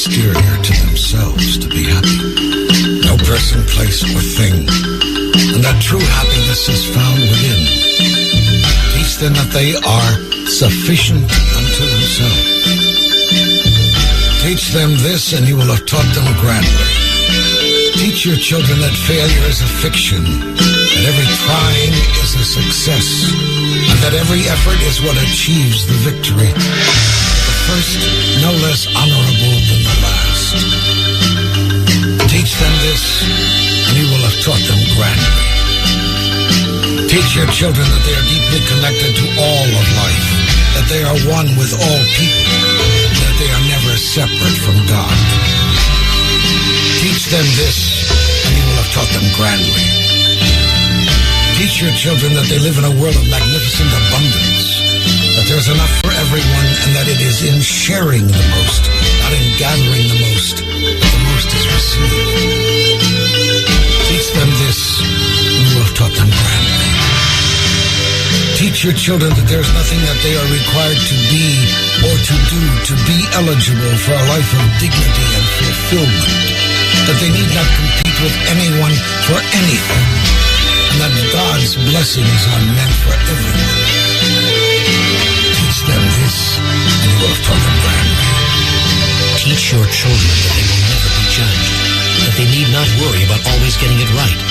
exterior to themselves to be happy. No person, place, or thing. And that true happiness is found within. Teach them that they are sufficient unto themselves. Teach them this, and you will have taught them grandly. Teach your children that failure is a fiction, that every trying is a success, and that every effort is what achieves the victory. The first no less honorable than the last. Teach them this, and you will have taught them grandly. Teach your children that they are deeply connected to all of life, that they are one with all people, that they are never separate from God. Teach them this, and you will have taught them grandly. Teach your children that they live in a world of magnificent abundance, that there's enough for everyone, and that it is in sharing the most, not in gathering the most, that the most is received. Teach them this, and you will have taught them grandly. Teach your children that there is nothing that they are required to be or to do to be eligible for a life of dignity and fulfillment, that they need not compete with anyone for anything, and that God's blessings are meant for everyone. Teach them this, and you will have taught them grandly. Teach your children that they will never be judged, that they need not worry about always getting it right,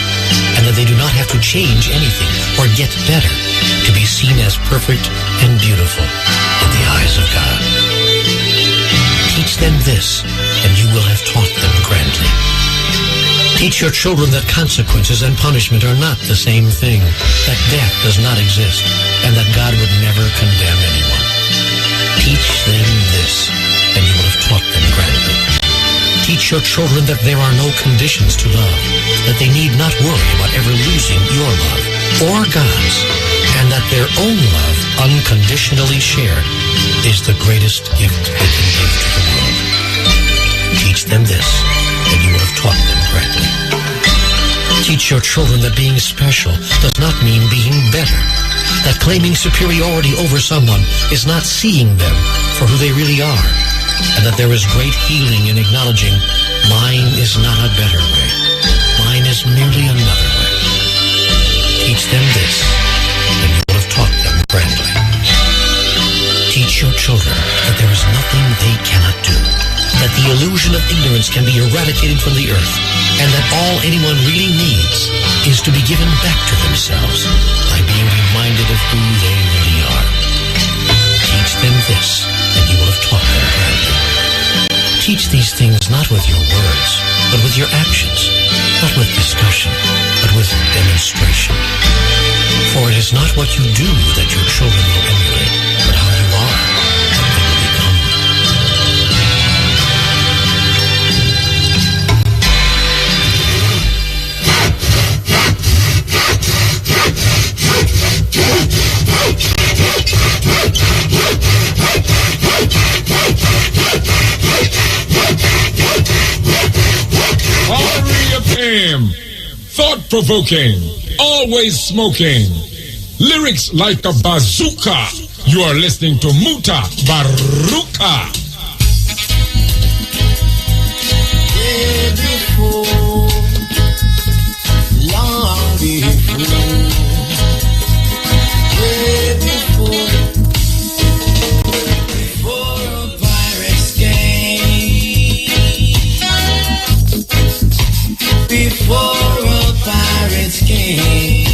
and that they do not have to change anything or get better to be seen as perfect and beautiful in the eyes of God. Teach them this, and you will have taught them grandly. Teach your children that consequences and punishment are not the same thing, that death does not exist, and that God would never condemn anyone. Teach them this, and you will have taught them grandly. Teach your children that there are no conditions to love, that they need not worry about ever losing your love or God's, and that their own love, unconditionally shared, is the greatest gift they can give to the world. Teach them this, and you will have taught them grandly. Teach your children that being special does not mean being better, that claiming superiority over someone is not seeing them for who they really are, and that there is great healing in acknowledging mine is not a better way, mine is merely another way. Teach them this, and you will have taught them grandly. Teach your children that there is nothing they cannot do, that the illusion of ignorance can be eradicated from the earth, and that all anyone really needs is to be given back to themselves by being reminded of who they really are. Teach them this, and you will have taught them grandly. Teach these things not with your words, but with your actions, not with discussion, but with demonstration. For it is not what you do that your children will emulate, but how you are that they will become. Thought-provoking, always smoking, lyrics like a bazooka. You are listening to Mutabaruka. Before, long before, before a pirate's game, before a pirate's game,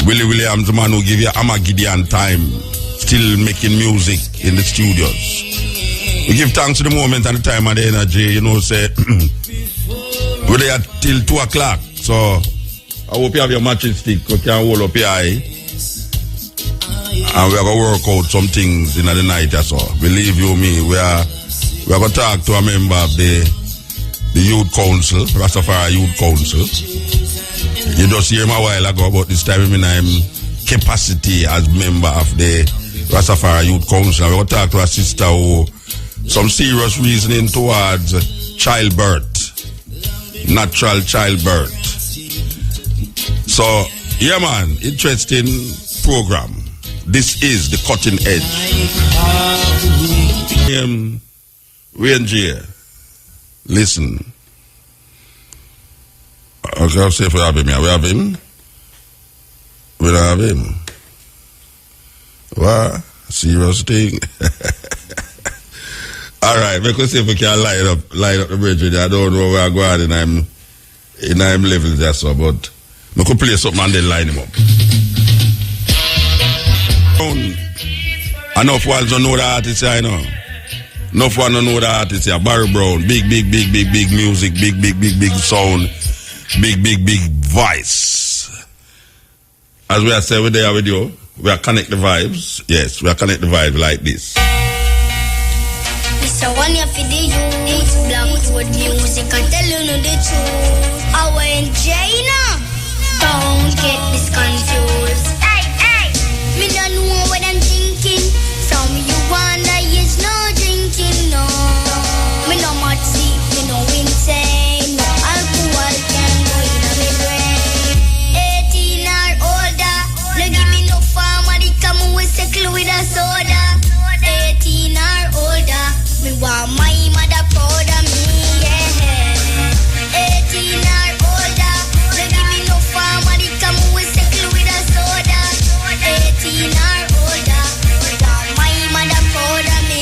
Willie Williams, the man who give you Armageddon time, still making music in the studios. We give thanks to the moment and the time and the energy, you know, say, we're there till 2 o'clock. So, I hope you have your matching stick, you can hold up your eye. And we're going to work out some things in the night or so. Believe you me, we're going to talk to a member of the Youth Council, Rastafari Youth Council. You just hear him a while ago, but this time I'm capacity as member of the Rastafari Youth Council. We're going to talk to a sister who some serious reasoning towards childbirth, natural childbirth. So, yeah man, interesting program. This is the Cutting Edge. We in jail. Listen. Okay, I'll say if we have him here. We have him. We don't have him. What? Serious thing. All right, because see if we can light up the bridge with you. I don't know where I'm going in I'm levels there, so, but we could play something and then line him up. Enough ones don't know the artist here, you know. Enough ones don't know the artist here. Barry Brown, big music, big sound, big voice. As we are saying, we're there with you. We are connect the vibes. Yes, we are connect the vibes like this. So when you feel the youth, Blackwood music, I tell you the truth. I went China. Don't get this confused. Hey, me don't know what I'm thinking. From you wonder is no drinking, no. Me no much sleep, me no insane. No alcohol can go in my brain. 18 or older, no give me no family, come with settle with a soda. 18 or older. Me want my mother proud of me, yeah. 18 or older, no give me no family, come with settle with a soda. 18 or older, me want my mother proud of me.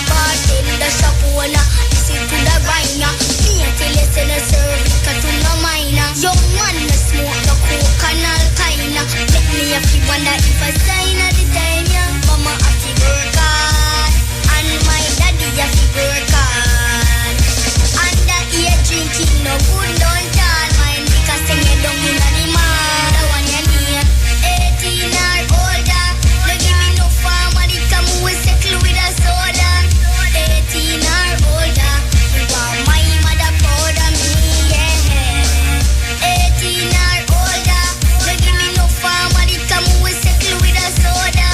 Bartender, shop owner, listen to the grinder. Me a tell you say no service, cause to no minor. Young man no smoke no coke and all kinda. Make me a feel wonder if I sign at the time, yeah. Mama a fi work hard, and my daddy a fi work hard. And that here drinking no good, don't tell mine because sing it down in the mall. The one you need, 18 or older, no give me no family, come with settle with a soda. 18 or older, me want my mother proud of me, yeah. 18 or older, no give me no family, come with settle with a soda.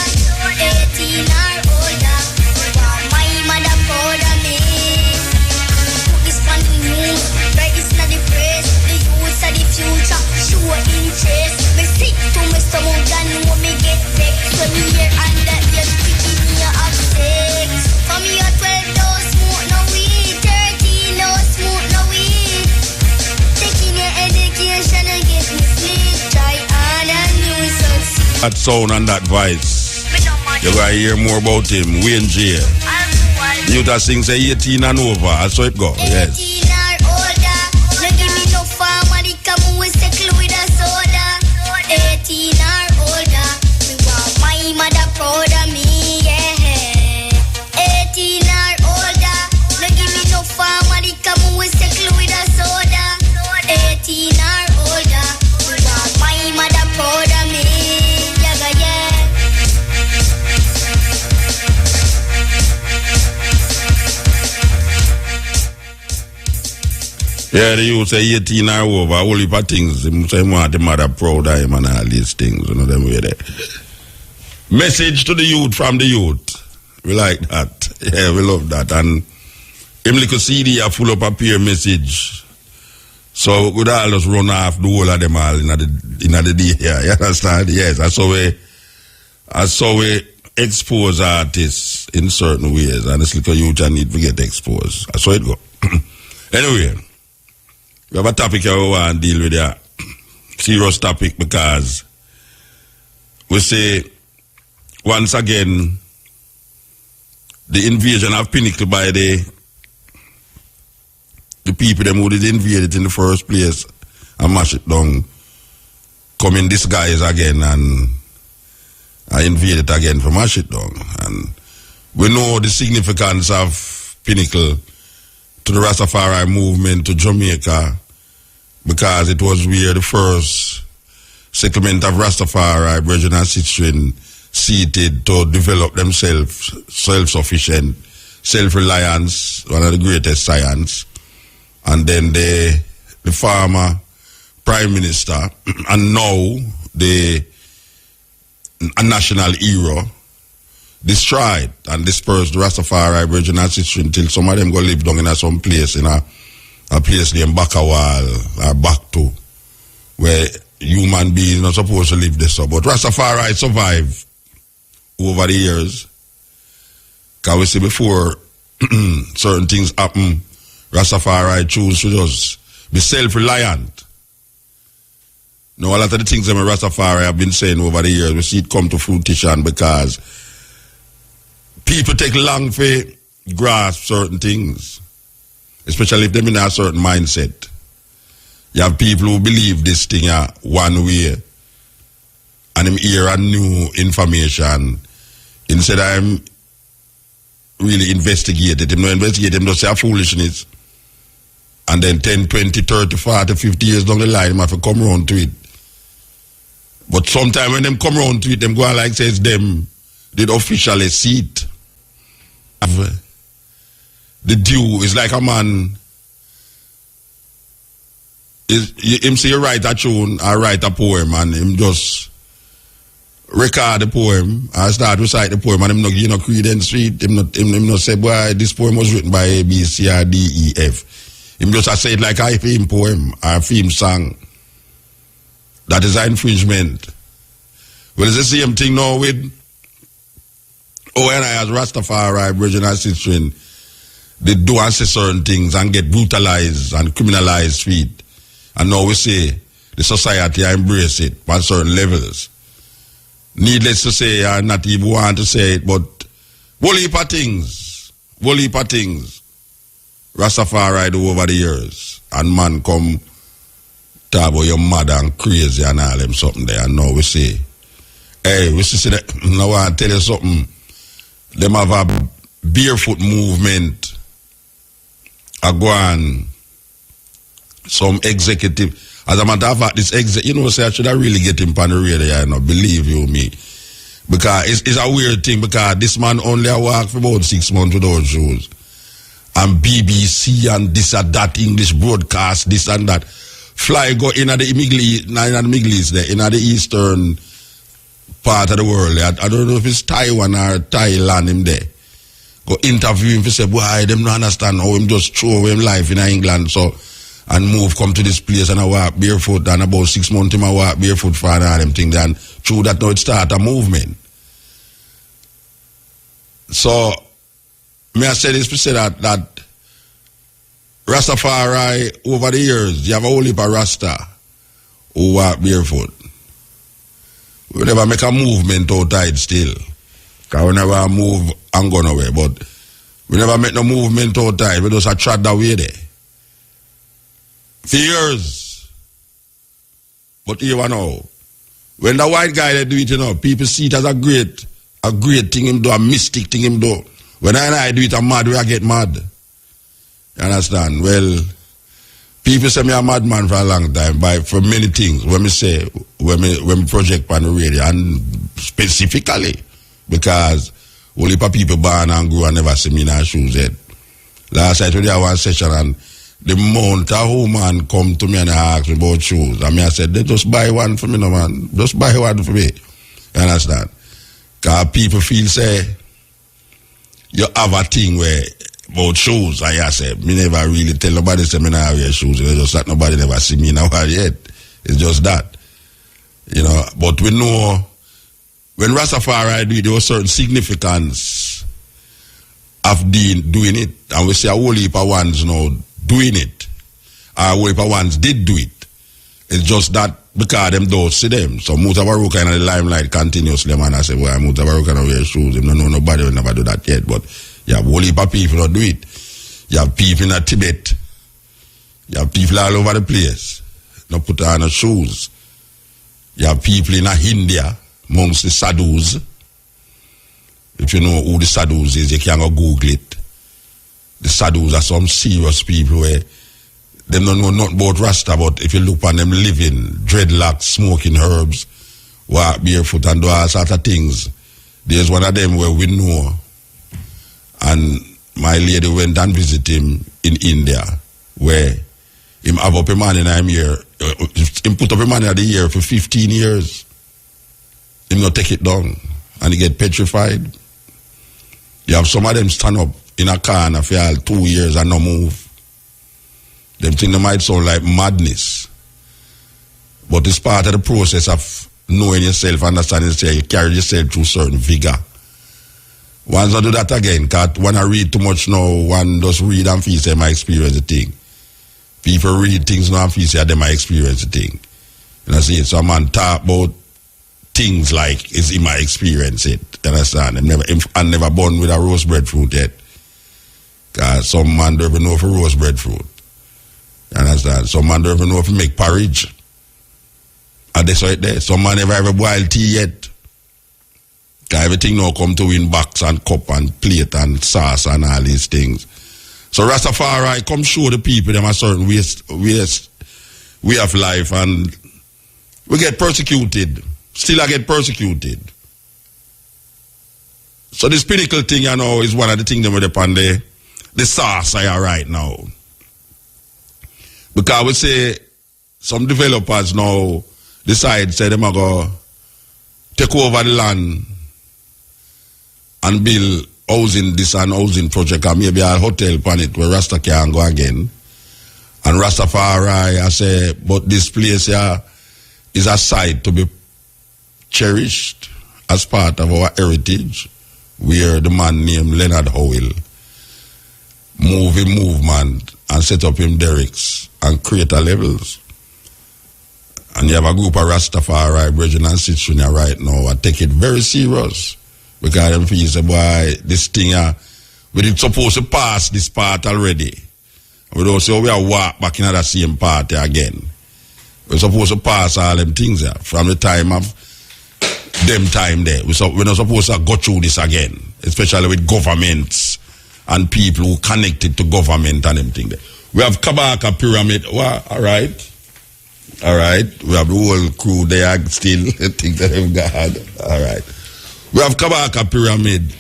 18 or older, me want my mother proud of me. Put this on the news, right? It's not the press. The youths are the future, show interest. Me sick to me stomach and know me get vexed. When me hear under ear speaking, me have sex. For me a 12 don't smoke no weed, 13 don't smoke no weed. Taking your education and get me sleep. Try hard and you will succeed. That sound and that voice. Me no money, You're going to hear more about him. We in jail. alcohol. You that sing say 18 and over. That's how it go. Yes. 18 or older, no give me no family, come with settle with a soda. 18 or older, me want my mother proud of me, yeah. 18 or older, no give me no family, come with settle with a soda. 18 or older, me want my mother proud of me, yeah. Yeah, the youth say 18 or over, all heap of things. They say want the mother proud of him and all these things. You know them way there. Message to the youth from the youth. We like that. Yeah, we love that. And him little CD are full up a peer message. So we could all just run off the whole of them all in the day here. You understand? Yes, that's how we expose artists in certain ways. And this little youth need to get exposed. That's how it go. Anyway. We have a topic here we want to deal with here. Serious topic because we say once again the invasion of Pinnacle by the people them who did invade it in the first place and mash it down come in disguise again and invade it again for mash it down. And we know the significance of Pinnacle to the Rastafari movement to Jamaica because it was where the first settlement of Rastafari, Brethren and Sistren, seated to develop themselves self-sufficient, self-reliance, one of the greatest science. And then the former Prime Minister, and now the national hero, destroyed and dispersed the Rastafari, Brethren and Sistren until some of them go live down in some place, in a place named Bakawal or Bakto, where human beings not supposed to live this. But Rastafari survived over the years. Because we see before certain things happen, Rastafari choose to just be self-reliant. Now, a lot of the things that Rastafari have been saying over the years, we see it come to fruition because people take long to grasp certain things, especially if they're in a certain mindset. You have people who believe this thing one way and them hear a new information instead of them really investigate it. Them no investigate, them just say a foolishness. And then 10, 20, 30, 40, 50 years down the line, them have to come around to it. But sometimes when them come around to it, them go on like says them did officially see it. The due is like a man. Him say write a tune or write a poem and him just record the poem and start recite the poem and him not give no credence to it. Him not say, boy, this poem was written by A, B, C, or D, E, F. Him just say it like a film poem or a film song. That is an infringement. Well, it's the same thing now with and I as Rastafari, Virgin and Sistering, they do and say certain things and get brutalized and criminalized for it. And now we say the society embrace it on certain levels. Needless to say, I not even want to say it, but whole heap of things Rastafari do over the years. And man come talk about your mother and crazy and all them something there. And now we say, hey, we see that, now I want to tell you something. Them have a barefoot movement. I go on some executive. As a matter of fact, this you know, say I should have really get him on the radio, you know, believe you me. Because it's a weird thing, because this man only walked for about 6 months without shoes. And BBC and this and that, English broadcast, this and that. Fly go in at the Middle East there, in at the eastern part of the world. I don't know if it's Taiwan or Thailand him there. Go interview him, say, boy, them don't understand how him just throw away him life in England, so, and move, come to this place and I walk barefoot, and about 6 months him I walk barefoot for all them things, and through that now it start a movement. So, may I say this to say that Rastafari, over the years, you have a whole heap of Rasta who walk barefoot. We never make a movement outside still. Because we never move and go nowhere. But we never make no movement outside. We just trod that way there. For years. But here we know. When the white guy they do it, you know, people see it as a great thing him do, a mystic thing him do. When I do it, I'm mad, I get mad. You understand? Well, people say me a madman for a long time, for many things. When me project on the radio, and specifically because only people born and grew and never see me in our shoes yet. Last night we had one session and the month a woman come to me and ask me about shoes. And I said, they just buy one for me, no man. Just buy one for me. You understand? Because people feel say you have a thing where about shoes, and I said, me never really tell nobody say me not wear shoes. It's just that nobody never see me now yet. It's just that. You know, but we know when Rastafari do it, there was certain significance of doing it. And we see a whole heap of ones now doing it. A whole heap of ones did do it. It's just that because them don't see them. So Mutabaruka in the limelight continuously, man. I say, well, Mutabaruka don't wear shoes. Them don't know nobody will never do that yet. But you have a whole heap of people that do it. You have people in Tibet. You have people all over the place. Not put on shoes. You have people in India, amongst the sadhus. If you know who the sadhus is, you can go Google it. The sadhus are some serious people where they don't know nothing about Rasta, but if you look on them living, dreadlocks, smoking herbs, walk barefoot and do all sorts of things. There's one of them where we know, and my lady went and visited him in India, where him have up a man in him here, him put up a man in the year for 15 years. Him not take it down, and he get petrified. You have some of them stand up in a car and for 2 years and no move. Them think they might sound like madness. But it's part of the process of knowing yourself, understanding yourself. You carry yourself through certain vigor. Once I do that again, because when I read too much now, one just read and feel say my experience the thing. People read things now and feel say they my experience the thing. You know, see, so man talk about things like it's in my experience it. You understand? I'm never born with a roast breadfruit yet. Because some man don't even know if a roast breadfruit. You understand? Some man don't even know if you make porridge. And that's right there. Some man never ever boiled tea yet. Everything now come to in box and cup and plate and sauce and all these things. So Rastafari come show the people them a certain way of life, and we get persecuted. Still I get persecuted. So this pinnacle thing, you know, is one of the things that we're upon the sauce I are right now. Because we say some developers now decide, say them are go take over the land and build housing, this and housing project, and maybe a hotel on it where Rasta can go again. And Rastafari, I say, but this place here is a site to be cherished as part of our heritage, where the man named Leonard Howell move him movement and set up him derricks and create a levels. And you have a group of Rastafari, brethren and sisters right now, and take it very serious. Because them feel say, boy, this thing, we did supposed to pass this part already. We don't say we are walk back in the same part again. We're supposed to pass all them things there from the time of them time there. We're not supposed to go through this again, especially with governments and people who connected to government and them thing there. We have Kabaka Pyramid. Well, all right. We have the whole crew there still. I think that they've got. All right. We have Kabaka Pyramid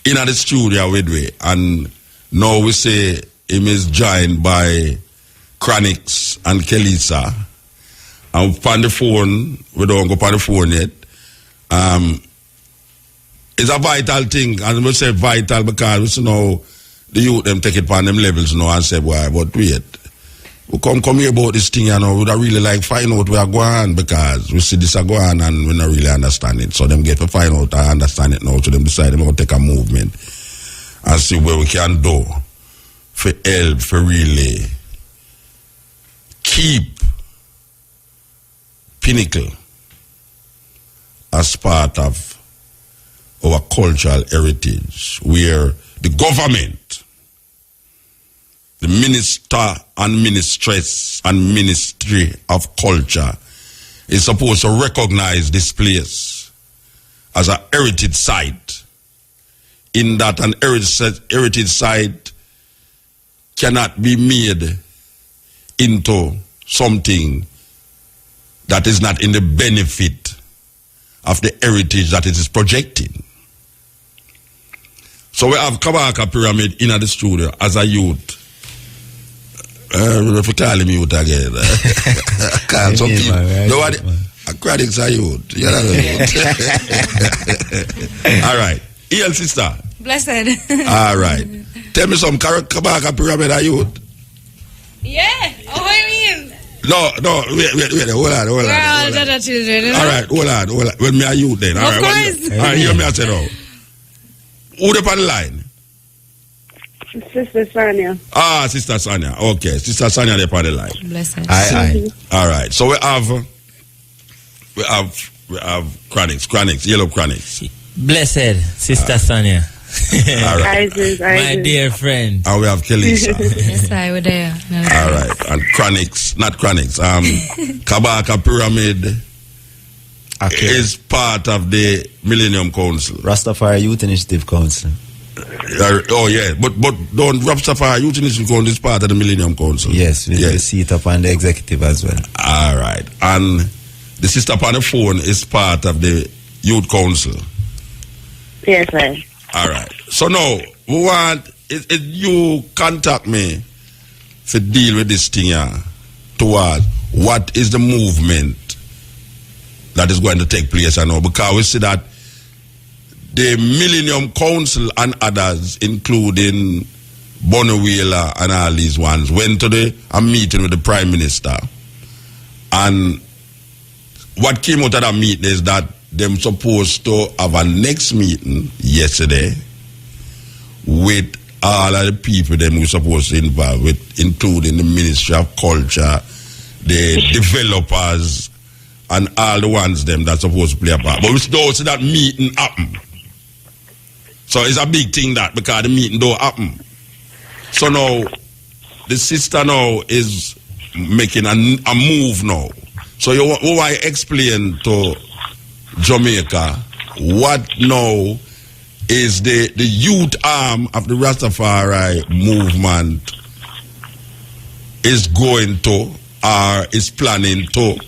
in the studio with we, and now we say him is joined by Chronix and Kelisa. And on the phone, we don't go on the phone yet. It's a vital thing, and we say vital because we know the youth them take it on them levels now and say, why, but wait. We come here about this thing, you know, we don't really like find out where going on, because we see this go on and we don't really understand it. So them get to find out and understand it now, so them decide they're going to take a movement and see what we can do for help, for really keep Pinnacle as part of our cultural heritage, where the government, the minister and mistress and ministry of culture is supposed to recognize this place as a heritage site, in that an heritage site cannot be made into something that is not in the benefit of the heritage that it is projecting. So we have Kabaka Pyramid in the studio as a youth. If you call him youth again. Some people, nobody, Chronix are youth. You're not a youth. All right. EL sister. Blessed. All right. Tell me some Kabaka Pyramid are youth. Yeah. Oh, what do you mean? No, wait, hold on. We're all other children, you know? All right, hold on. When me are youth then. All of right, course. All right, hear me I say now. Who the on the line? Sister Sonia. Sister Sonia. Okay, Sister Sonia they on the line. Blessed. Aye. All right. So we have Chronix, yellow Chronix. Blessed, Sister Sonia. All right. My dear friend. And we have Kelisa. Yes, I were there. No, All right. And Chronix, not Chronix. Kabaka Pyramid is part of the Millennium Council. Rastafari Youth Initiative Council. Oh yeah, but don't Rastafari Youth Initiative Council is part of the Millennium Council. Yes, with the seat up on the executive as well. All right. And the sister upon the phone is part of the Youth Council. Yes, sir. All right. So now, we want you contact me to deal with this thing here towards what is the movement that is going to take place now, because we see that the Millennium Council and others, including Bonawela and all these ones, went to a meeting with the Prime Minister. And what came out of that meeting is that them supposed to have a next meeting yesterday with all of the people them who supposed to involve with, including the Ministry of Culture, the developers, and all the ones them that supposed to play a part. But we don't see that meeting happen. So it's a big thing that because the meeting don't happen. So now the sister now is making a move now. So you want to explain to Jamaica what now is the youth arm of the Rastafari movement is going to or is planning to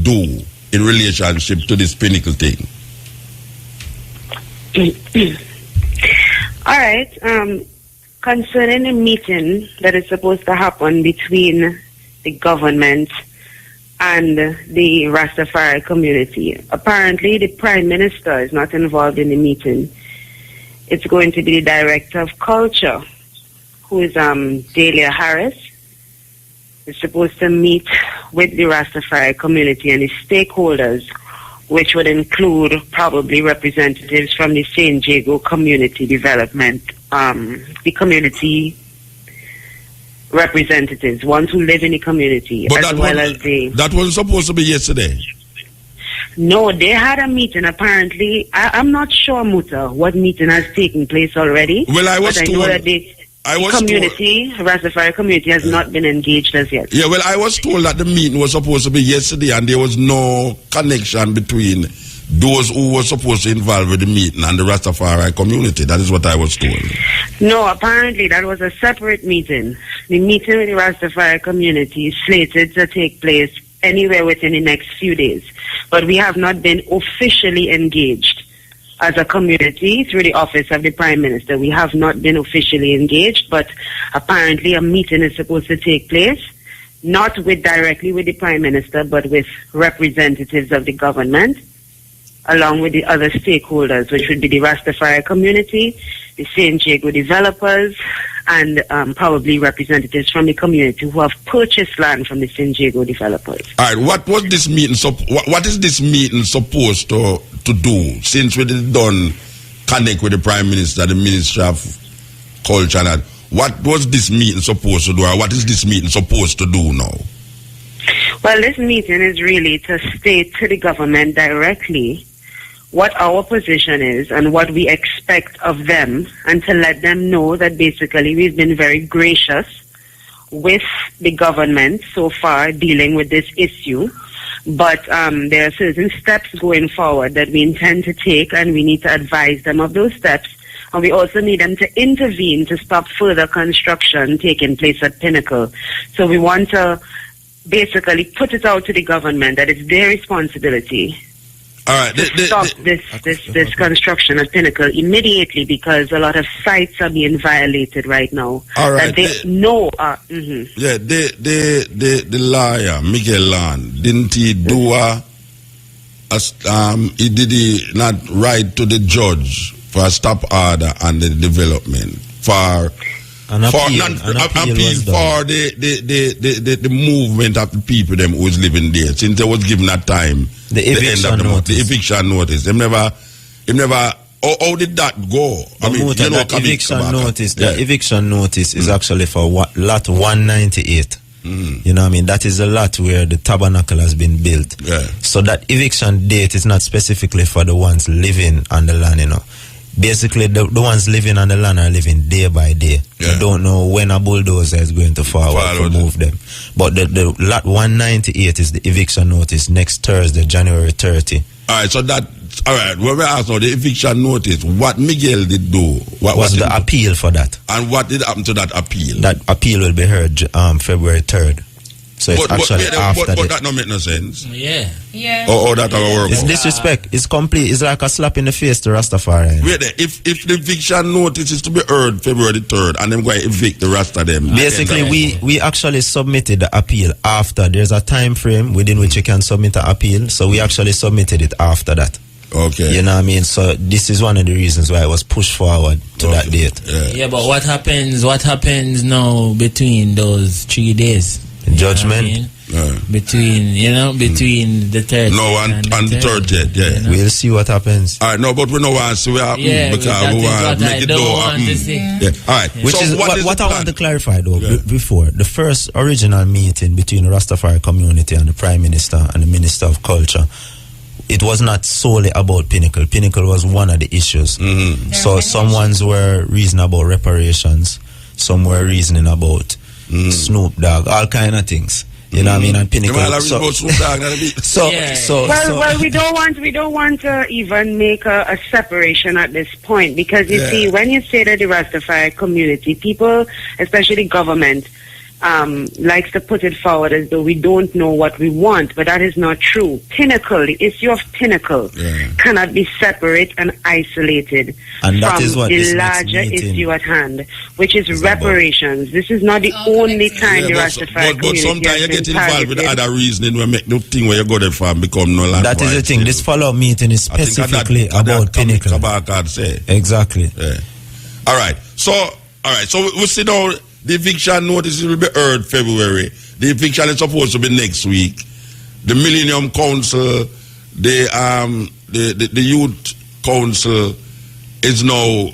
do in relationship to this pinnacle thing? All right. Concerning the meeting that is supposed to happen between the government and the Rastafari community, apparently the Prime Minister is not involved in the meeting. It's going to be the Director of Culture, who is Dahlia Harris, is supposed to meet with the Rastafari community and its stakeholders, which would include probably representatives from the St. Jago community development, the community representatives, ones who live in the community, but as well as the... That was supposed to be yesterday. No, they had a meeting apparently. I'm not sure, Muta, what meeting has taken place already. Well, I was but told... I know that the community, Rastafari community, has not been engaged as yet. Yeah, well, I was told that the meeting was supposed to be yesterday and there was no connection between those who were supposed to involve with the meeting and the Rastafari community. That is what I was told. No, apparently that was a separate meeting. The meeting with the Rastafari community is slated to take place anywhere within the next few days. But we have not been officially engaged as a community through the office of the Prime Minister. We have not been officially engaged, but apparently a meeting is supposed to take place, not directly with the Prime Minister, but with representatives of the government, along with the other stakeholders, which would be the Rastafari community, the St. Jago developers, and probably representatives from the community who have purchased land from the St. Jago developers. All right, what was this meeting? What is this meeting supposed to do? Since we done connect with the Prime Minister, the Ministry of Culture, and what was this meeting supposed to do, or what is this meeting supposed to do now? Well, this meeting is really to state to the government directly what our position is and what we expect of them, and to let them know that basically we've been very gracious with the government so far dealing with this issue. But there are certain steps going forward that we intend to take, and we need to advise them of those steps. And we also need them to intervene to stop further construction taking place at Pinnacle. So we want to basically put it out to the government that it's their responsibility all right, to stop this construction at Pinnacle immediately, because a lot of sites are being violated right now. All right, that they know are. Yeah, the lawyer Miguel Land, didn't he do did he not write to the judge for a stop order on the development for appeal for the movement of the people them who is living there, since they was given that time the eviction notice. The eviction notice. Him never. How did that go? The eviction notice is actually for lot 198. You know what I mean? That is a lot where the tabernacle has been built. Yeah. So that eviction date is not specifically for the ones living on the land, you know. Basically, the ones living on the land are living day by day. Yeah. You don't know when a bulldozer is going to forward to move them. But the lot 198 is the eviction notice next Thursday, January 30. All right, so that, all right, when we ask now the eviction notice, what Miguel did do? What was the appeal for that? And what did happen to that appeal? That appeal will be heard February 3rd. So it's actually after but that don't make no sense. Yeah. Or that our work. It's disrespect. It's complete. It's like a slap in the face to Rastafari. Wait there. If the eviction notice is to be heard February 3rd, and then go evict the rest of them. Basically, we actually submitted the appeal after. There's a time frame within which you can submit an appeal. So we actually submitted it after that. Okay. You know what I mean? So this is one of the reasons why it was pushed forward to that date. Yeah, but what happens now between those 3 days? Judgment. You know what I mean? Between the 30th No, and the 30th, yeah. you know? We'll see what happens. All right, no, but we know what see what happen Yeah, because that we is want what to I make it don't know. want to see. Yeah. All right. Which So is what the I plan? want to clarify though. Yeah. Before the first original meeting between the Rastafari community and the Prime Minister and the Minister of Culture, it was not solely about Pinnacle. Pinnacle was one of the issues. Mm-hmm. So some ones were reasoning about reparations, some were reasoning about Snoop Dogg, all kind of things. You know what I mean? And Pinnacle. Well, we don't want to even make a separation at this point because you see, when you say that the Rastafari community, people, especially government, likes to put it forward as though we don't know what we want, but that is not true. Pinnacle, the issue of Pinnacle, cannot be separate and isolated and that from is what the larger issue at hand, which is reparations. About. This is not the only time the Rastafari but community sometimes you has get been involved with targeted. other reasoning when make the thing where you go there from become no land. That is the thing. This follow-up meeting is specifically about Pinnacle. Exactly. Yeah. All right. So we sit down. The eviction notice will be heard February. The eviction is supposed to be next week. The Millennium Council, the Youth Council is now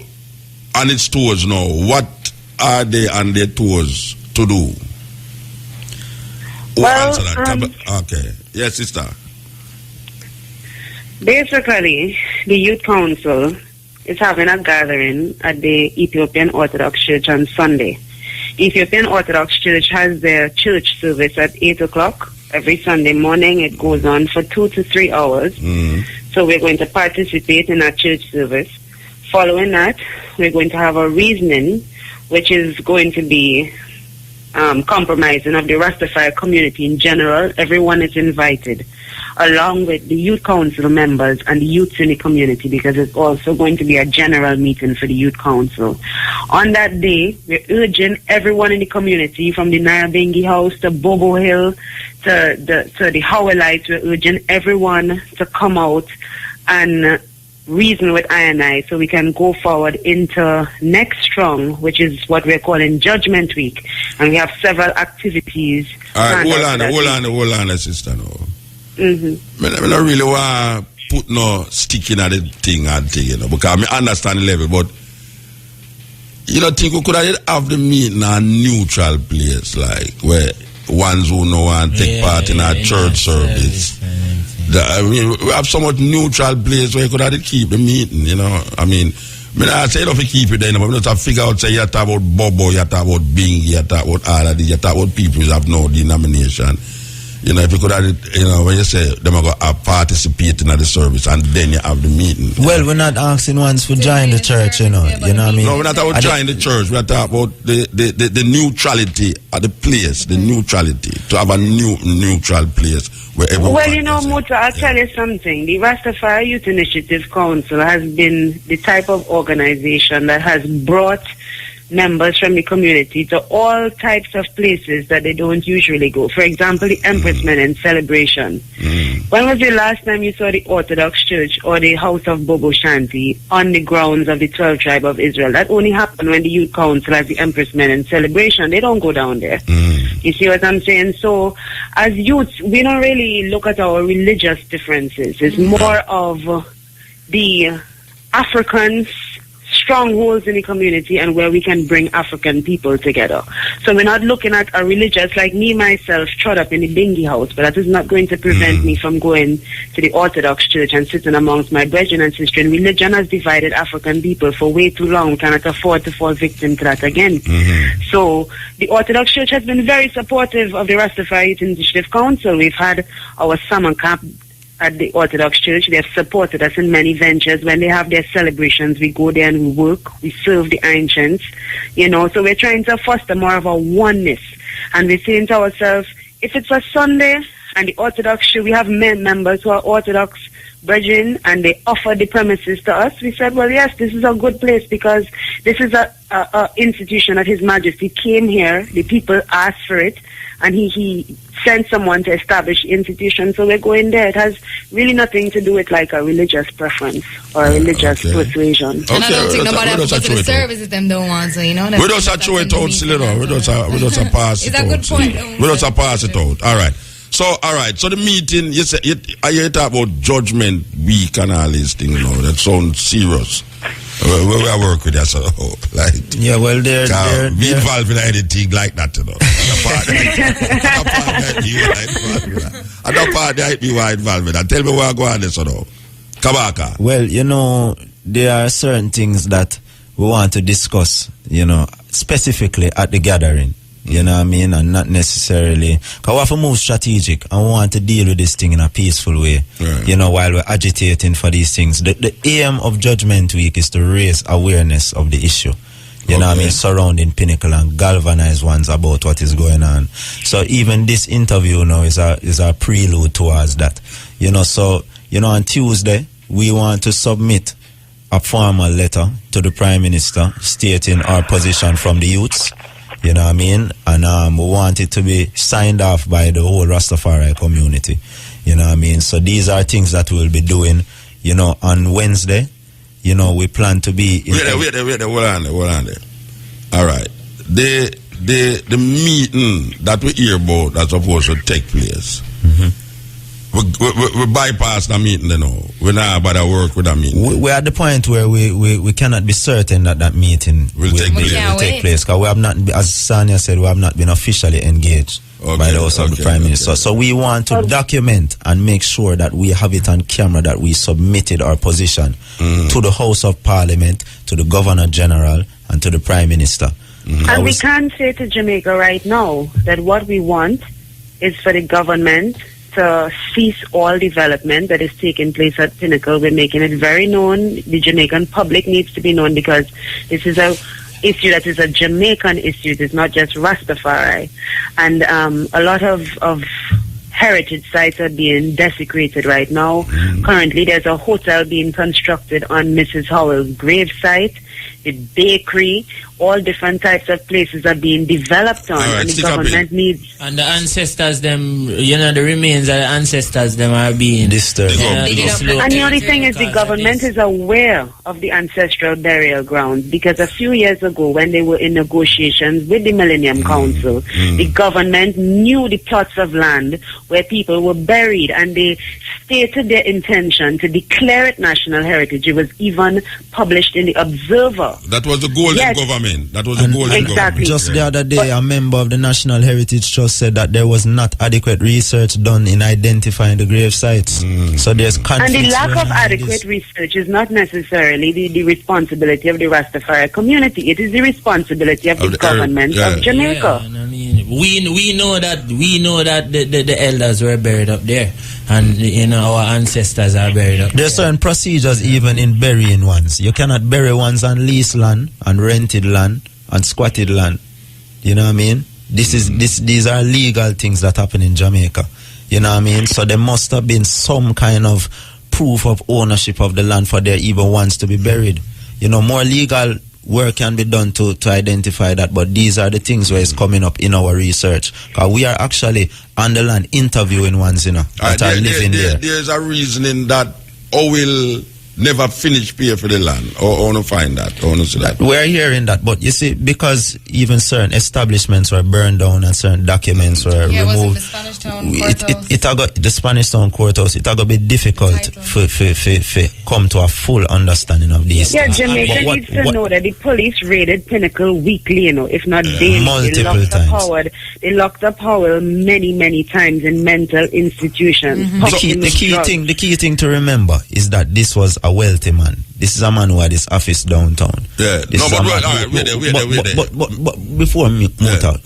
on its tours now. What are they on their tours to do? Well, okay. Yes, sister. Basically, the Youth Council is having a gathering at the Ethiopian Orthodox Church on Sunday. Ethiopian Orthodox Church has their church service at 8 o'clock every Sunday morning. It goes on for 2 to 3 hours. So we're going to participate in that church service. Following that, we're going to have a reasoning, which is going to be compromising of the Rastafari community in general. Everyone is invited, along with the Youth Council members and the youths in the community, because it's also going to be a general meeting for the Youth Council. On that day, we're urging everyone in the community, from the Nyabingi House to Bobo Hill to the Howellites, we're urging everyone to come out and reason with I so we can go forward into next strong, which is what we're calling Judgment Week, and we have several activities. All right, hold on, sister. No. I don't really want to put no stick in at the thing, you know, because I understand the level, but you know, think we could have the meeting in a neutral place, like where ones who know and take part in our church service. I mean, we have somewhat neutral place where you could have to keep the meeting, you know. I say don't keep it there, but we don't have to figure out, say, you talk about Bobo, you talk about Bing, you talk about all of this, you talk about people who have no denomination. You know, if you could have it, you know, when you say them are going to participate in the service and then you have the meeting. Well, we're not asking ones to join the church, you know. You know what I mean? No, we're not talking about joining the church. We're talking about the neutrality at the place, the neutrality, to have a neutral place where everyone. Well, you know, Muta, I'll tell you something. The Rastafari Youth Initiative Council has been the type of organization that has brought members from the community to all types of places that they don't usually go. For example, the Empress Men and Celebration. When was the last time you saw the Orthodox Church or the House of Bobo Shanti on the grounds of the 12 Tribe of Israel? That only happened when the Youth Council has the Empress Men and Celebration. They don't go down there. You see what I'm saying? So, as youths, we don't really look at our religious differences. It's more of the Africans strongholds in the community and where we can bring African people together. So we're not looking at a religious, like me myself trod up in the Bingi house, but that is not going to prevent me from going to the Orthodox Church and sitting amongst my brethren and sisters. Religion has divided African people for way too long. We cannot afford to fall victim to that again. So the Orthodox Church has been very supportive of the Rastafari Youth Initiative Council. We've had our summer camp at the Orthodox Church. They have supported us in many ventures. When they have their celebrations, we go there and we work. We serve the ancients, you know. So we're trying to foster more of a oneness. And we're saying to ourselves, if it's a Sunday and the Orthodox Church, we have members who are Orthodox brethren, and they offered the premises to us, we said, well, yes, this is a good place because this is a institution that His Majesty came here, the people asked for it, and he sent someone to establish the institution, so we're going there. It has really nothing to do with like a religious preference or a religious persuasion. And I don't think nobody has to go to the services them don't want, so you know. We just throw it out, still, we just pass it out. It's a good point. We just pass it out. All right. So the meeting, you say, you talk about Judgment Week and all these things, you know, that sounds serious. We are work with that, so like. Yeah, well, they're be involved in anything like that, you know. Another part that we were involved in that. Tell me where I go on this, you know. Kabaka. Well, you know, there are certain things that we want to discuss, you know, specifically at the gathering. You know what I mean? And not necessarily, because we have to move strategic and we want to deal with this thing in a peaceful way. Right. You know, while we're agitating for these things. The aim of Judgment Week is to raise awareness of the issue. You know what I mean? Surrounding Pinnacle and galvanize ones about what is going on. So even this interview now is a prelude towards that. You know, so, you know, on Tuesday, we want to submit a formal letter to the Prime Minister stating our position from the youths. You know what I mean? And we want it to be signed off by the whole Rastafari community. You know what I mean? So these are things that we'll be doing, you know, on Wednesday. You know, we plan to be... Wait there. Hold on there. All right. The meeting that we hear about that's supposed to take place. Mm-hmm. We bypass the meeting, you know. We're not about to work with that meeting. We're at the point where we cannot be certain that meeting will take place. Because we have not, as Sanya said, we have not been officially engaged by the House of the Prime Minister. So we want to document and make sure that we have it on camera that we submitted our position to the House of Parliament, to the Governor General, and to the Prime Minister. And we can say to Jamaica right now that what we want is for the government to cease all development that is taking place at Pinnacle. We're making it very known. The Jamaican public needs to be known because this is a issue that is a Jamaican issue. It is not just Rastafari. And a lot of heritage sites are being desecrated right now. Currently, there's a hotel being constructed on Mrs. Howell's grave site. The bakery, all different types of places are being developed on, and the government needs... And the ancestors, them, you know, the remains of the ancestors, them are being disturbed. And the only thing is the government is aware of the ancestral burial grounds, because a few years ago, when they were in negotiations with the Millennium Council, the government knew the plots of land where people were buried, and they stated their intention to declare it national heritage. It was even published in the Observer. That was the golden government. That was the golden government. Just the other day, a member of the National Heritage Trust said that there was not adequate research done in identifying the grave sites. So there's conflict. And the lack of adequate research is not necessarily the responsibility of the Rastafari community. It is the responsibility of the government of Jamaica. Yeah, I mean, we know that the elders were buried up there, and you know our ancestors are buried up. There's certain procedures even in burying ones. You cannot bury ones on leased land and rented land and squatted land. You know what I mean? These are legal things that happen in Jamaica. You know what I mean? So there must have been some kind of proof of ownership of the land for their even ones to be buried. You know, more legal work can be done to identify that, but these are the things where it's coming up in our research. Because we are actually on the land interviewing ones, you know, that are living there. There's a reasoning that will never finish pay for the land. Or want to find that. I want to see that. We're hearing that, but you see, because even certain establishments were burned down and certain documents were removed. Was it the Spanish Town Courthouse? It got the Spanish Town Courthouse. It got be difficult for come to a full understanding of these things. Jamaica needs to know that the police raided Pinnacle weekly, you know, if not daily. Multiple times. They locked up Howell many times in mental institutions. The key thing to remember is that this was a wealthy man. This is a man who had his office downtown. Yeah. But before me move out,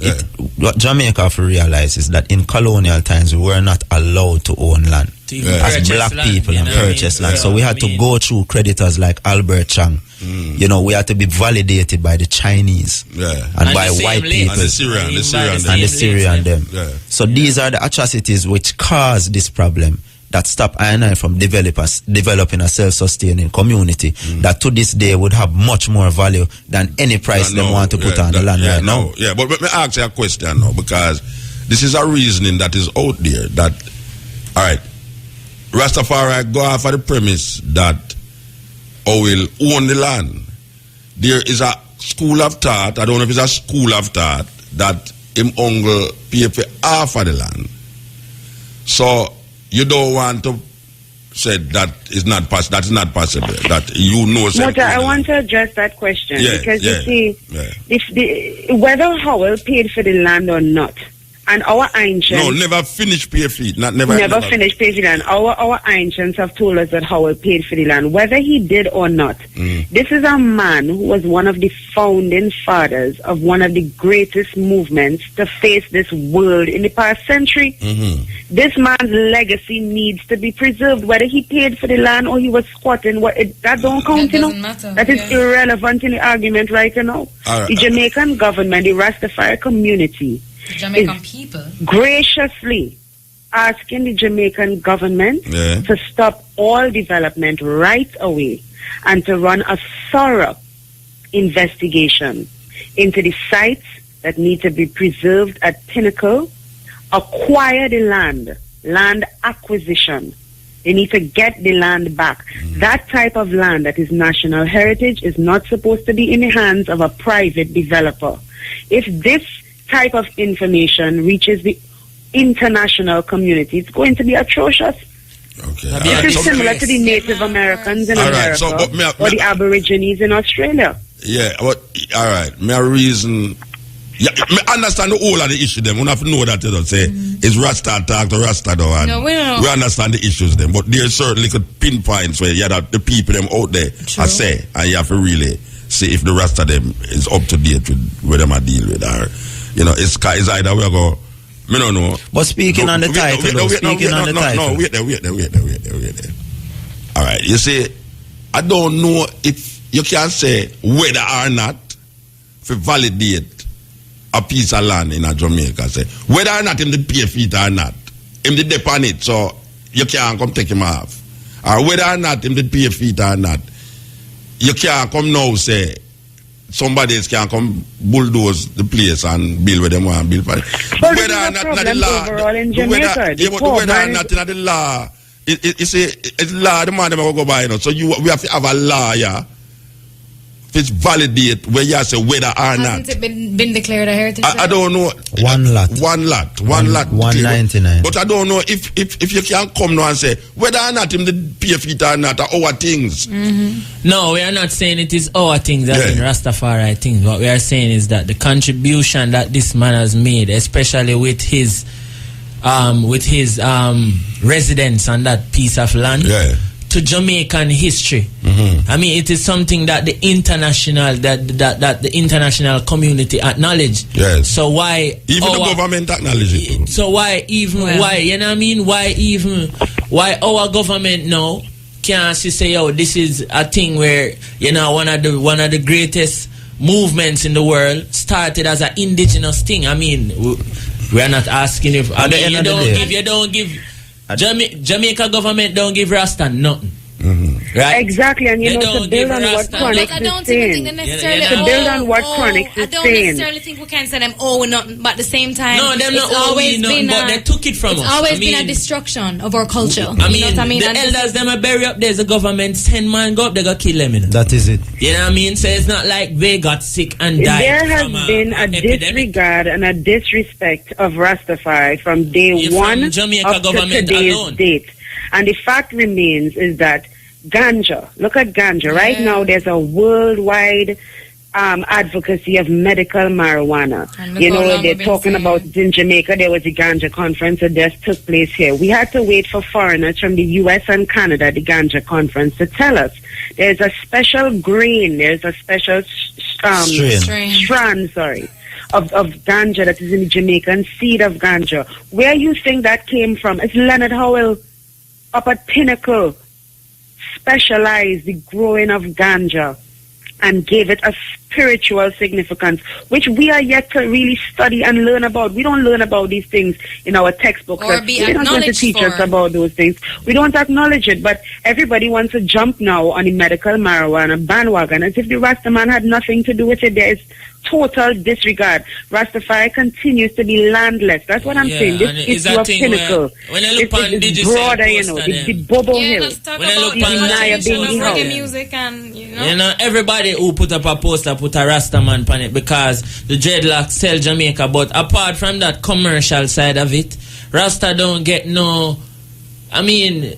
what Jamaica have to realize is that in colonial times we were not allowed to own land as black people and purchase land. So we had to go through creditors like Albert Chang. You know, we had to be validated by the Chinese and by white people and the Syrian them. So these are the atrocities which cause this problem. that stop I and I from developing a self-sustaining community that to this day would have much more value than any price they want to put on the land right now. Yeah, but let me ask you a question now, because this is a reasoning that is out there that, all right, Rastafari go off of the premise that I will own the land. There is a school of thought, I don't know if it's a school of thought, that him uncle pay for half of the land. So you don't want to say that's not possible. That you know. Muta, I want to address that question because you see, if whether Howell paid for the land or not, and our ancients never finished pay for it. Never finished pay for the land. Our ancients have told us that Howell paid for the land, whether he did or not. This is a man who was one of the founding fathers of one of the greatest movements to face this world in the past century. This man's legacy needs to be preserved, whether he paid for the land or he was squatting. That don't count, you know. Matter. That is irrelevant in the argument right now. The Jamaican government, the Rastafari community, Jamaican people graciously asking the Jamaican government to stop all development right away and to run a thorough investigation into the sites that need to be preserved at Pinnacle, acquire the land acquisition. They need to get the land back. That type of land that is national heritage is not supposed to be in the hands of a private developer. If this type of information reaches the international community, it's going to be atrocious. This is similar to the Native Americans in America or the Aborigines in Australia. Yeah, but all right, my reason. Yeah, I understand the whole of the issue. Them we have to know that you don't say is Rasta talk to Rasta do. No, we don't. We understand the issues them, but there are certain little pinpoints where you have the people them out there I say, and you have to really see if the Rasta them is up to date with what them are deal with, or you know, it's either we go. Me don't know. But speaking on the title, wait there. All right, you see, I don't know if you can say whether or not to validate a piece of land in a Jamaica, say whether or not him the pay feet or not, him the dip on it, so you can't come take him off. Or whether or not him the pay feet or not, you can't come now say somebody else can come bulldoze the place and build where them want to build. But whether or not the law, whether or not in the law, you see, it's law the man them go by, you know. So we have to have a law, yeah. It's validate where you say whether or not. Hasn't it been declared a heritage? I don't know. One lot. 199. But I don't know if you can come now and say whether or not him the pay feet or not are our things. No, we are not saying it is our things as in Rastafari things. What we are saying is that the contribution that this man has made, especially with his residence on that piece of land. To Jamaican history. I mean, it is something that the international that the international community acknowledge. Yes. So why even the government acknowledge it? So why why you know what I mean? Why our government now can't say, yo, this is a thing where, you know, one of the greatest movements in the world started as an indigenous thing. I mean, we are not asking if you don't give Jamaica government don't give Rasta nothing. Right? Exactly, and you know, to build on what Chronix is saying. To build on what Chronix is saying. I don't necessarily think we can say them nothing, but at the same time, no, them not always nothing, but they took it from us. It's always been a destruction of our culture. I mean, the elders them are bury up there. The government 10 man go up, they got kill them. You know? That is it. You know what I mean? So it's not like they got sick and died. There has been a disregard and a disrespect of Rastafari from day one up to today's date. And the fact remains is that ganja, look at ganja. Right now there's a worldwide advocacy of medical marijuana. You know, they're talking about in Jamaica, there was a ganja conference that just took place here. We had to wait for foreigners from the US and Canada, the ganja conference, to tell us there's a special grain, there's a special strand, of ganja that is in the Jamaican seed of ganja. Where you think that came from? It's Leonard Howell up at Pinnacle specialized the growing of ganja and gave it a spiritual significance, which we are yet to really study and learn about. We don't learn about these things in our textbooks. Or be They don't want to teach us for. about those things. We don't acknowledge it, but everybody wants to jump now on the medical marijuana bandwagon as if the Rastaman had nothing to do with it. There is total disregard. Rastafari continues to be landless. That's what I'm saying. and This it's issue a of thing pinnacle. when I look on It's digital broader, you know, poster it's the them. bubble Yeah, hill. let's talk When I about look the on potential of Baby House. reggae music and, you know. You know, everybody who put up a poster put a Rastaman on it because the dreadlocks sell Jamaica. But apart from that commercial side of it, Rasta don't get no. I mean,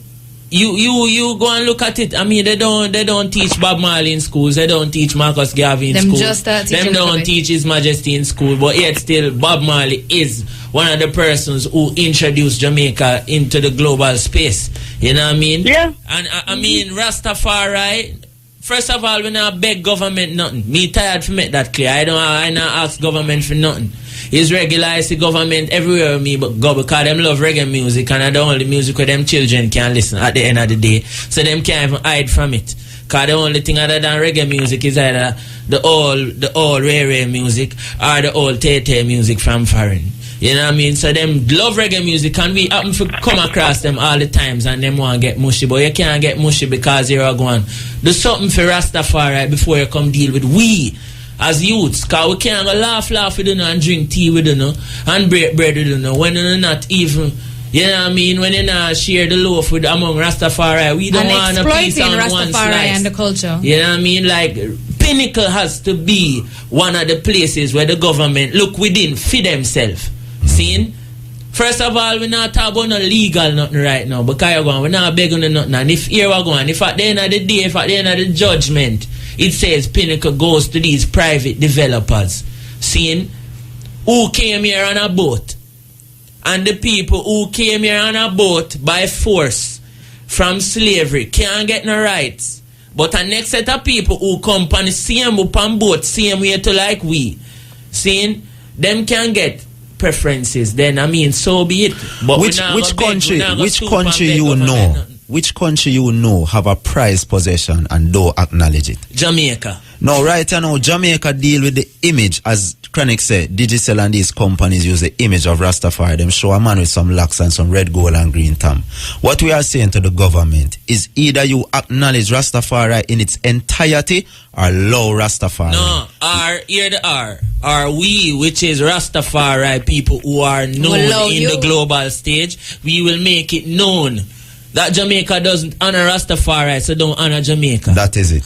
you go and look at it. I mean, they don't teach Bob Marley in schools. They don't teach Marcus Garvey in Them schools. just teach Them him a don't bit. teach His Majesty in school. But yet still, Bob Marley is one of the persons who introduced Jamaica into the global space. You know what I mean? Yeah. And I mean, Rastafari. First of all, we not beg government nothing. Me tired for make that clear. I not ask government for nothing. It's regularize the government everywhere me but go because them love reggae music and I the only music where them children can listen at the end of the day. So them can't even hide from it. Because the only thing other than reggae music is either the old Ray music or the old Tay music from foreign. You know what I mean? So them love reggae music and we happen to come across them all the times and them want to get mushy. But you can't get mushy because you're going do something for Rastafari before you come deal with we as youths. Because we can't go laugh with you and drink tea with you and break bread with you when you're not even... You know what I mean? When you not share the loaf with among Rastafari, we don't want a piece exploiting on one Rastafari slice. and the culture. You know what I mean? Like, Pinnacle has to be one of the places where the government look within for themselves. See? First of all, we're not talking about no legal nothing right now. Because you're going, we're not begging no nothing. And if here we're going, if at the end of the day, if at the end of the judgment, it says Pinnacle goes to these private developers. See? Who came here on a boat? And the people who came here on a boat by force from slavery can't get no rights. But a next set of people who come on the same boat, same way to like we, seeing them can get preferences. Then I mean, so be it. But Which country you know have a prized possession and don't acknowledge it? Jamaica. No, right now, Jamaica deal with the image, as Chronic said, Digicel and these companies use the image of Rastafari. Them show a man with some locks and some red, gold and green tam. What we are saying to the government is either you acknowledge Rastafari in its entirety or allow Rastafari. No, here the R. Are we, which is Rastafari people who are known in the global stage, we will make it known that Jamaica doesn't honor Rastafari, so don't honor Jamaica. That is it.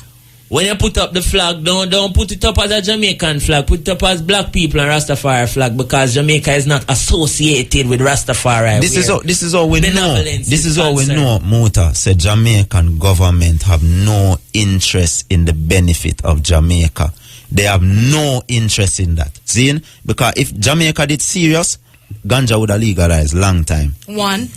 When you put up the flag, don't put it up as a Jamaican flag. Put it up as black people and Rastafari flag because Jamaica is not associated with Rastafari. This is how we know. This is how we know. Muta said Jamaican government have no interest in the benefit of Jamaica. They have no interest in that. See? Because if Jamaica did serious, ganja would have legalized long time. One.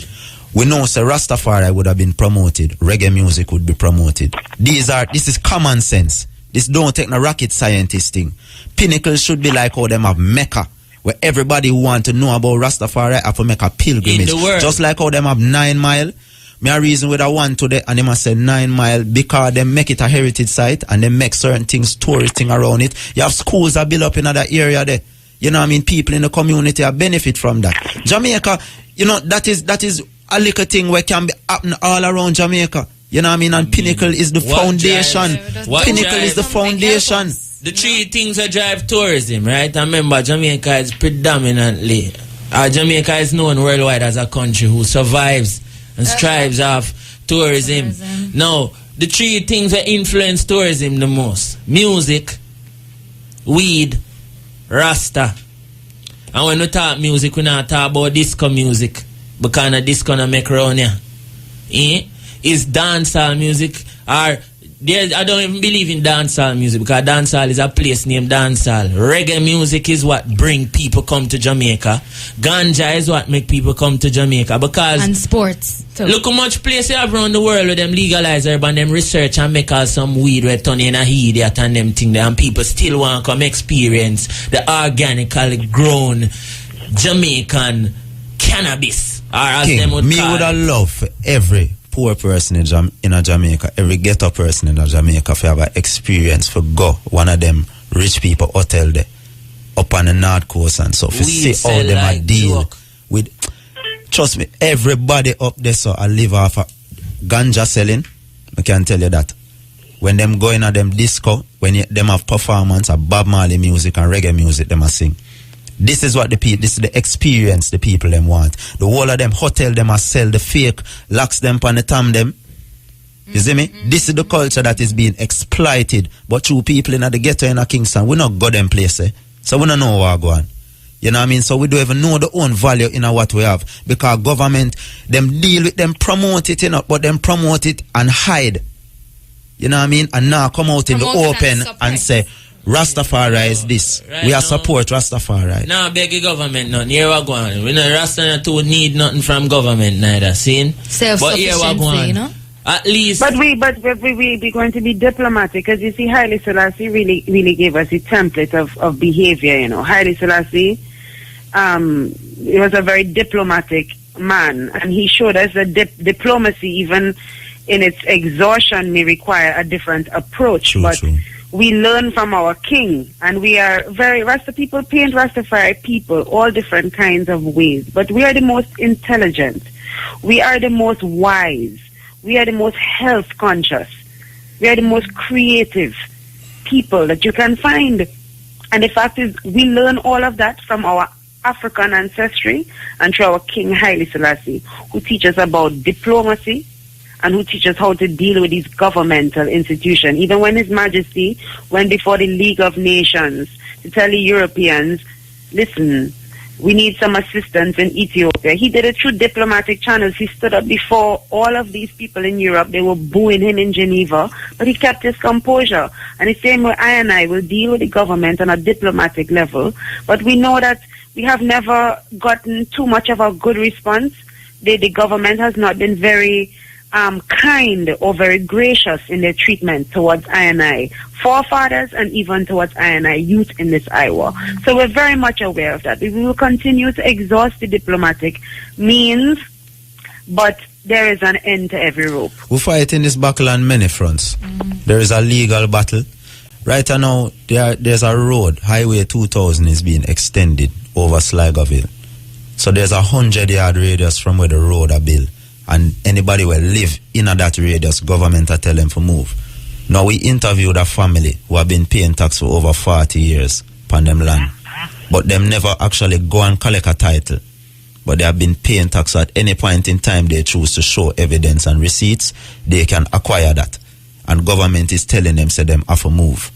We know say Rastafari would have been promoted, reggae music would be promoted. This is common sense. This don't take no rocket scientist thing. Pinnacle should be like how them have Mecca, where everybody who want to know about Rastafari have to make a pilgrimage. In the world. Just like how them have 9 Mile. Me a reason with a one today and they must say 9 Mile because they make it a heritage site and they make certain things, tourist thing around it. You have schools that build up in other area there. You know what I mean? People in the community are benefit from that. Jamaica, you know, that is a little thing where can be happening all around Jamaica. You know what I mean? And Pinnacle is the foundation. Pinnacle is the foundation. The three things that drive tourism, right? And remember, Jamaica is predominantly, Jamaica is known worldwide as a country who survives and strives off tourism. Now, the three things that influence tourism the most: music, weed, Rasta. And when we talk music, we not talk about disco music. Because the disco na make round here. Is dancehall music or I don't even believe in dancehall music because dancehall is a place named dancehall. Reggae music is what bring people come to Jamaica. Ganja is what make people come to Jamaica because and sports too. Look how much place you have around the world where them legalize herb and them research and make all some weed where turn in a idiot and them thing there and people still want to come experience the organically grown Jamaican cannabis. Or as King, them would me call would have it. loved for every poor person in a Jamaica, every ghetto person in a Jamaica to have an experience for go one of them rich people hotel there up on the North Coast and so to see how them a deal with. Trust me, everybody up there so I live off of ganja selling. I can tell you that. When them go in at them disco, when them have performance of Bob Marley music and reggae music, them a sing. This is what this is the experience the people them want. The whole of them hotel them a sell the fake, locks them pan the tam them. You see me? This is the culture that is being exploited. But through people in the ghetto in a Kingston, we not go them places. So we don't know what go on. You know what I mean? So we don't even know the own value in what we have. Because government, them deal with them, promote it, but them promote it and hide. You know what I mean? And now come out in the open and say, Rastafari is this. Right, we are support Rastafari. Now beg the government nothing. Here we go on. We know Rasta to need nothing from government neither. See? But here we go on. You know? At least. But we going to be diplomatic, because you see, Haile Selassie really gave us a template of behavior. You know, Haile Selassie, he was a very diplomatic man, and he showed us that diplomacy, even in its exhaustion, may require a different approach. True. We learn from our king, and we are Rasta people paint Rastafari people all different kinds of ways, but we are the most intelligent, we are the most wise, we are the most health conscious, we are the most creative people that you can find. And the fact is, we learn all of that from our African ancestry and through our King Haile Selassie, who teaches about diplomacy and who teaches how to deal with these governmental institutions. Even when His Majesty went before the League of Nations to tell the Europeans, listen, we need some assistance in Ethiopia. He did it through diplomatic channels. He stood up before all of these people in Europe. They were booing him in Geneva, but he kept his composure. And the same way I will deal with the government on a diplomatic level. But we know that we have never gotten too much of a good response. The government has not been very kind or very gracious in their treatment towards I forefathers and even towards I youth in this Iowa. So we're very much aware of that. We will continue to exhaust the diplomatic means, but there is an end to every rope. We fight in this battle on many fronts. There is a legal battle. Right now, there's a road, Highway 2000 is being extended over Sligoville. So there's 100-yard radius from where the road are built. And anybody will live in that radius, government are tell them to move. Now we interviewed a family who have been paying tax for over 40 years upon them land. But them never actually go and collect a title. But they have been paying tax at any point in time they choose to show evidence and receipts, they can acquire that. And government is telling them, say them have to move.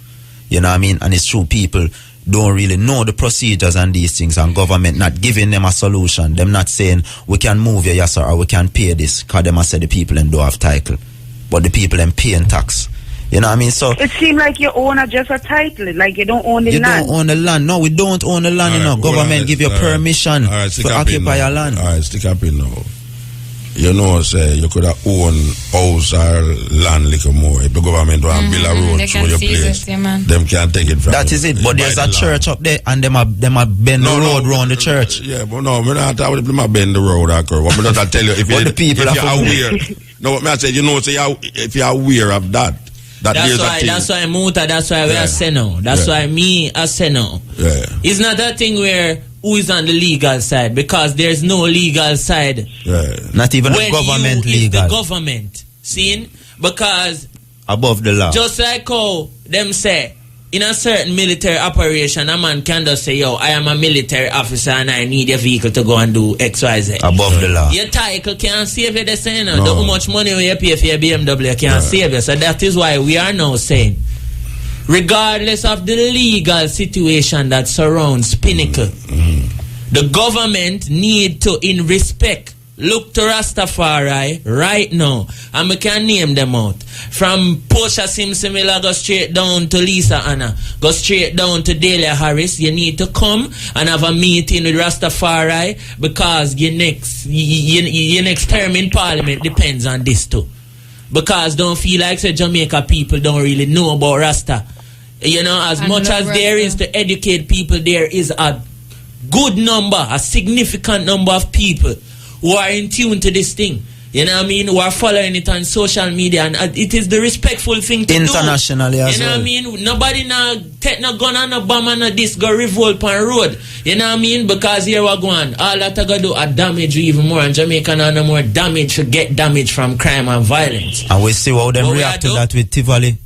You know what I mean? And it's true, people don't really know the procedures and these things, and government not giving them a solution. Them not saying, we can move here, yes sir, or we can pay this, because them have said the people them don't have title. But the people them paying tax. You know what I mean? So it seems like you own just a title, like you don't own the land. You don't own the land. No, we don't own the land, you know. Government give you permission to occupy your land. Alright, stick up in now. You know, say you could have own house or land little more. If the government don't build a road through your place, them can't take it from that you. Is it, but there's a church up there and them a bend the road round the church. Yeah, but no, we're not talking about them bend the road, what me not tell you if the people if you're aware. No, what me I say, you know, say if you're aware of that. That's why Muta, that's why we are saying now. That's why me I say now. Yeah. It's not that thing where who is on the legal side, because there's no legal side. Yeah. Not even the government legal. The government. See? Because above the law. Just like how them say, in a certain military operation, a man can just say, yo, I am a military officer and I need a vehicle to go and do XYZ. Above the law. Your title can't save you, they say, no. How much money you pay for your BMW can't save you. So that is why we are now saying, regardless of the legal situation that surrounds Pinnacle, the government need to, in respect, look to Rastafari right now, and we can name them out. From Portia Simpson, we'll go straight down to Lisa Anna, go straight down to Delia Harris. You need to come and have a meeting with Rastafari, because your next term in Parliament depends on this too. Because don't feel like say Jamaica people don't really know about Rasta. You know, as much as there is to educate people, there is a good number, a significant number of people who are in tune to this thing. you know what I mean, who are following it on social media, and it is the respectful thing to internationally do. as You know well. what I mean? Nobody now take no gun and no bomb and no this go revolt on road. You know what I mean? Because here we go on. All that I go do are damage even more, and Jamaica now no more damage to get damage from crime and violence. And we see how them What we react to do? that with Tivoli.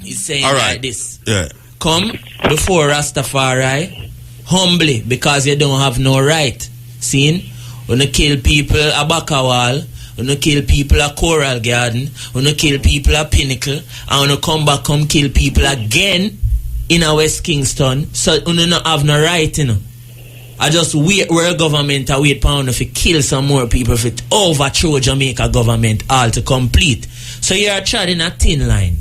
He's saying All right. like this. Yeah. Come before Rastafari humbly, because you don't have no right. Seen? When you kill people at Bakawal, when you kill people at Coral Garden, when you kill people at Pinnacle, and when you come back, come kill people again in a West Kingston, so you don't have no right, you know. I just wait where government I wait pound if it kill some more people, if it overthrow Jamaica government all to complete. So you're treading a thin line.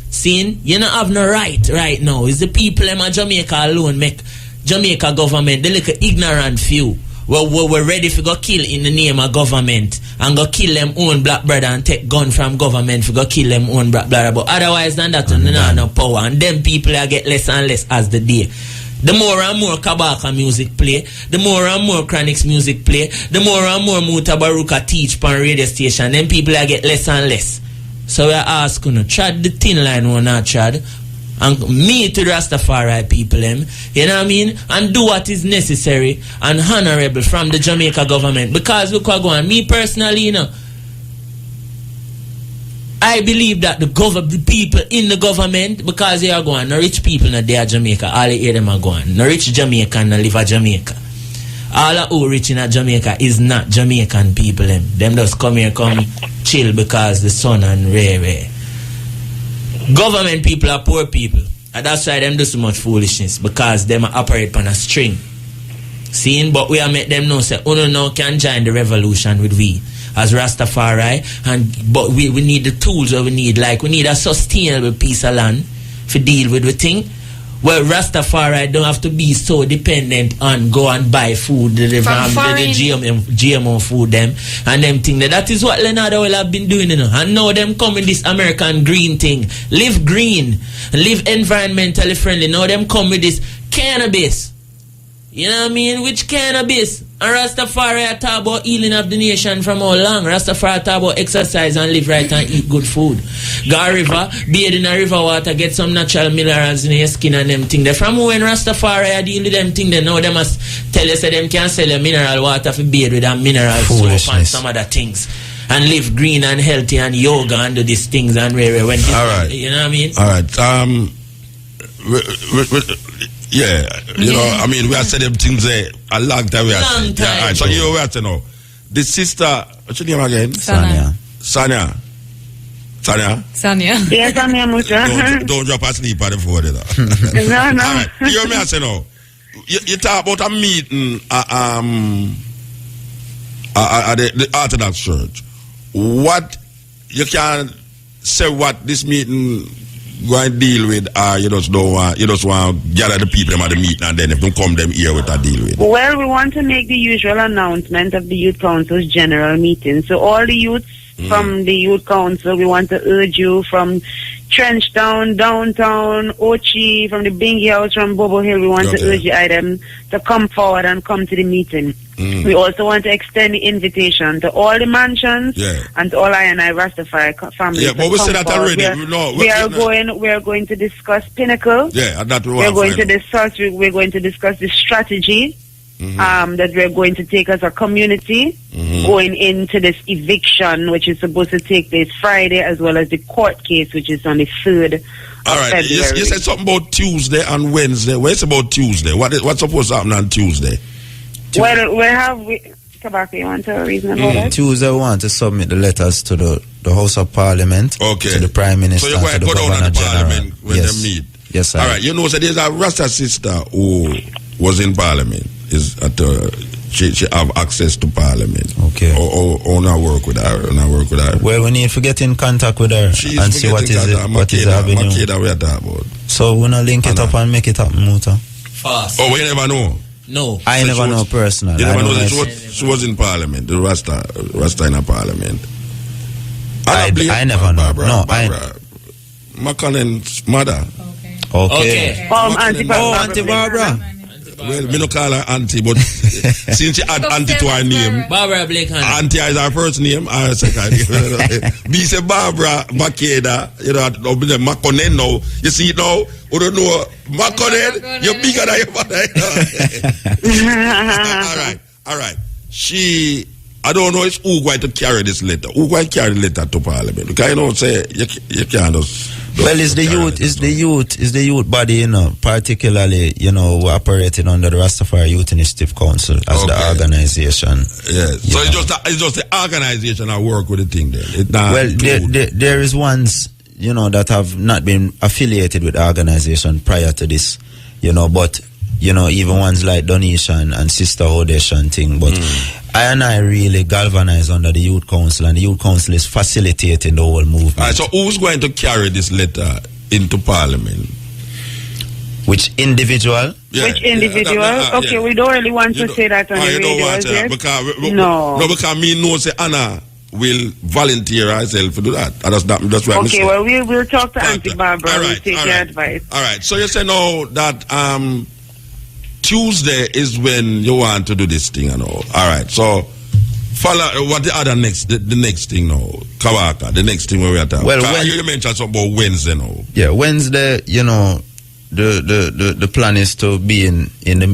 Seeing? You don't have no right now. It's the people in Jamaica alone make Jamaica government, the little ignorant few. We're ready to go kill in the name of government and go kill them own black brother and take gun from government for go kill them own black brother. But otherwise than that, no power. And them people are get less and less as the day. The more and more Kabaka music play, the more and more Chronix music play, the more and more Mutabaruka teach on radio station, then people are get less and less. So we ask you, trad the thin line or not trad, and me to the Rastafari people, you know what I mean? And do what is necessary and honorable from the Jamaica government. Because look what go on, me personally, you know, I believe that the people in the government, because they are going, no rich people in they are Jamaica, all they hear them are going. No rich Jamaican no live at Jamaica. All who rich in Jamaica is not Jamaican people. Them just come here, come chill because the sun and ray. Government people are poor people. And that's why them do so much foolishness. Because them operate on a string. Seeing? But we are make them know say, oh no, can join the revolution with we as Rastafari. But we need the tools that we need. Like we need a sustainable piece of land to deal with the thing. Well, Rastafari don't have to be so dependent on go and buy food, the GMO food them and them thing. That is what Leonardo will have been doing, you know. And now them come with this American green thing. Live green, live environmentally friendly. Now them come with this cannabis. You know what I mean? Which cannabis? And Rastafari talk about healing of the nation from how long? Rastafari talk about exercise and live right and eat good food. Go a river, bathe in a river water, get some natural minerals in your skin and them thing. They from when Rastafari deal with them thing, they know they must tell you say them can sell you mineral water for bathe with and mineral soap and some other things. And live green and healthy and yoga and do these things and rare when all right. You know what I mean? All right. Yeah, you know, I mean, we have said them things there a long time. Long time. Yeah, all right, so you have to know. The sister, what's your name again? Sanya. Yes, I'm here, Mucha. Don't drop asleep on the phone, you know. No. All right, you hear me, I say no. You talk about a meeting at the Orthodox Church. What, you can say what this meeting going to deal with, you just want to gather the people at the meeting and then if they come them here with a deal with. Well, we want to make the usual announcement of the Youth Council's general meeting. So all the youths from the Youth Council, we want to urge you from Trenchtown, Downtown, Ochi, from the Bingy House, from Bobo Hill, we want to urge the item to come forward and come to the meeting. We also want to extend the invitation to all the mansions and to all I and I Rastafari families. Yeah, but we said that already. We are going to discuss Pinnacle. Yeah, and that we're going to discuss the strategy that we're going to take as a community going into this eviction, which is supposed to take place Friday, as well as the court case, which is on the 3rd. All right, you said something about Tuesday and Wednesday. Where's about Tuesday? What's supposed to happen on Tuesday? Well, Tobacco, you want to reason about that? Tuesday we want to submit the letters to the House of Parliament, to the Prime Minister, so you're going to to the go down Governor to the General. Parliament when they meet? Yes, sir. All right, you know, so there's a Rasta sister who was in Parliament. She have access to Parliament. Okay. Or not work with her. Well, we need to get in contact with her and see what is the avenue. So we're going to link it up and make it happen, Muta. Fast. Oh, we never know. No. I never know personally. You never know that she was in Parliament, the Rasta in a Parliament. I never know. Barbara. McConnell's mother. Okay. Auntie Barbara. Auntie Barbara. Well, me no call her auntie, but since she add auntie to her name, Barbara Blake. auntie is her first name, her second name. Me say Barbara Makeda, you know, Makonen now. You see it now? You don't know Makonen? You're bigger than your mother. All right. I don't know if who going to carry this letter. Who going to carry the letter to Parliament? Because you know, say you can't just. Well, it's the youth body, you know, particularly, you know, who operating under the Rastafari Youth Initiative Council as the organization. Yes. So it's just the organization that work with the thing then. There is ones, you know, that have not been affiliated with the organization prior to this, you know, but you know, even ones like Donation and Sister Odesha thing, but I really galvanize under the Youth Council, and the Youth Council is facilitating the whole movement. All right, so who's going to carry this letter into Parliament? Which individual? Yeah, Which individual? Okay, we don't really want to say that on the radio, is it? Because me know say Anna will volunteer herself to do that. That's why okay, well, we'll talk to Auntie Barbara and take your advice. All right, so you say now that Tuesday is when you want to do this thing and all. All right, so follow what the other next thing now, Kawaka. The next thing where we are talking. Well, you mentioned something about Wednesday now. Yeah, Wednesday. You know, the plan is to be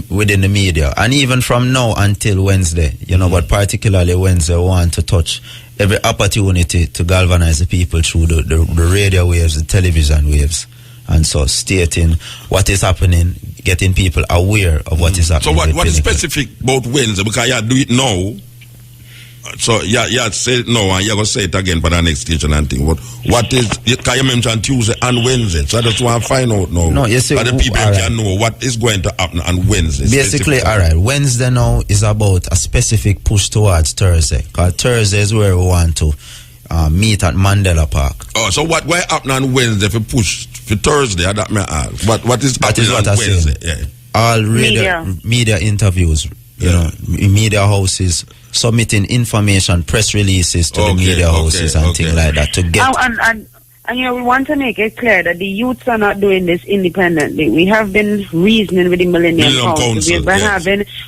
within the media, and even from now until Wednesday. You know, but particularly Wednesday, we want to touch every opportunity to galvanize the people through the radio waves, the television waves, and so stating what is happening, getting people aware of what is happening. So what is specific about Wednesday? Because you do it now. So you say it now and you're going to say it again for the next station and thing. What is, can you mention Tuesday and Wednesday? So I just want to find out now. No, you see, so the people can know what is going to happen on Wednesday. Basically, all right, Wednesday now is about a specific push towards Thursday. Because Thursday is where we want to meet at Mandela Park. Oh, so what happening on Wednesday if we push for Thursday? That may ask. What is happening on Wednesday? Yeah. All media interviews, you know, media houses submitting information, press releases to the media houses and things like that to get. And you know, we want to make it clear that the youths are not doing this independently. We have been reasoning with the Millennium Council.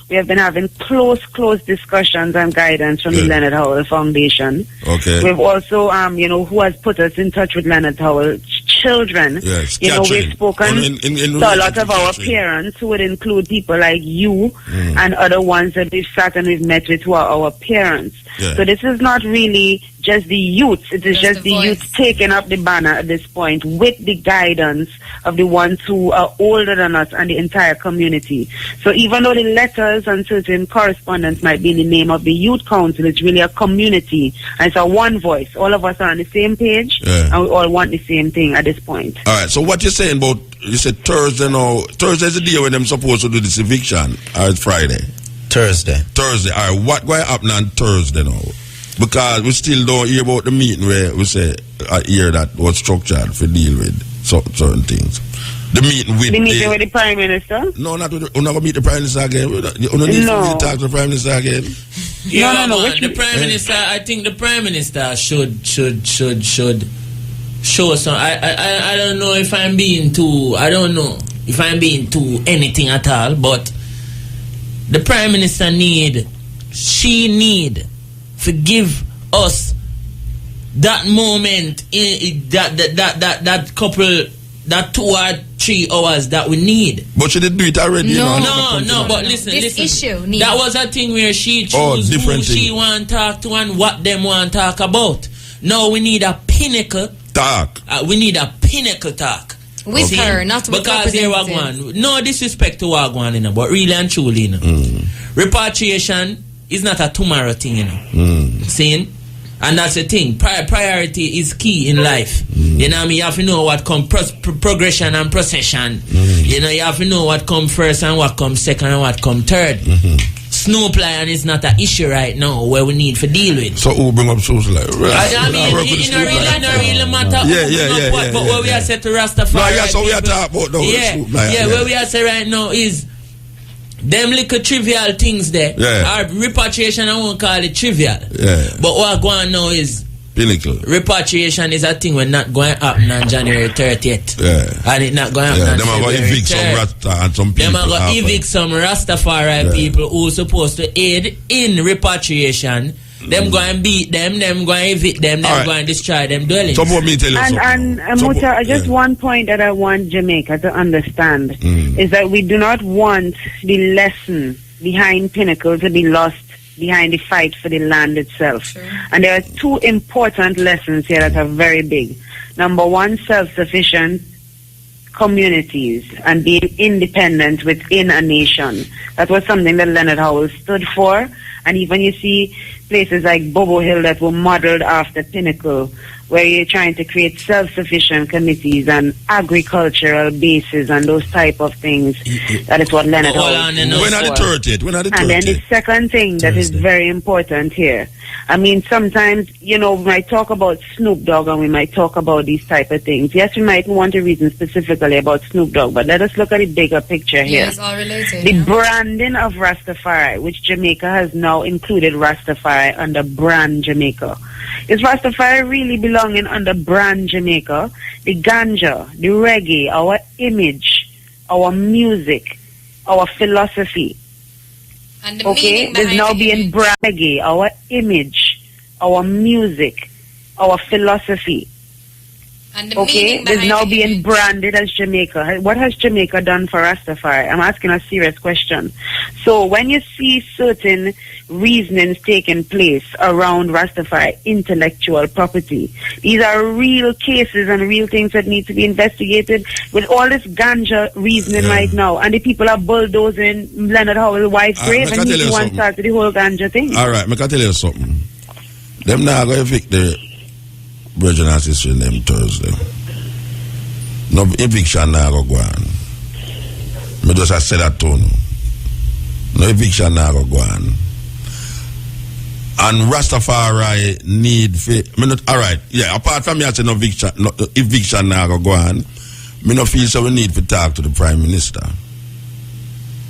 We have been having close discussions and guidance from the Leonard Howell Foundation. Okay. We've also, you know, who has put us in touch with Leonard Howell children. Yes, you know, we've spoken to a lot of our parents, who would include people like you and other ones that we've sat and we've met with, who are our parents. Yeah. So this is not really just the youths. It is just the youths taking up the banner at this point with the guidance of the ones who are older than us and the entire community. So even though the letters and certain correspondence might be in the name of the Youth Council, it's really a community. And it's a one voice. All of us are on the same page and we all want the same thing at this point. All right, so what you're saying about, you said Thursday now. Thursday is the day when they're supposed to do this eviction, or it's Friday? Thursday. All right, what going to happen on Thursday now? Because we still don't hear about the meeting where we say hear that was structured for deal with certain things. The meeting with the Prime Minister? No, not with we're not going to meet the Prime Minister again. We don't need to talk to the Prime Minister again. No. The Prime Minister, I think the Prime Minister should show some. I don't know if I'm being too. I don't know if I'm being too anything at all. But the Prime Minister she need to give us that moment in that couple, that 2 or 3 hours that we need. But she did do it already. No, but listen. Issue that was a thing where she chose who she want to talk to and what them want to talk about. No, we need a pinnacle talk. We need a pinnacle talk. With her, not with because here Wagwan. No disrespect to Wagwan, you know, but really and truly, you know. Repatriation is not a tomorrow thing, you know. Seeing? And that's the thing. Priority is key in life. You know what I mean? You have to know what comes progression and procession. You know, you have to know what comes first and what comes second and what comes third. Snow plying is not an issue right now where we need to deal with. So who bring up shoes like? I mean, it don't really matter who bring up what, but where we are set to Rastafari. No, yeah, so we are talking about where we are set right now is them little trivial things there. Our repatriation, I won't call it trivial. But what going on now is Pinnacle. Repatriation is a thing we're not going to happen on January 30th. Yeah. And it's not going to happen on Them are going to February evict some 3rd. Rasta and some people. Them are going to evict some Rastafari people who supposed to aid in repatriation. Them going to beat them going to evict them, them going to destroy them dwellings. Support me tell you something. And Muta, just one point that I want Jamaica to understand is that we do not want the lesson behind Pinnacle to be lost behind the fight for the land itself. Sure. And there are two important lessons here that are very big. Number one, self-sufficient communities and being independent within a nation. That was something that Leonard Howell stood for. And even you see places like Bobo Hill that were modeled after Pinnacle, where you're trying to create self-sufficient committees and agricultural bases and those type of things. That is what Leonard Howell When are the 30th? When are the 30th? And then the second thing that is very important here. I mean, sometimes, we might talk about Snoop Dogg and we might talk about these type of things. Yes, we might want to reason specifically about Snoop Dogg, but let us look at the bigger picture here. Yeah, it's all related. The branding of Rastafari, which Jamaica has now included Rastafari under brand Jamaica. Is Rastafari really belonging under brand Jamaica? The ganja, the reggae, our image, our music, our philosophy. And the meaning is behind now the being image. brand reggae, our image, our music, our philosophy. And the meaning Is behind now the being image. branded as Jamaica. What has Jamaica done for Rastafari? I'm asking a serious question. So when you see certain reasonings taking place around Rastafari intellectual property, these are real cases and real things that need to be investigated. With all this ganja reasoning right now, and the people are bulldozing Leonard Howell's wife's grave, and he's the one started the whole ganja thing. All right, I can tell you something. Them now going to evict the Virgin and Sister in them Thursday. No eviction now go on. Me just say that to you. No eviction now go on. And Rastafari need alright, yeah, apart from me I say no eviction now go on, me no feel so we need to talk to the Prime Minister.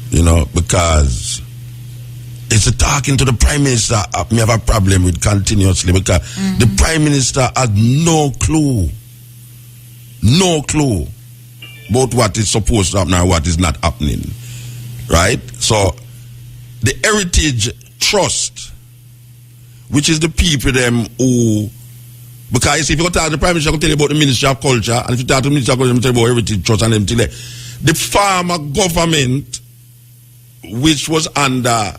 Because it's talking to the Prime Minister me have a problem with continuously, because the Prime Minister has no clue about what is supposed to happen and what is not happening. Right? So the Heritage Trust, which is the people them who, because if you go talk to the Prime Minister, I can tell you about the Ministry of Culture, and if you talk to the Ministry of Culture, I tell you about Heritage Trust and them till the former government, which was under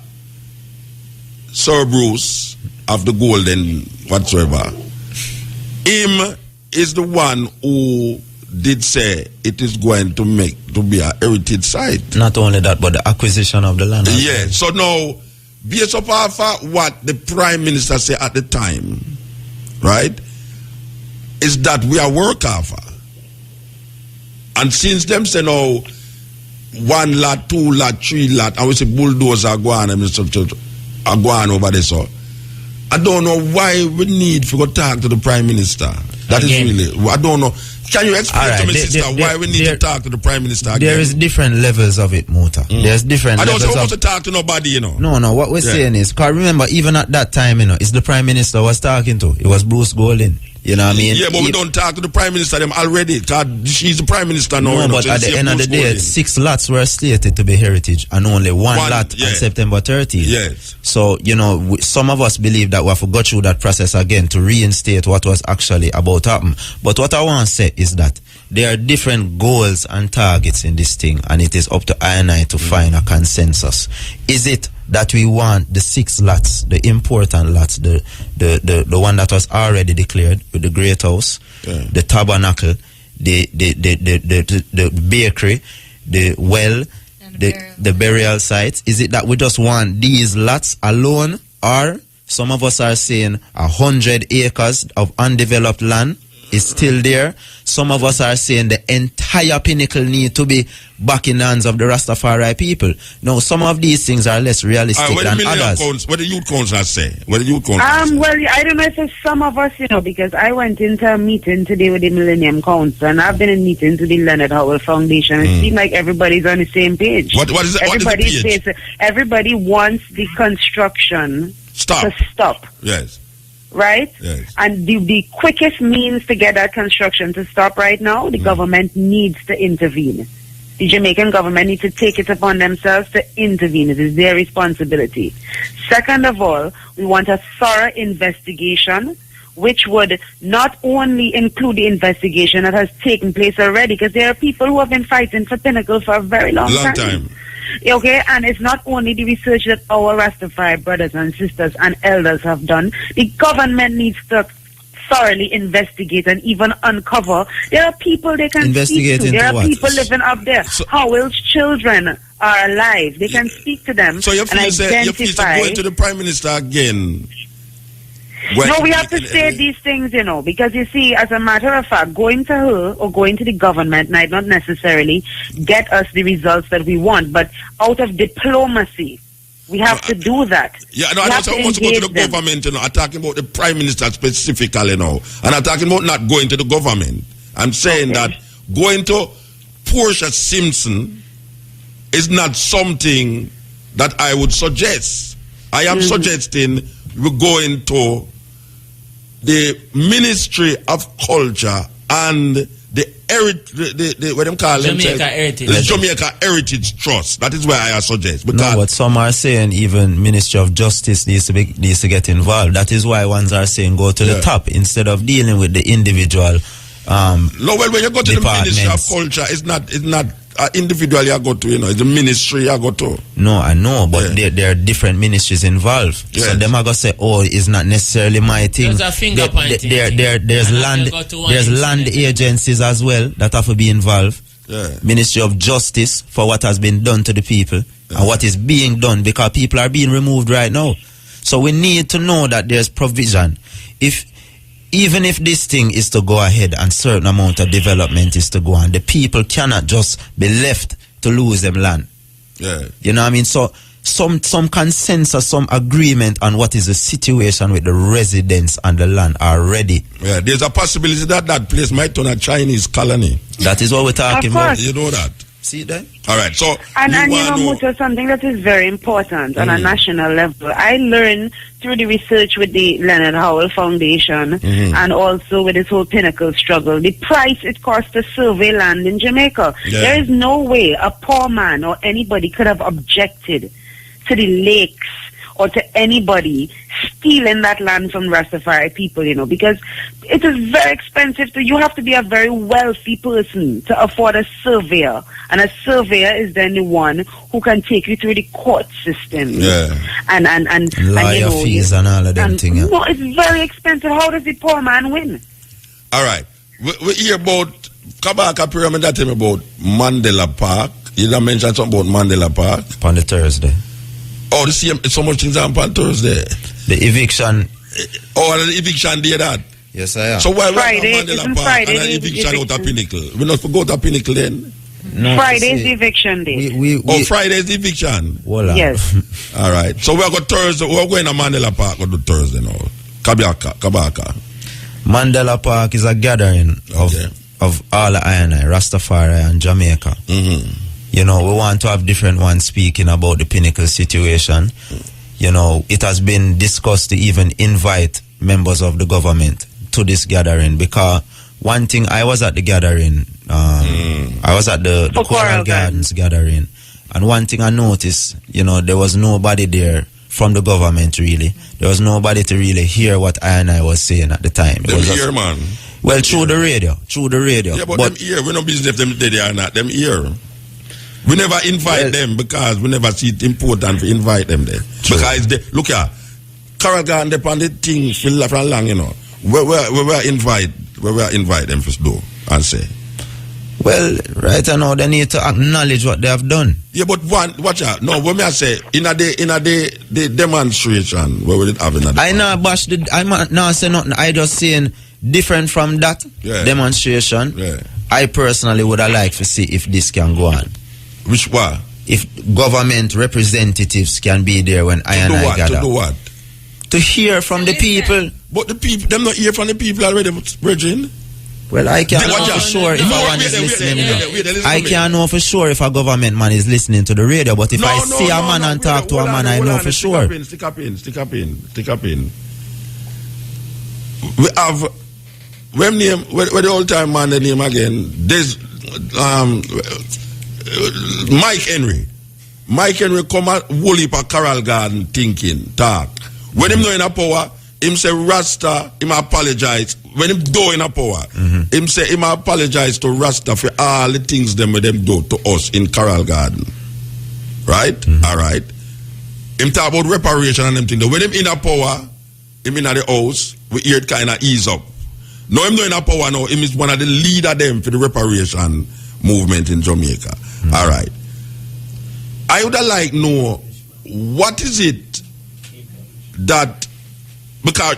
Sir Bruce of the Golden whatsoever, him is the one who did say it is going to be a heritage site. Not only that, but the acquisition of the land. Yeah, so now, based upon what the Prime Minister said at the time, right, is that we are work offer. And since them say now, 1 lot, 2 lot, 3 lot, and we say bulldozer are going over there, so I don't know why we need to go talk to the Prime Minister. That again. Is really, I don't know. Can you explain to me, sister, why we need to talk to the Prime Minister again? There is different levels of it, Muta. There's different levels. I don't want to talk to nobody, No, what we're saying is, because remember, even at that time, it's the Prime Minister was talking to. It was Bruce Golding. You know what I mean? Yeah, but we don't talk to the Prime Minister them already. Because she's the Prime Minister now. No, but at the end of the day, 6 lots were slated to be heritage, and only one lot on September 30th. Yes. So, some of us believe that we have to go through that process again to reinstate what was actually about to happen. But what I want to say is that there are different goals and targets in this thing, and it is up to I and I to find a consensus. Is it that we want the 6 lots, the important lots, the one that was already declared with the Great House, the Tabernacle, the bakery, the well, the burial sites? Is it that we just want these lots alone, or some of us are saying 100 acres of undeveloped land is still there? Some of us are saying the entire Pinnacle need to be back in the hands of the Rastafari people. No, some of these things are less realistic than others. What the youth council say? Well, I don't know if it's some of us, because I went into a meeting today with the Millennium Council, and I've been in meetings with the Leonard Howell Foundation. It seems like everybody's on the same page. What is it? Everybody wants the construction to stop. Yes. right? Yes. And the quickest means to get that construction to stop right now, the government needs to intervene. The Jamaican government needs to take it upon themselves to intervene. It is their responsibility. Second of all, we want a thorough investigation, which would not only include the investigation that has taken place already, because there are people who have been fighting for Pinnacle for a very long time. Okay, and it's not only the research that our Rastafari brothers and sisters and elders have done. The government needs to thoroughly investigate and even uncover. There are people they can speak to. There are people living up there. Howell's children are alive. They can speak to them. So you feel and identify. going to the Prime Minister again? No, we have to say these things, because you see, as a matter of fact, going to her or going to the government might not necessarily get us the results that we want, but out of diplomacy, we have to do that. Yeah, no, I'm not supposed to go to the government, I'm talking about the Prime Minister specifically, and I'm talking about not going to the government. I'm saying that going to Portia Simpson is not something that I would suggest. I am suggesting we're going to the Ministry of Culture and the what them call Jamaica Heritage. The Jamaica Heritage Trust. That is where I suggest. Because no, but some are saying even Ministry of Justice needs to get involved. That is why ones are saying go to the top instead of dealing with the individual. No, well, when you go to the Ministry of Culture, it's not individually I go to, it's the ministry I go to. No, I know, but there are different ministries involved. Yes. So them are gonna say, oh, it's not necessarily my thing. There's a finger pointing. There's land agencies as well that have to be involved. Yeah. Ministry of Justice for what has been done to the people and what is being done, because people are being removed right now. So we need to know that there's provision. Even if this thing is to go ahead and certain amount of development is to go on, the people cannot just be left to lose them land. Yeah. You know what I mean? So some consensus, some agreement on what is the situation with the residents and the land are ready. Yeah, there's a possibility that that place might turn a Chinese colony. That is what we're talking about. You know that. See that? All right, so Muta, something that is very important on a national level. I learned through the research with the Leonard Howell Foundation and also with this whole Pinnacle struggle, the price it costs to survey land in Jamaica. Yeah. There is no way a poor man or anybody could have objected to the lakes or to anybody stealing that land from Rastafari people, because it is very expensive. You have to be a very wealthy person to afford a surveyor. And a surveyor is then the one who can take you through the court system. Yeah. And lawyer fees and all of them things. No, it's very expensive. How does the poor man win? All right. We hear about Kabaka Pyramid, that tell me about Mandela Park. You done mention something about Mandela Park? On the Thursday. Oh, the same, so much things on Thursday. The eviction. Oh, the eviction did that. Yes, I am. So why Friday, Mandela Park and an eviction out of Pinnacle? We not forgot the Pinnacle then? No, Friday's the eviction day. Friday's the eviction. Voila. Yes. All right. So we're going Thursday. We're going to Mandela Park on the Thursday now. Kabaka. Mandela Park is a gathering of all the INI, Rastafari and Jamaica. We want to have different ones speaking about the Pinnacle situation. It has been discussed to even invite members of the government to this gathering, because one thing, I was at the gathering, I was at the Coral Gardens gathering, and one thing I noticed, there was nobody there from the government really. There was nobody to really hear what I was saying at the time. Them hear, man. Well, through the radio. Yeah, but them hear. We don't business if them they are not. Them hear. We never invite them because we never see it important to invite them there. True. Because look here, Coral Garden depend the thing for long, we invite them to do and say. Well, right now they need to acknowledge what they have done. Yeah, but watch out. No, what me I say in the demonstration where we did have another. I not bash I'm not saying nothing. I just saying different from that demonstration. Yeah. I personally would have liked to see if this can go on. Which one? If government representatives can be there when I gather. To do what? To hear from the people. But the people, them not hear from the people already, Virgin. Well, I can't know for sure if a one is listening. I can't know for sure if a government man is listening to the radio, but if I see a man and talk to a man, I know for sure. Stick up in. we have when the old time man the name again. There's Mike Henry. Mike Henry come at whole heap of Carroll Garden thinking, talk. When him know in a power, him say Rasta, him apologize. When him do in a power, him say him apologize to Rasta for all the things them do to us in Carroll Garden. Right? Alright. Him talk about reparation and them things. When him in a power, him in the house, we hear it kind of ease up. Now him no in a power now, him is one of the leader them for the reparation movement in Jamaica. Alright. I would like to know what is it that, because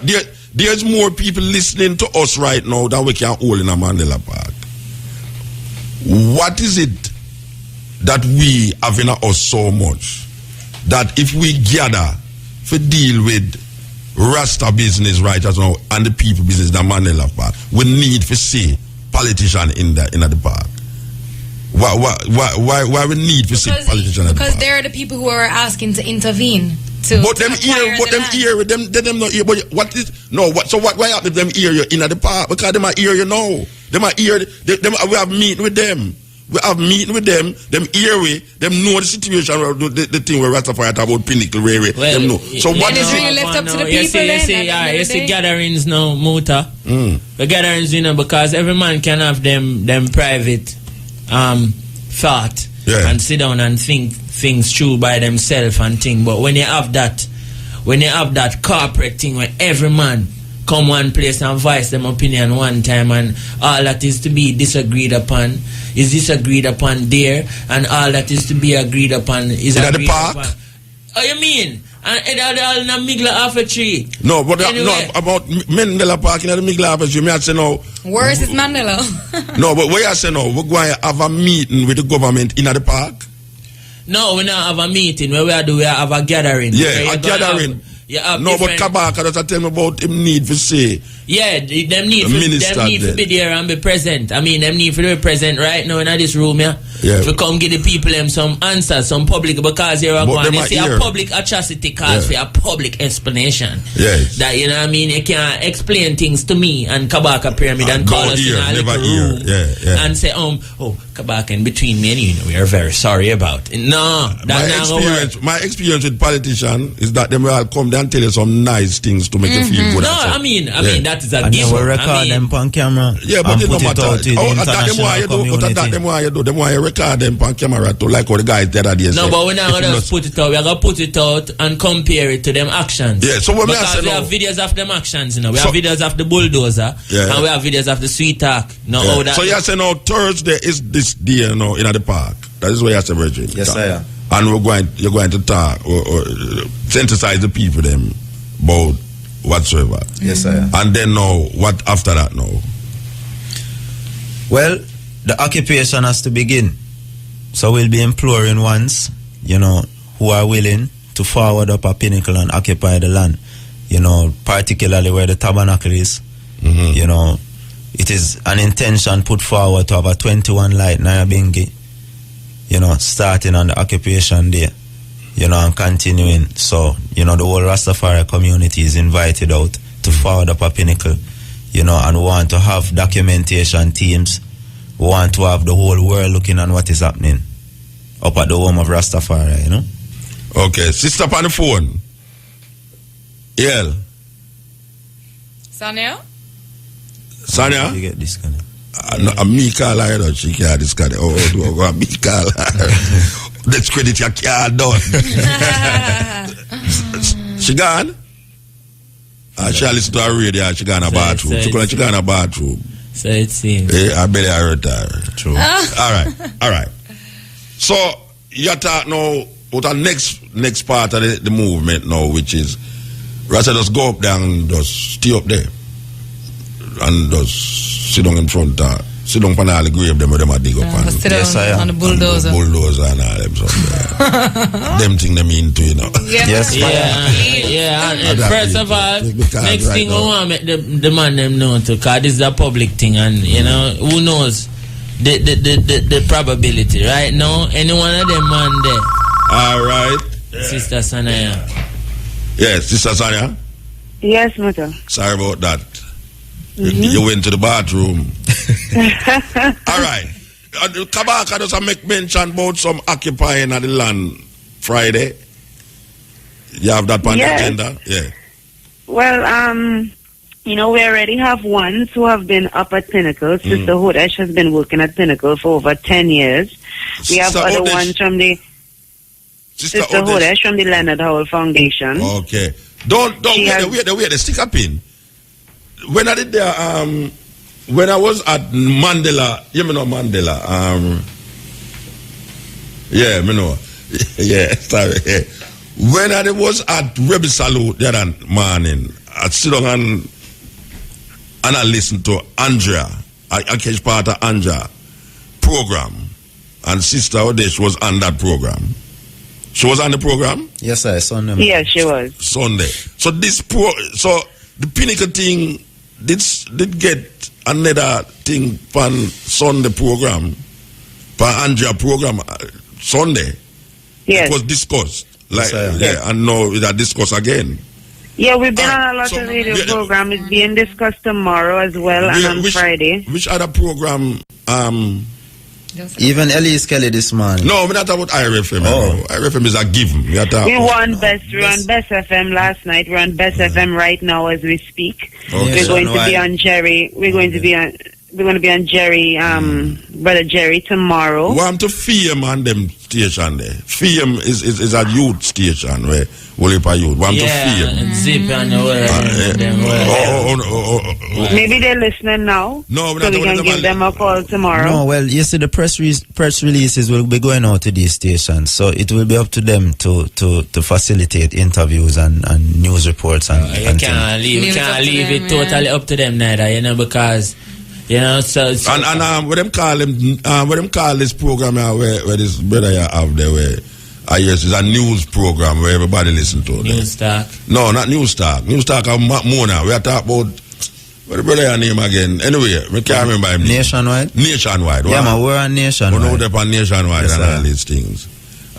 there's more people listening to us right now than we can hold in a Mandela Park. What is it that we have in us so much that if we gather to deal with Rasta business right as now and the people business in the Mandela Park, we need to see politician in the park? Why we need to see politicians? Because they're the people who are asking to intervene. But them hear, them not hear. But what is no? What? So why have them hear you in the park? Because them are hear you now. Them are hear. We have meeting with them. We have meeting with them. Them hear we. Them know the situation. The thing where Rastafari talk about Pinnacle Railway. Them know. So what is really left up to the people? You see gatherings now, Muta. The gatherings, because every man can have them private thought and sit down and think things through by themselves and thing. But when you have that corporate thing where every man come one place and voice them opinion one time, and all that is to be disagreed upon is disagreed upon there, and all that is to be agreed upon is agreed upon. Oh, you mean? And it all in a middle of a tree. No, but anyway. No, about Mandela Park in the middle of a tree. Me I say no. Worse is Mandela. No, but what I say no, we're going to have a meeting with the government in the park. No, we not have a meeting. Where we have a gathering. Yeah, a gathering. No, but Kabaka doesn't tell me about him need to say. Yeah, them need to be there and be present. I mean, them need to be present right now in this room, yeah. To come give the people them some answers, some public, because here are going. They say a public atrocity calls for a public explanation. Yes. That, you know what I mean? You can't explain things to me and Kabaka Pyramid and call us in a little room and say, Kabaka, in between me and you, we are very sorry about it. No, my experience with politicians is that they will all come there and tell you some nice things to make you feel good. No, I mean that is a given. And we record them on camera. Yeah, but it don't matter. That them why you do. Them why you record them on camera to like how the guys did that. No, but we're not gonna put it out. We're gonna put it out and compare it to them actions. Yeah, so when because we have videos of them actions, We have videos of the bulldozer, and we have videos of the sweet talk. So you say now Thursday is this day, in the park. That is what you say, Virgin. Yes, I am. And you're going to talk or sensitize the people them about whatsoever. Yes, I am. And then now, what after that now? Well, the occupation has to begin. So we'll be imploring ones, who are willing to forward up a pinnacle and occupy the land. Particularly where the tabernacle is. It is an intention put forward to have a 21 light Nyabingi, starting on the occupation day, and continuing. So, the whole Rastafari community is invited out to forward up a pinnacle, and we want to have documentation teams. We want to have the whole world looking at what is happening up at the home of Rastafari, Okay, sister up on the phone. Yeah. Sanya? You get disconnected. Me call her, she can't disconnect. Me call her. Let's credit your car done. She gone? She listen to her radio. She gone in a bathroom. She gone in a bathroom. So it seems. I bet I heard her. True. All right. So you talk now about the next part of the movement now, which is Rasta just go up there and just stay up there. And just sit down in front sit down on all the grave them where them a dig up and sit down on the bulldozer. And bulldozer and all them stuff. Them thing them into, Yes, And first of all, next thing we want to make the man them know too, because this is a public thing, and who knows the probability right now. Any one of them man there. All right. Sister Sanaya. Yes, Sister Sanya. Yes, mother. Sorry about that. You went to the bathroom. All right. Kabaka does make mention about some occupying of the land Friday. You have that on the agenda? Yeah. Well, we already have ones who have been up at Pinnacle. Sister Hodesh has been working at Pinnacle for over 10 years. We have other ones from the Sister Hodesh from the Leonard Howell Foundation. Okay. Don't wait, the stick up in. When I did there, when I was at Mandela, you know Mandela, yeah, me know. Yeah, sorry. When I was at Rebel Salute the other morning, I sit down and I listened to Andrea, I catch part of Andrea program, and Sister Odesh was on that program. She was on the program? Yes, sir, Sunday. Yes, she was. Sunday. So the Pinnacle thing did get another thing from Sunday program, for Andrea program Sunday. Yes. It was discussed. Like, Yes, and now it are discussed again. Yeah, we've been on a lot of radio program. It's being discussed tomorrow as well, and on Friday. Which other program? Even Elise Kelly this morning. No, we're not talking about IRFM. IRFM is a given. We won Best FM last night. We're on Best FM right now as we speak. Okay. We're going to be on Jerry. We're going to be on Jerry, Brother Jerry tomorrow. Want to FEM on them station there. FEM is a youth station where we'll youth. Want to FEM. Zip and Maybe they're listening now. No, so we can give them a call tomorrow. No, well, you see, the press releases will be going out to these stations, so it will be up to them to facilitate interviews and news reports and you can't leave it totally up to them neither, because so and what them call this program where this brother you have there where I guess it's a news program where everybody listen to. News Talk. No, not News Talk. News Talk of Mona. We are talking about what the brother your name again. Anyway, we can't remember him. Nationwide? Nationwide. Yeah, man, we're on Nationwide. We know they're on Nationwide and all these things.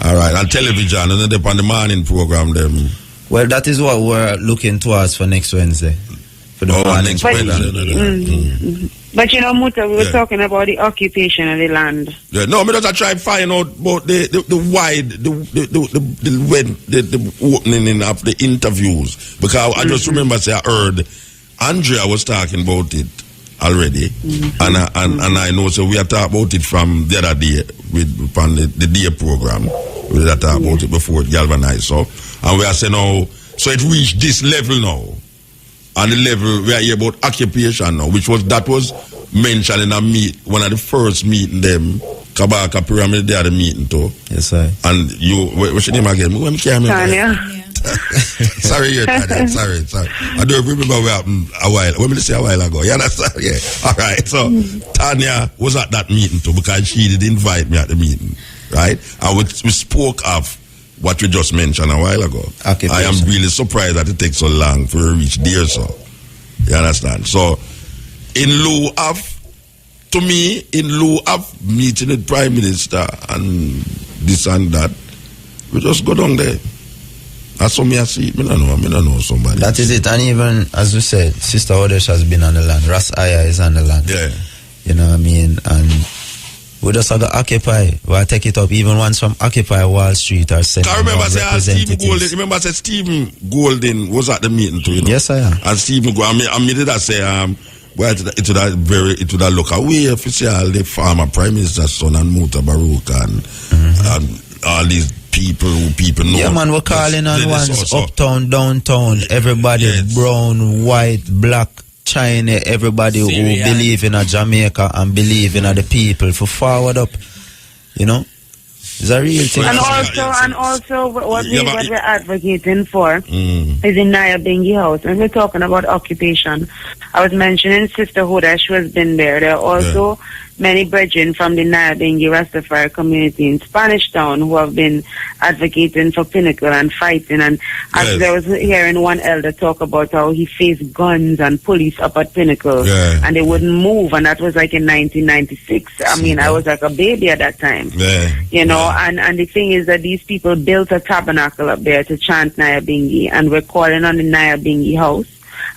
All right, and television, and then they're on the morning program them. Well, that is what we're looking towards for next Wednesday. For the next Wednesday. But Muta, we were talking about the occupation of the land. Yeah, no, me just try to find out about the opening of the interviews, because I just remember I heard Andrea was talking about it already, and I know we are talking about it from the other day from the day program. We were talking about it before it galvanized, so and we are saying now, so it reached this level now. And the level we are here about occupation now, which was mentioned in a one of the first meeting them, Kabaka Pyramid, they had a meeting too. Yes, sir. And what's your name again? Tanya. Sorry, Tanya. Sorry. I don't remember what happened a while. Let me say a while ago. You understand? Yeah. All right. So Tanya was at that meeting too, because she did invite me at the meeting, right? And we spoke of what we just mentioned a while ago. I am really surprised that it takes so long for to reach there, so. You understand? So, in lieu of meeting the Prime Minister and this and that, we just go down there. That's what I see. I don't know somebody. That is it. And even, as we said, Sister Odesh has been on the land. Ras Aya is on the land. Yeah. You know what I mean? And we just have to Occupy. We'll take it up. Even ones from Occupy Wall Street are sending representatives. Remember, Stephen Golden was at the meeting too, Yes, I am. And Stephen Golden, I did I say, well, it would have look away official, the former Prime Minister's son and Mutabaruka and all these people know. Yeah, man, we're calling on ones uptown, downtown, everybody, yes. Brown, white, black, China, everybody who believe in a Jamaica and believe in the people for forward up, It's a real thing. And also what we're advocating for is in Nyabinghi House. And we're talking about occupation. I was mentioning Sister Hodesh, who has been there. There are also many brethren from the Nyabinghi Rastafari community in Spanish Town who have been advocating for Pinnacle and fighting. And as I was hearing one elder talk about how he faced guns and police up at Pinnacle and they wouldn't move. And that was like in 1996. I mean, I was like a baby at that time. And the thing is that these people built a tabernacle up there to chant Nyabinghi, and we're calling on the Nyabinghi House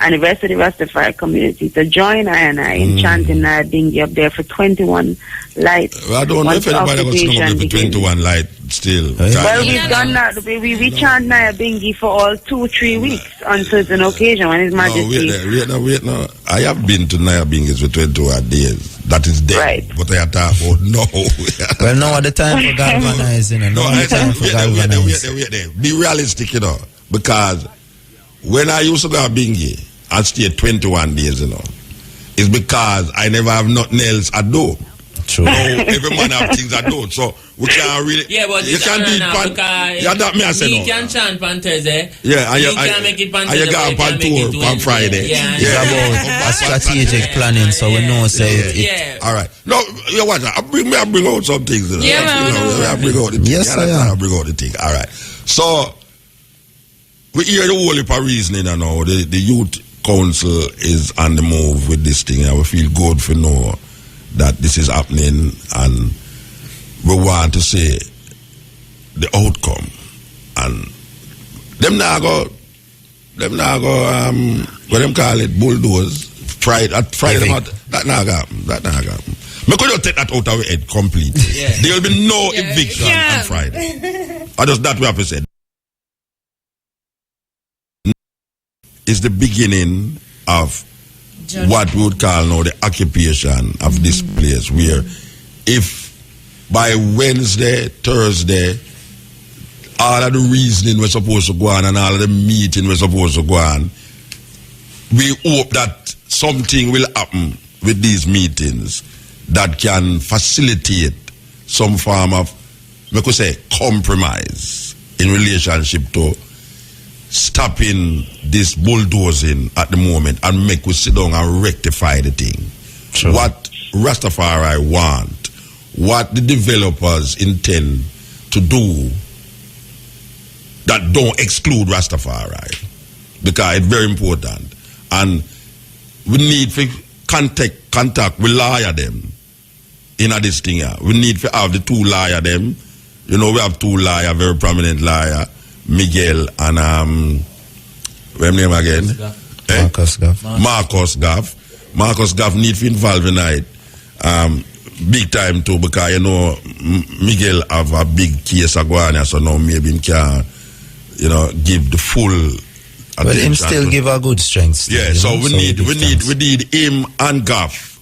and the rest of the Rastafari community to join I in chanting Nyabingi up there for 21 light. Well, I don't know if anybody was going up there for 21 light still. Well, we've done that. We chant Nyabingi for all 2-3 weeks on certain occasion when His Majesty. Wait now. I have been to Nyabingis for 21 days. That is dead. Right. But I talk about no. Well, now at the time for galvanizing and no, the time for galvanizing. Wait there. Be realistic, you know. Because when I used to go to Bingi and stay 21 days, you know, it's because I never have nothing else I do. True. So every man have things I do. So we can't really. Yeah, but you can't do it pan. Yeah, that me I say no. You can chant pan Thursday. Yeah, and you can make it pan Thursday. And you go pan tour on Friday. Yeah, it's about a strategic planning, so we know say it. All right. No, you watch. I bring out some things. You know? Yeah, I bring out the thing. Yes, I bring out the thing. All right. So we hear the whole heap of reasoning, you know. The youth council is on the move with this thing, and we feel good for know that this is happening, and we want to see the outcome. And them now go what them call it, bulldoze, Friday them out. That now happen. Me could not take that out of our head completely. Yeah. There will be no eviction on Friday. I just that we have to say. It's the beginning of what we would call now the occupation of this place, where if by Wednesday, Thursday, all of the reasoning we're supposed to go on and all of the meeting we're supposed to go on, we hope that something will happen with these meetings that can facilitate some form of, we could say, compromise in relationship to stopping this bulldozing at the moment and make we sit down and rectify the thing. Sure. What Rastafari want, what the developers intend to do that don't exclude Rastafari, because it's very important. And we need to contact with lawyer them in this thing here. We need to have the two lawyer them. You know, we have two lawyer, very prominent lawyer, Miguel and what's name again? Marcus Gaff. Marcus Gaff need to involve in it big time too, because you know Miguel have a big case of Guana, so now maybe he can, you know, give the full attention. Well, him still give a good strength. Still, yeah, so we need him and Gaff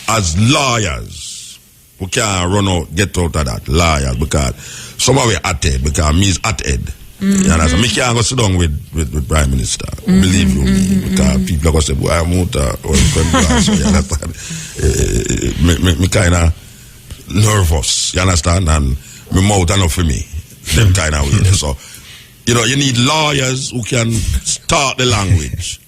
as lawyers who can run out, get out of that, lawyers, because some of it at head, because me is at head. You understand? Me can't go sit down with Prime Minister. Believe you me, because people are going to say, boy, I'm out or so, you understand? Me kind of nervous, you understand? And my mouth enough for me, them kind of way. So, you know, you need lawyers who can start the language.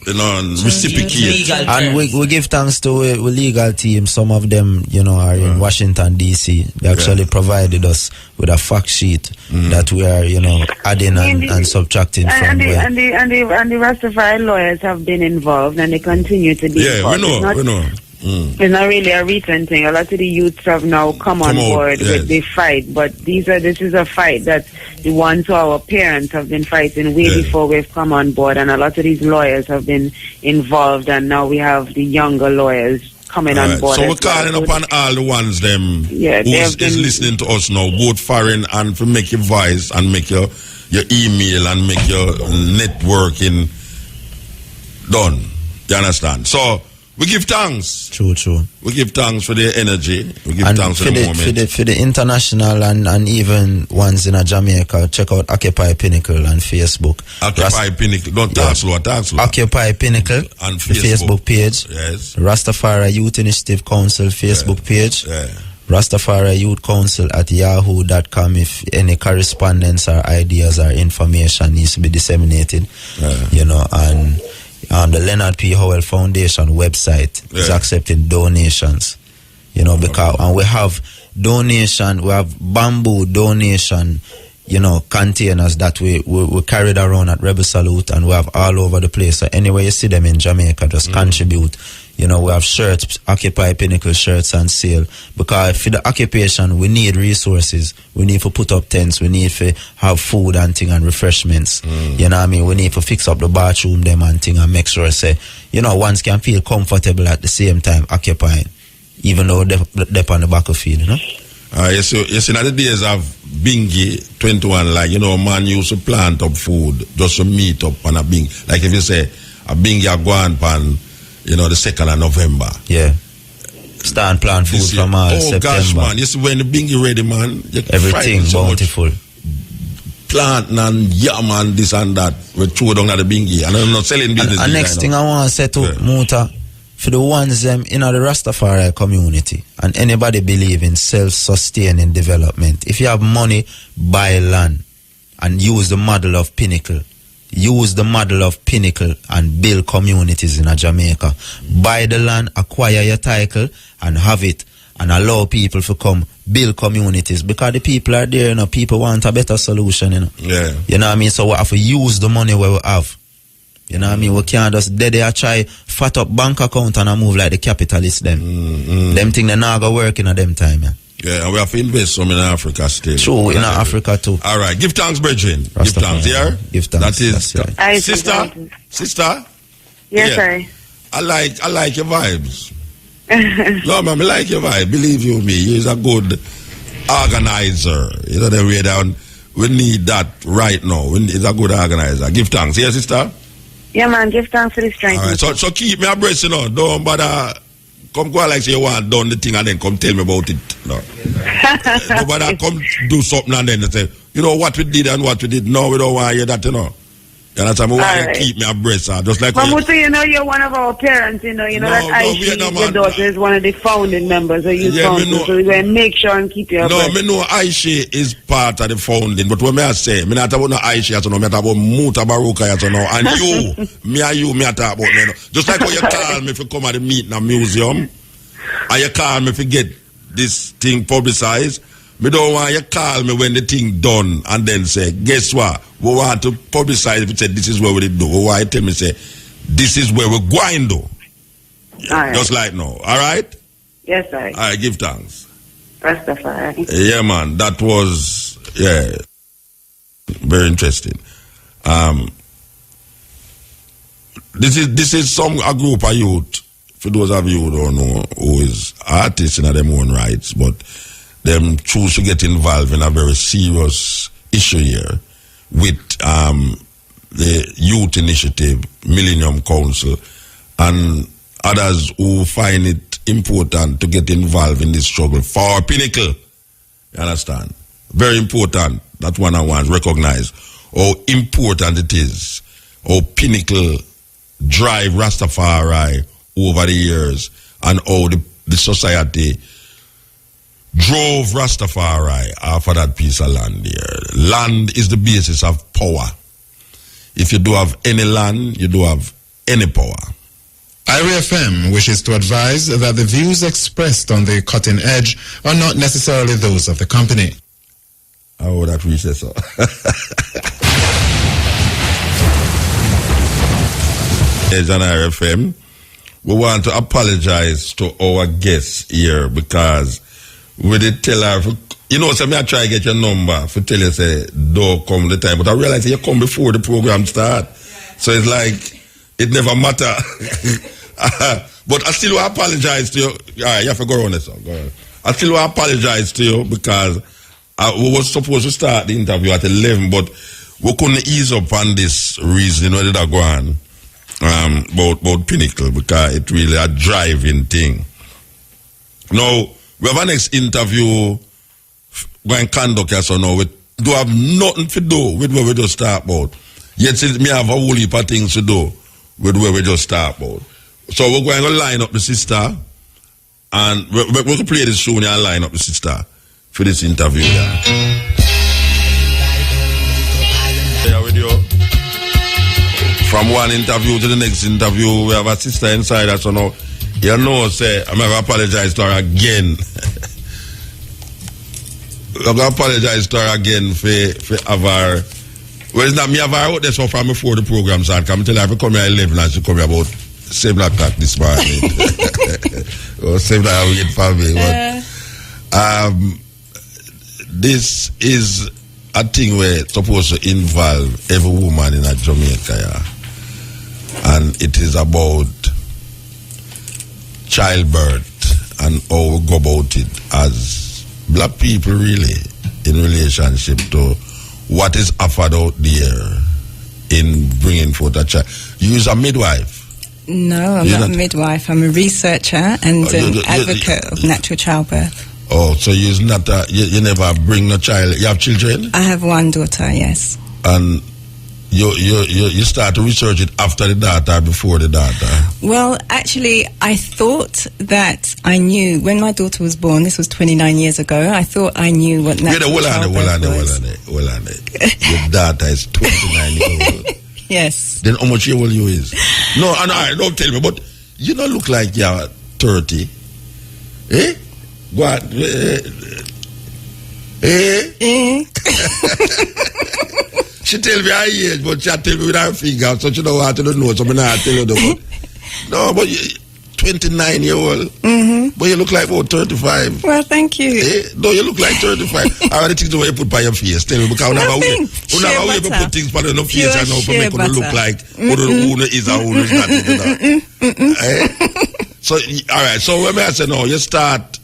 You know, and reciprocate. And we give thanks to our legal team. Some of them, you know, are in Washington, D.C. They actually provided us with a fact sheet that we are, you know, adding and subtracting from. And the Rastafari lawyers have been involved, and they continue to be involved. We know. It's not really a recent thing. A lot of the youths have now come on board with the fight, but this is a fight that the ones who our parents have been fighting way before we've come on board, and a lot of these lawyers have been involved, and now we have the younger lawyers coming on board. So we're calling upon all the ones them who is listening to us now, both foreign and to make your voice and make your email and make your networking done. You understand? So we give thanks. True. We give thanks for their energy. We give thanks for the moment. For the international and even ones in Jamaica, check out Occupy Pinnacle on Facebook. Occupy Pinnacle. Don't talk slow, talk slow. Occupy Pinnacle on Facebook page. Yes. Rastafari Youth Initiative Council Facebook page. Yeah. Rastafari Youth Council at yahoo.com if any correspondence or ideas or information needs to be disseminated. You know, and the Leonard P. Howell Foundation website is accepting donations, you know, because and we have bamboo donation, you know, containers that we carried around at Rebel Salute, and we have all over the place. So anywhere you see them in Jamaica, just contribute You know, we have shirts, Occupy Pinnacle shirts on sale. Because for the occupation, we need resources. We need to put up tents. We need to have food and thing and refreshments. You know what I mean? We need to fix up the bathroom them and thing and make sure, say, you know, ones can feel comfortable at the same time occupying. Even though they're on the battlefield, you know? You see, now the days of Bingy 21, like, you know, man used to plant up food just to meet up on a Bingy. Like if you say, a Bingy a go on pan, you know, the 2nd of November. Yeah. Start plant food from September. Gosh, man. You see, when the Bingy ready, man, everything bountiful. Plant and yam and this and that. We throw down at the Bingy. And I'm not selling business. And next thing I want to say to Muta, for the ones in the Rastafari community and anybody believe in self-sustaining development, if you have money, buy land and use the model of Pinnacle. Use the model of Pinnacle and build communities in Jamaica. Buy the land, acquire your title and have it and allow people to come build communities because the people are there, you know, people want a better solution, you know. Yeah. You know what I mean? So we have to use the money where we have. You know what I mean? We can't just they try fat up bank account and move like the capitalists them. Them thing they not go work in a them time, yeah. Yeah, and we have to invest some in Africa still. True, in Africa too. All right, give thanks, brethren. Give thanks, yeah? Give thanks. That is, Right. sister? Yes, Yeah. sir. I like your vibes. No, man, I like your vibe. Believe you me, you're a good organizer. You know the way down. We need that right now. He's a good organizer. Give thanks, yeah, sister? Yeah, man, give thanks for the strength. All right, so keep me abreast, you know. Don't bother. Come go like say you want done the thing and then come tell me about it. No. Nobody come do something and then say, you know what we did and what we did. No, we don't want to hear that, you know. You understand? We want you to keep me abreast, just like Mamutu, you know, you're one of our parents, you know that Aishi, your daughter, is one of the founding members of Youth Council, so we're going to make sure and keep you abreast. No, me know Aishi is part of the founding, but what me I say, me not talk about no Aishi, I talk about Mutabaruka, and you, me I talk about, you know. Just like when you call me if you come at the meeting at museum, and you call me if you get this thing publicized, me don't want you call me when the thing done and then say, guess what? We want to publicize if you say this is where we do. We want you tell me say, this is where we're going to do. Right. Just like now. All right? Yes, sir. All right, give thanks. Rastafari. Yeah, man. That was, very interesting. This is a group of youth, for those of you who don't know, who is artists in their own rights, but them choose to get involved in a very serious issue here with the Youth Initiative, Millennium Council, and others who find it important to get involved in this struggle for Pinnacle. You understand? Very important that one and one recognize how important it is, how Pinnacle drive Rastafari over the years, and how the society drove Rastafari after that piece of land here. Land is the basis of power. If you do have any land, you do have any power. IRFM wishes to advise that the views expressed on the Cutting Edge are not necessarily those of the company. I would appreciate so. Edge on IRFM, we want to apologize to our guests here because we did tell her, you know, so I try to get your number for tell you, say, don't come the time. But I realize you come before the program start. So it's like, it never matter. But I still want to apologize to you. All right, you have to go on this song. Go ahead. I still want to apologize to you because we were supposed to start the interview at 11, but we couldn't ease up on this reason, you know, that go on about Pinnacle because it really a driving thing. Now, we have our next interview going to conduct us so now. We do have nothing to do with what we just start about. Yet since me have a whole heap of things to do with where we just start about. So we're going to line up the sister and we're going to play this soon and line up the sister for this interview. Yeah, with you. From one interview to the next interview, we have a sister inside us so now. You know, say, I'm going to apologize to her again. I'm going to apologize to her again for have her. Well, it's not me have her out there so far before the program started. Come tell her if you come here at 11 and she come here about 7 o'clock this morning. Or 7 o'clock wait for me. But, this is a thing where it's supposed to involve every woman in a Jamaica, yeah. And it is about childbirth and how we go about it as black people, really, in relationship to what is offered out there in bringing forth a child. You use a midwife. No, I'm not a midwife. I'm a researcher and an advocate of natural childbirth. Oh, so you're not you never bring no child. You have children? I have one daughter, yes. And you start to research it after the daughter, before the daughter? Well, actually, I thought that I knew when my daughter was born. This was 29 years ago. I thought I knew what natural childbirth was. Hold on. Your daughter is 29 years old. Yes. Then how much year old you is? No, don't tell me. But you don't look like you're 30. Eh? Go on. She tell me her age, but she tell me with her finger, so she don't want to know, so I'm not tell her. No, but you 29-year-old. But you look like about 35. Well, thank you. No, you look like 35. All the things the way you put by your face. Tell me, because whenever we put things by your face, I know for make people look like who is or who is not. So, all right. So when I say no, you start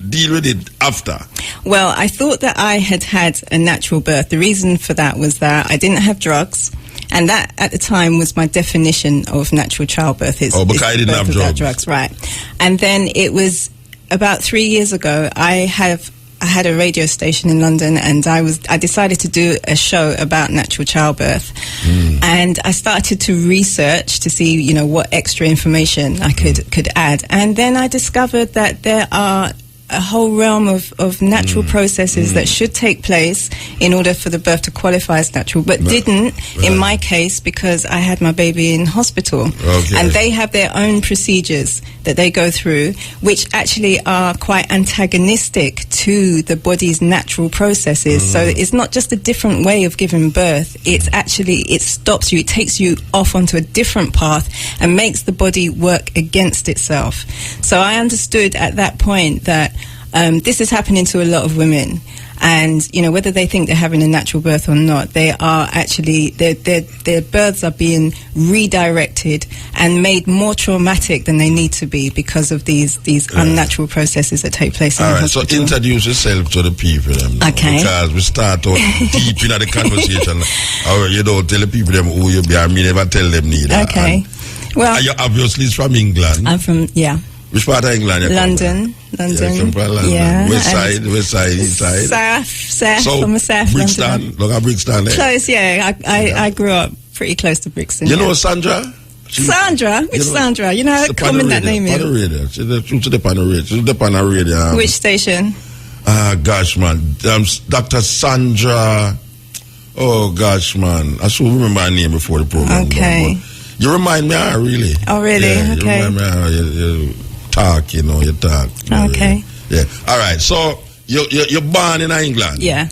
deal with it after. Well, I thought that I had a natural birth. The reason for that was that I didn't have drugs. And that, at the time, was my definition of natural childbirth. Because I didn't have drugs. Right. And then it was about 3 years ago, I had a radio station in London, and I decided to do a show about natural childbirth. And I started to research to see, what extra information I could add. And then I discovered that there are a whole realm of natural processes that should take place in order for the birth to qualify as natural, but didn't in my case because I had my baby in hospital. Okay. And they have their own procedures that they go through, which actually are quite antagonistic to the body's natural processes. So it's not just a different way of giving birth, it's actually, it stops you, it takes you off onto a different path and makes the body work against itself. So I understood at that point that this is happening to a lot of women, and whether they think they're having a natural birth or not, they are actually their births are being redirected and made more traumatic than they need to be because of these unnatural processes that take place in the hospital. So introduce yourself to the people, okay? Because we start out deep into the conversation. You don't tell the people them who you be. I mean, never tell them neither. Okay. Well, you obviously is from England. I'm from Which part of England? London. London. Yeah. West side, east side. South. So, from a South Brixton. London. Look at Brixton there. Close, yeah. I grew up pretty close to Brixton. You know Sandra? Sandra? Which Sandra? You know how common that name is? Radio. She's the on the radio. Which station? Gosh, man. Dr. Sandra. Oh, gosh, man. I should remember her name before the program. Okay. You remind me, really. Oh, really? Yeah, okay. You remind me, you talk, you talk. Okay. Yeah. All right. So, you're born in England? Yeah.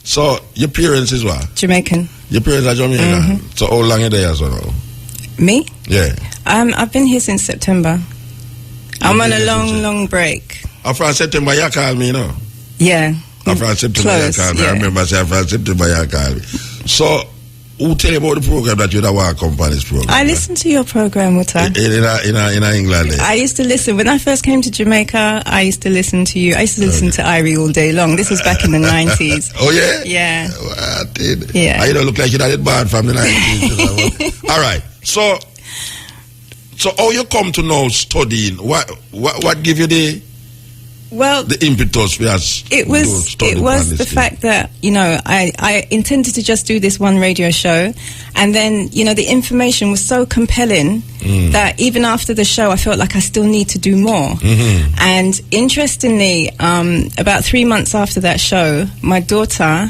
So, your parents is what? Jamaican. Your parents are Jamaican? So, how long are you there, so now? Me? Yeah. I've been here since September. I'm on a long break. From September, you call me, Yeah. From September, you call me. I remember saying from September, you call me. So, who tell you about the program that you don't want to come on this program? I listened to your program, Muta. In England. I used to listen. When I first came to Jamaica, I used to listen to you. I used to listen to Irie all day long. This was back in the 90s. Oh, yeah? Yeah. What? Yeah. You don't look like you had it bad from the 90s. All right. So how you come to know studying? What give you the impetus for us? It was the fact that I intended to just do this one radio show, and then the information was so compelling that even after the show I felt like I still need to do more. And interestingly, about 3 months after that show, my daughter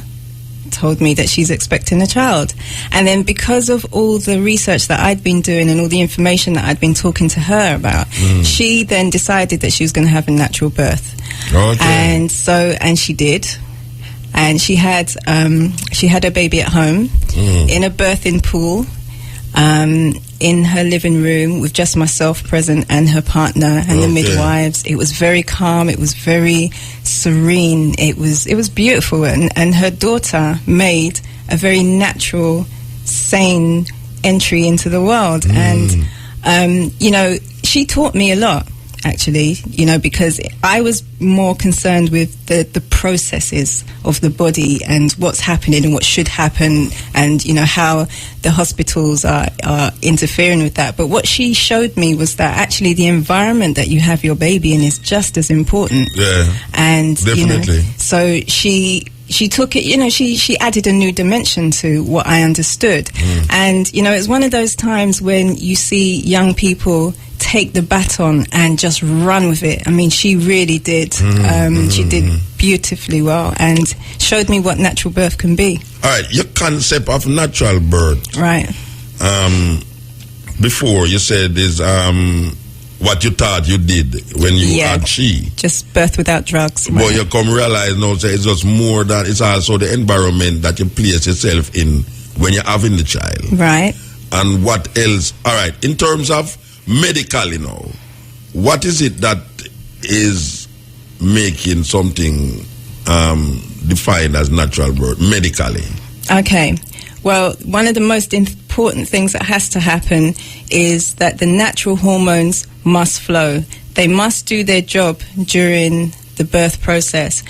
told me that she's expecting a child, and then because of all the research that I'd been doing and all the information that I'd been talking to her about, she then decided that she was going to have a natural birth. Okay. And she did, and she had a baby at home in a birthing pool. in her living room with just myself present and her partner and the midwives. It was very calm. It was very serene. It was beautiful. And her daughter made a very natural, sane entry into the world. And, you know, she taught me a lot, actually, you know, because I was more concerned with the processes of the body and what's happening and what should happen, and, you know, how the hospitals are interfering with that. But what she showed me was that actually the environment that you have your baby in is just as important. Yeah, and definitely. You know, so she took it, you know, she added a new dimension to what I understood. And, you know, it's one of those times when you see young people take the baton and just run with it. I mean, she really did. She did beautifully well and showed me what natural birth can be. All right, your concept of natural birth. Right. Before you said is what you thought you did when you had she. Just birth without drugs. But you come realize now, so it's just more than, it's also the environment that you place yourself in when you're having the child. Right. And what else? All right, in terms of medical, you know, what is it that is making something defined as natural birth medically? Okay. Well, one of the most important things that has to happen is that the natural hormones must flow. They must do their job during the birth process.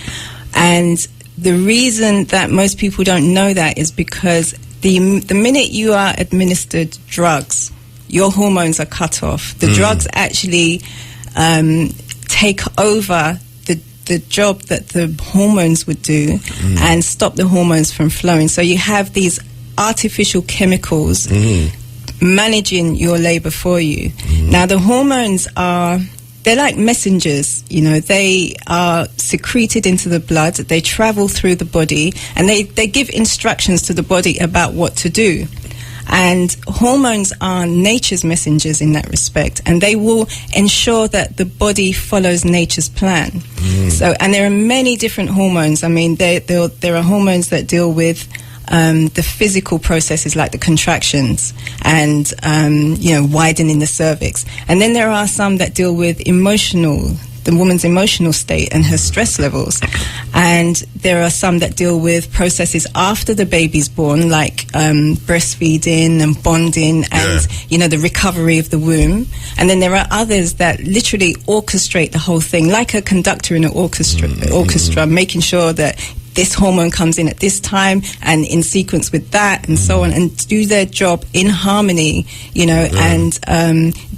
And the reason that most people don't know that is because the minute you are administered drugs, your hormones are cut off. The drugs actually take over the job that the hormones would do and stop the hormones from flowing. So you have these artificial chemicals managing your labor for you. Now, the hormones they're like messengers, you know. They are secreted into the blood, they travel through the body, and they give instructions to the body about what to do. And hormones are nature's messengers in that respect, and they will ensure that the body follows nature's plan. So, and there are many different hormones. I mean, there are hormones that deal with the physical processes like the contractions and, you know, widening the cervix. And then there are some that deal with the woman's emotional state and her stress levels. And there are some that deal with processes after the baby's born, like breastfeeding and bonding and, you know, the recovery of the womb. And then there are others that literally orchestrate the whole thing, like a conductor in an orchestra, making sure that this hormone comes in at this time and in sequence with that and so on, and do their job in harmony, you know, and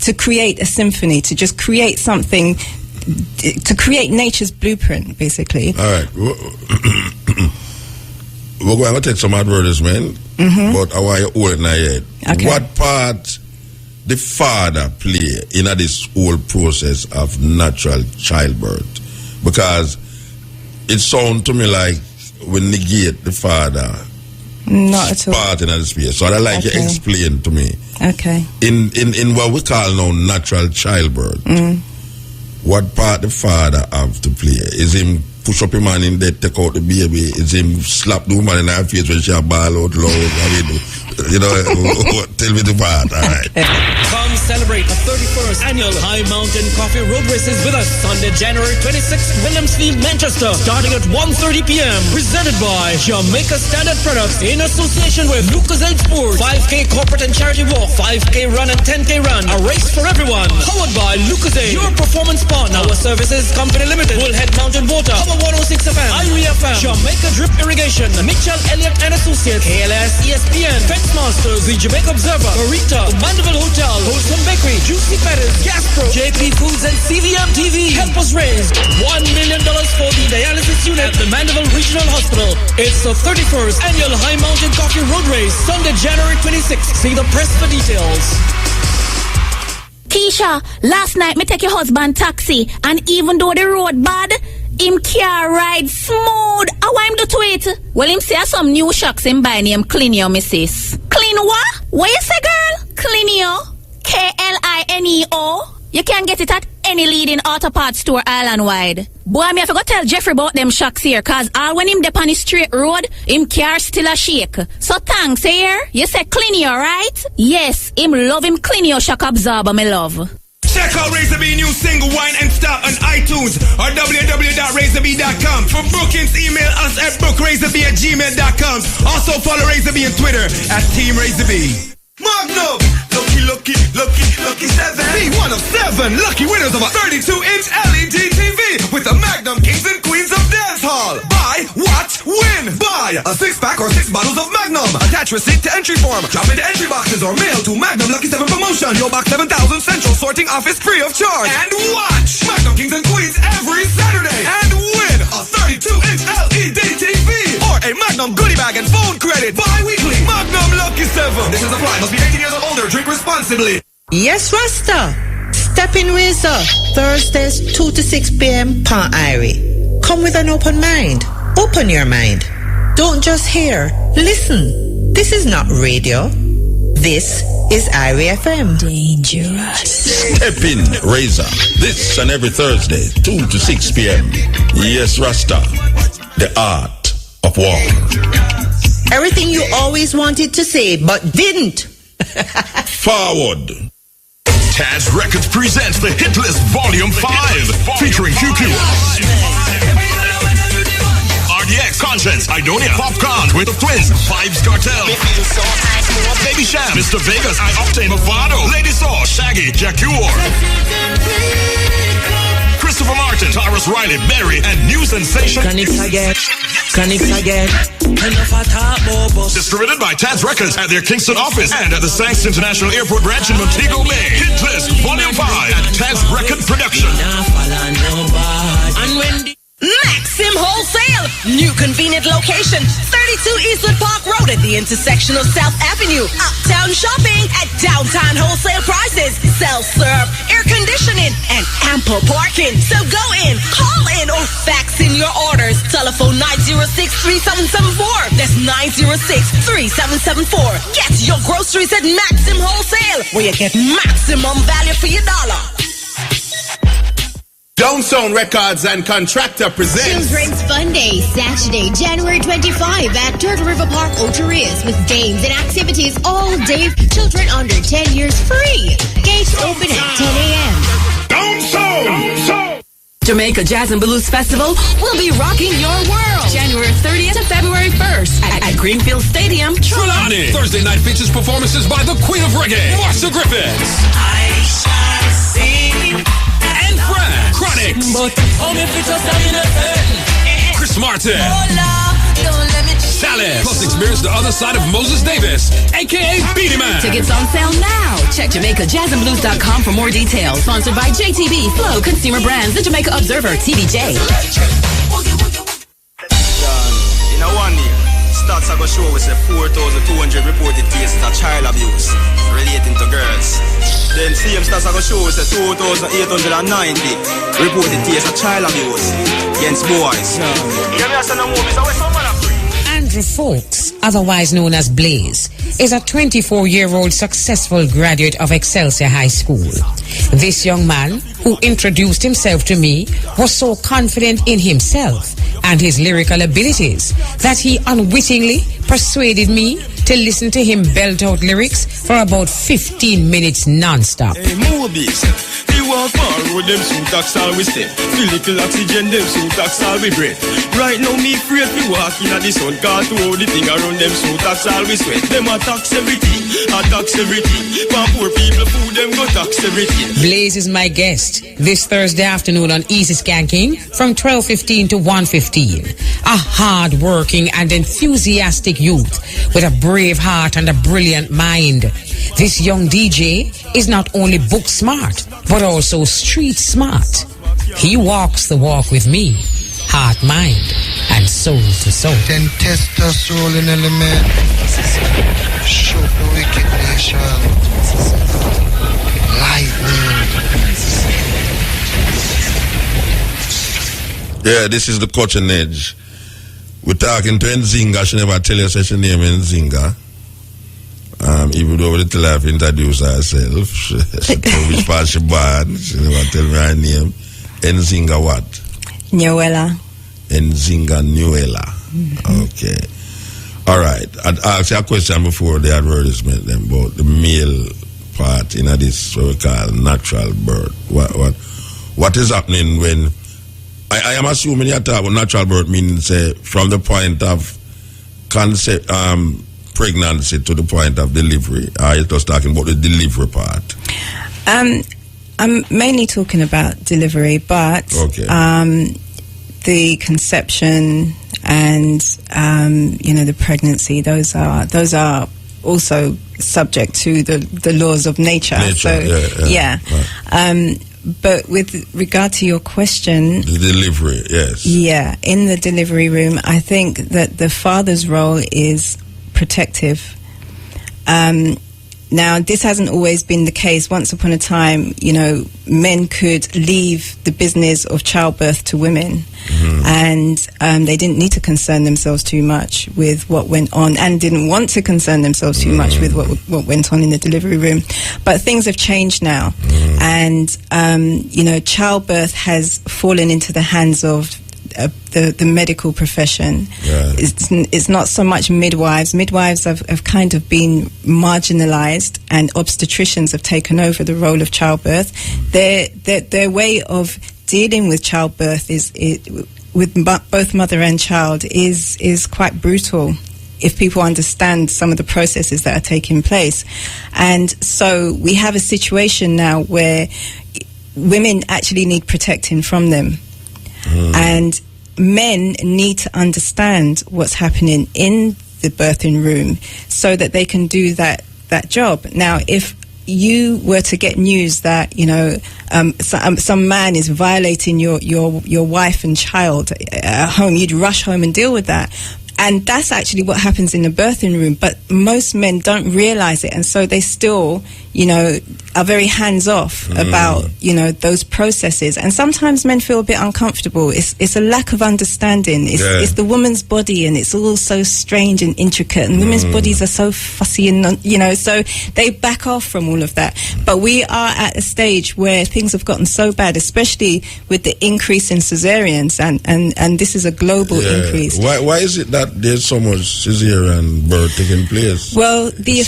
to create a symphony, to just create something, to create nature's blueprint, basically. All right. We're going to take some advertisement, but I want you to hold it in your head. Okay. What part the father play in this whole process of natural childbirth? Because it sounds to me like we negate the father. Not at all. Part in the space. So I'd like you to explain to me. Okay. In what we call now natural childbirth, what part the father have to play? Is him push up him man in there, take out the baby? Is him slap the woman in her face when she a ball out loud? I mean, you know, tell me the part. All right. Come celebrate the 31st annual High Mountain Coffee Road Races with us Sunday, January 26th, Williamsfield, Manchester, starting at 1:30 p.m. Presented by Jamaica Standard Products in association with Lucasade Sports. 5K corporate and charity walk, 5K run and 10K run. A race for everyone. Powered by Lucasade, your performance partner. Our services company limited. Bullhead Mountain Water, Cover 106 FM, Irie FM, Jamaica Drip Irrigation, Mitchell Elliott and Associates, KLS, ESPN, Fence Masters, the Jamaica Observer, Barita, the Mandeville Hotel, Wholesome Bakery, Juicy Pettis, Gaspro, JP Foods and CVM TV. Help us raise $1 million for the dialysis unit at the Mandeville Regional Hospital. It's the 31st annual High Mountain Coffee Road Race, Sunday, January 26th. See the press for details. Keisha, last night me take your husband taxi, and even though the road bad, him car ride smooth. How him do to it? Well, him say some new shocks him buy name Clinio, missus. Clean what? What you say, girl? Clinio. K-L-I-N-E-O. You can get it at any leading auto parts store island-wide. Boy, me have to go tell Jeffrey about them shocks here, cause all when him dep on the straight road, him car still a shake. So thanks, here. You say Clinio, right? Yes, him love him Clinio shock absorber, me love. Check out Razor B new single Wine and Stop on iTunes or www.razorb.com. For bookings, email us at bookrazorb@gmail.com. Also follow Razor B on Twitter at Team Razor B. Magnum! Lucky 7. B1 of 7 lucky winners of a 32-inch LED TV with the Magnum Kings and Queens of Dance Hall. Buy, watch, win. Buy a 6-pack or 6 bottles of Magnum. Attach receipt to entry form. Drop into entry boxes or mail to Magnum Lucky 7 promotion. Your box 7,000 Central Sorting Office free of charge. And watch Magnum Kings and Queens every Saturday. And win a 32-inch LED TV or a Magnum goodie bag and phone credit bi-weekly. Magnum Lucky 7. This is applied. Must be 18 years or older. Drink responsibly. Yes, Rasta. Step in Razor. Thursdays 2 to 6 p.m. Pan Irie. Come with an open mind. Open your mind. Don't just hear. Listen. This is not radio. This is Irie FM. Dangerous. Step in Razor. This and every Thursday, 2 to 6 p.m. Yes, Rasta. The art of war. Everything you always wanted to say but didn't. Forward. Taz Records presents the Hit List Volume 5, featuring QQ, RDX, Conscience, Idonia, Popcorn, with the Twins, Vibes Cartel, Baby Sham, Mr. Vegas, I Octane, Movado, Lady Saw, Shaggy, Jaguar, Christopher Martin, Taurus Riley, Berry, and new sensation distributed by Taz Records at their Kingston office and at the Sanks International Airport branch in Montego Bay. Hit List Volume 5 at Taz Record Production. Maxim Wholesale, new convenient location, 32 Eastwood Park Road at the intersection of South Avenue. Uptown shopping at downtown wholesale prices. Self-serve, air conditioning, and ample parking. So go in, call in, or fax in your orders. Telephone 906-3774. That's 906-3774. Get your groceries at Maxim Wholesale, where you get maximum value for your dollar. Downsound Records and Contractor presents Children's Fun Day, Saturday, January 25 at Turtle River Park, Outaris, with games and activities all day. Children under 10 years free. Gates open at 10 a.m. Downsound! Jamaica Jazz and Blues Festival will be rocking your world. January 30th to February 1st at Greenfield Stadium, Trelawney. Thursday night features performances by the Queen of Reggae, Marsha Griffiths. I shall sing. And Fran Chronics. But Chris Martin. don't let me Salad. Plus experience the other side of Moses Davis, a.k.a. Beanie Man. Tickets on sale now. Check JamaicaJazzandBlues.com for more details. Sponsored by JTB, Flow Consumer Brands, The Jamaica Observer, TVJ. In a 1 year, stats are going to show us 4,200 reported cases of child abuse relating to girls. Then same stats are going to show us 2,890 reported cases of child abuse against boys. Andrew Fawkes, otherwise known as Blaze, is a 24-year-old successful graduate of Excelsior High School. This young man, who introduced himself to me, was so confident in himself and his lyrical abilities that he unwittingly persuaded me to listen to him belt out lyrics for about 15 minutes non-stop. Hey, movies. We walk far with them suit tax all we step. Feel little oxygen, them suit tax all we breath. Right now me afraid we walk in at the sun. Car to all the thing around them suit tax all we sweat. Them attacks everything, attacks everything. For poor people food them go tax everything. Blaze is my guest this Thursday afternoon on Easy Skanking from 12:15 to 1:15. A hard-working and enthusiastic youth with a brave heart and a brilliant mind. This young DJ is not only book smart, but also street smart. He walks the walk with me, heart, mind, and soul to soul. Then test us rolling element. Show the wicked nation. Lightning. Yeah, this is the Coaching Edge. We're talking to Nzinga. She never tell us her name Nzinga. Even though we tell her to introduce herself, she told me which part she born. She never tell me her name. Nzinga what? Nuela. Nzinga Nuela. Okay. All right. I'd ask you a question before the advertisement then about the male part in this what we call natural birth. What is happening when I am assuming you talk about natural birth means from the point of concept pregnancy to the point of delivery. Are you just talking about the delivery part? I'm mainly talking about delivery, but the conception and the pregnancy, those are also subject to the laws of nature. Right. But with regard to your question, the delivery, yes. Yeah, in the delivery room, I think that the father's role is protective. Now, this hasn't always been the case. Once upon a time, men could leave the business of childbirth to women, and they didn't need to concern themselves too much with what went on, and didn't want to concern themselves too much with what went on in the delivery room. But things have changed now, and childbirth has fallen into the hands of the medical profession. Yeah. It's not so much midwives. Midwives have kind of been marginalized, and obstetricians have taken over the role of childbirth. Their way of dealing with childbirth with both mother and child is quite brutal, if people understand some of the processes that are taking place. And so we have a situation now where women actually need protecting from them. And men need to understand what's happening in the birthing room so that they can do that job. Now, if you were to get news that some man is violating your wife and child at home, you'd rush home and deal with that. And that's actually what happens in the birthing room. But most men don't realize it, and so they still, are very hands-off about, those processes. And sometimes men feel a bit uncomfortable. It's a lack of understanding. It's the woman's body, and it's all so strange and intricate, and women's bodies are so fussy, and so they back off from all of that. But we are at a stage where things have gotten so bad, especially with the increase in cesareans, and this is a global increase. Why is it that there's so much cesarean birth taking place? Well, the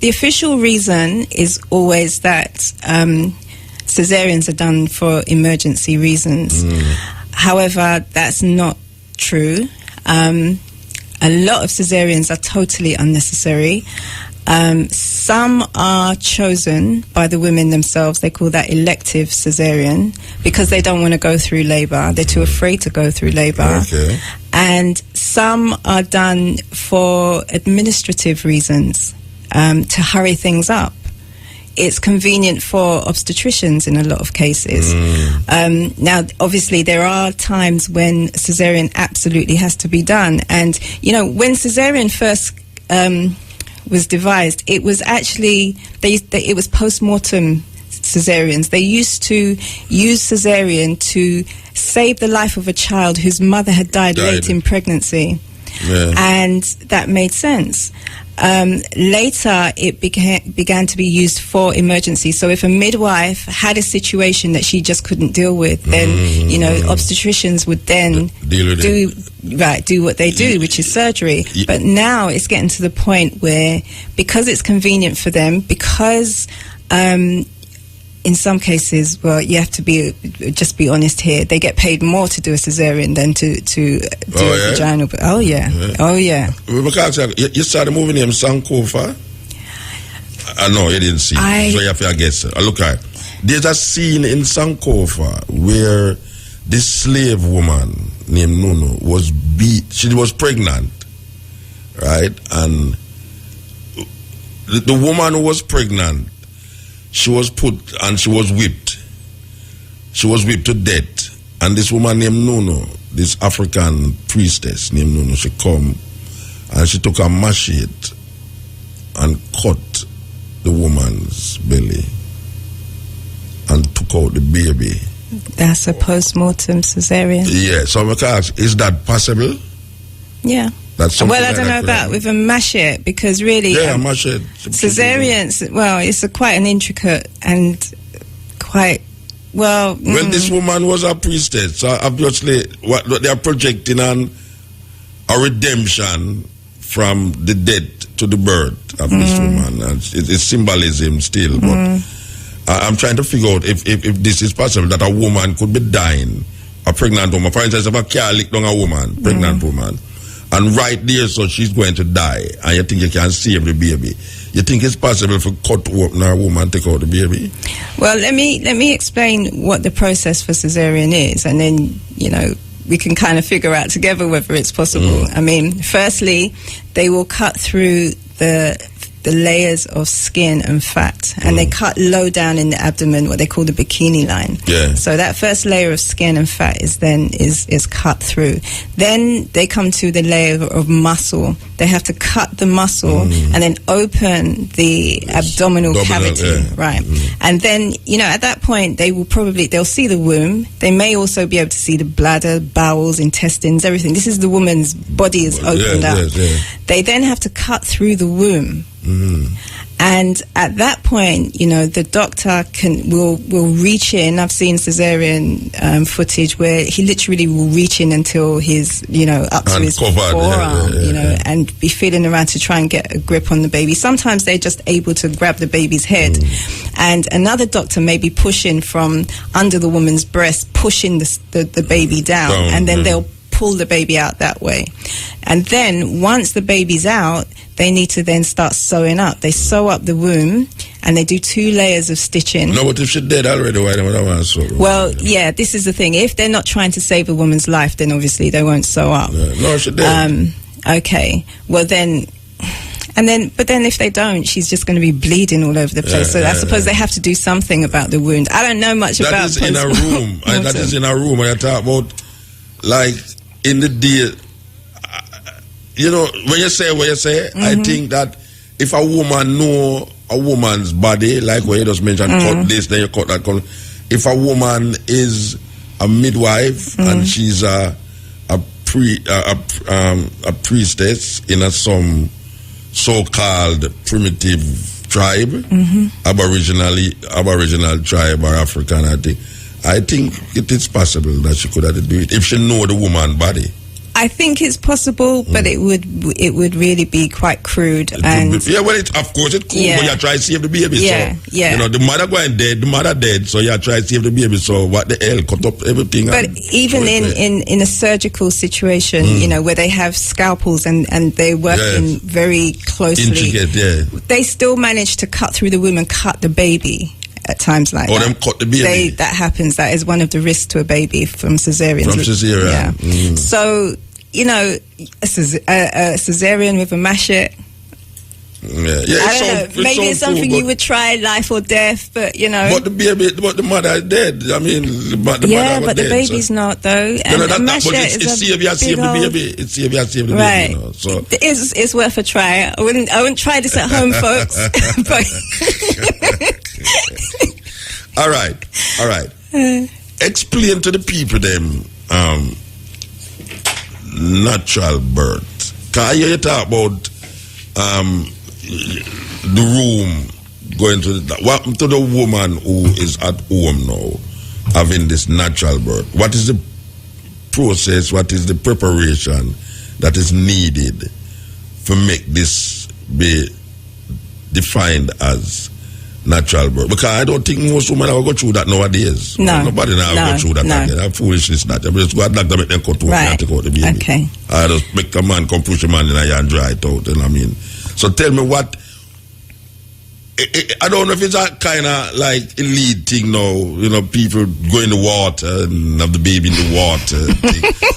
official reason is always that cesareans are done for emergency reasons. However, that's not true. A lot of cesareans are totally unnecessary. Some are chosen by the women themselves. They call that elective cesarean because they don't want to go through labor. They're too afraid to go through labor. Okay. And some are done for administrative reasons, to hurry things up. It's convenient for obstetricians in a lot of cases. Now, obviously, there are times when cesarean absolutely has to be done. And, when cesarean first was devised, it was actually, it was post-mortem cesareans. They used to use cesarean to save the life of a child whose mother had died late in pregnancy. Yeah. And that made sense. Later, it began to be used for emergency. So if a midwife had a situation that she just couldn't deal with, then obstetricians would then do what they do, which is surgery. But now it's getting to the point where, because it's convenient for them, because in some cases, well, you have to be honest here. They get paid more to do a cesarean than to do a vaginal. Oh yeah. Because you saw the movie named Sankofa. No, you didn't see. So you have to guess. Look at. There's a scene in Sankofa where this slave woman named Nuno was beat. She was pregnant, right? And the woman who was pregnant, she was put and she was whipped. She was whipped to death. And this woman named Nuno, this African priestess named Nuno, she come and she took a machete and cut the woman's belly and took out the baby. That's a post-mortem cesarean. Yeah, so I'm going to ask, is that possible? Yeah. That's something. Well, I don't know about with a machete, because really, machete. Cesareans. Well, it's quite an intricate and quite well. Well, this woman was a priestess, so obviously, what they are projecting on a redemption from the death to the birth of this woman. And it's symbolism still, but I'm trying to figure out if this is possible, that a woman could be dying, a pregnant woman. For instance, if a car licked on a woman, pregnant woman, and right there, so she's going to die, and you think you can save the baby. You think it's possible for cut open a woman, take out the baby? Well, let me explain what the process for cesarean is, and then, you know, we can kind of figure out together whether it's possible. I mean, firstly, they will cut through the layers of skin and fat, and they cut low down in the abdomen, what they call the bikini line. Yeah. So that first layer of skin and fat is cut through. Then they come to the layer of muscle. They have to cut the muscle and then open the abdominal cavity, right? And then, you know, at that point they'll see the womb. They may also be able to see the bladder, bowels, intestines, everything. This is the woman's body is opened up. They then have to cut through the womb. And at that point, you know, the doctor will reach in. I've seen cesarean footage where he literally will reach in until his, you know, up to his forearm, you know, and be feeling around to try and get a grip on the baby. Sometimes they're just able to grab the baby's head, and another doctor may be pushing from under the woman's breast, pushing the baby down, and then they'll pull the baby out that way. And then once the baby's out, they need to then start sewing up. They sew up the womb, and they do 2 layers of stitching. No, but if she's dead already, why don't I want to sew? Well, yeah, this is the thing. If they're not trying to save a woman's life, then obviously they won't sew up. No, she's dead. Okay. Well, then... But then if they don't, she's just going to be bleeding all over the place. So I suppose they have to do something about the wound. I don't know much about... That is in a room. That is in a room. I talk about, like, in the day... You know, when you say I think that if a woman know a woman's body, like what you just mentioned, cut this, then you cut that. If a woman is a midwife and she's a priestess in some so-called primitive tribe, Aboriginal tribe or African, I think it is possible that she could have do it if she know the woman's body. I think it's possible, but it would really be quite crude. Of course it's cool, but you try to save the baby. Yeah, so, you know, the mother going dead, the mother dead, so you try to save the baby. So what the hell, cut up everything. But even in a surgical situation, you know, where they have scalpels and they're working very closely, intricate, they still manage to cut through the womb and cut the baby. At times like that. Them cut the baby. That happens. That is one of the risks to a baby from cesarean. Yeah. So, you know, a cesarean with a machete. I don't know. Maybe it's something you would try, life or death, but you know. But the mother is dead. I mean, the mother but the baby's not though. And it's save the baby. It's save the baby. Right. You know, so it's worth a try. I wouldn't try this at home, folks. All right. Explain to the people them natural birth. Can you talk about the room going to the woman who is at home now having this natural birth? What is the process? What is the preparation that is needed to make this be defined as natural birth? Because I don't think most women will go through that nowadays. Nobody now go through that again. That's foolishness. That just go to doctor, make them cut to and take out the baby. Okay. I just make a man come push a man in a and dry it out. You know what I mean? So tell me what. I don't know if it's a kind of like elite thing now. You know, people go in the water and have the baby in the water.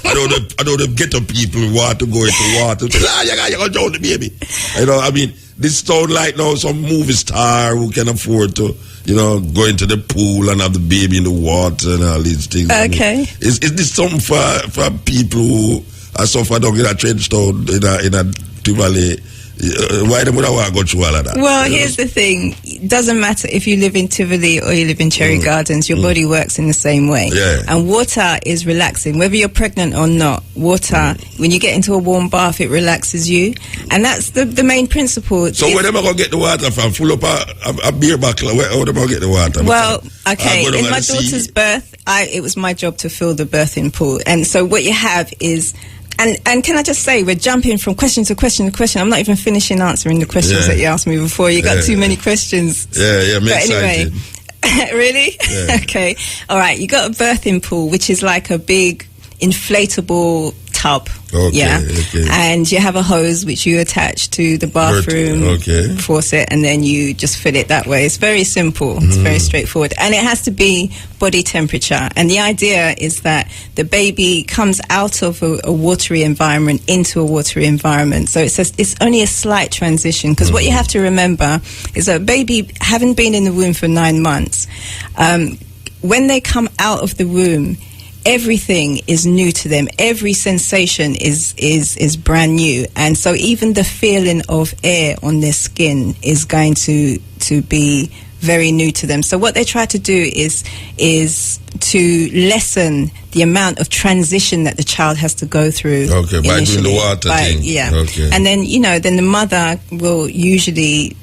I don't know ghetto people want to go into water. You're going to drown the baby. You know, I mean, this sound like now some movie star who can afford to, you know, go into the pool and have the baby in the water and all these things. Okay. I mean, is this something for people who are suffered down in a trench town in a Tivoli? Why they would want to go through all of that? Well, here's the thing. it doesn't matter if you live in Tivoli or you live in Cherry Gardens, your body works in the same way. Yeah. And water is relaxing. Whether you're pregnant or not, water, when you get into a warm bath, it relaxes you. And that's the main principle. So where am I going to get the water from? Full up a beer bottle? Where am I going to get the water? Well, okay, in my daughter's birth, it was my job to fill the birthing pool. And so what you have is... And can I just say, we're jumping from question to question to question. I'm not even finishing answering the questions that you asked me before. You got too many questions. Yeah, me excited. Anyway, really? Yeah. Okay. All right. You got a birthing pool, which is like a big inflatable tub. Okay, yeah. okay. And you have a hose which you attach to the bathroom faucet, and then you just fill it that way. It's very simple. It's very straightforward. And it has to be body temperature. And the idea is that the baby comes out of a watery environment into a watery environment. So it's only a slight transition, because what you have to remember is that a baby, having been in the womb for 9 months, when they come out of the womb, everything is new to them. Every sensation is brand new, and so even the feeling of air on their skin is going to be very new to them. So what they try to do is to lessen the amount of transition that the child has to go through. Okay, by doing the water thing. Yeah. Okay. And then then the mother will usually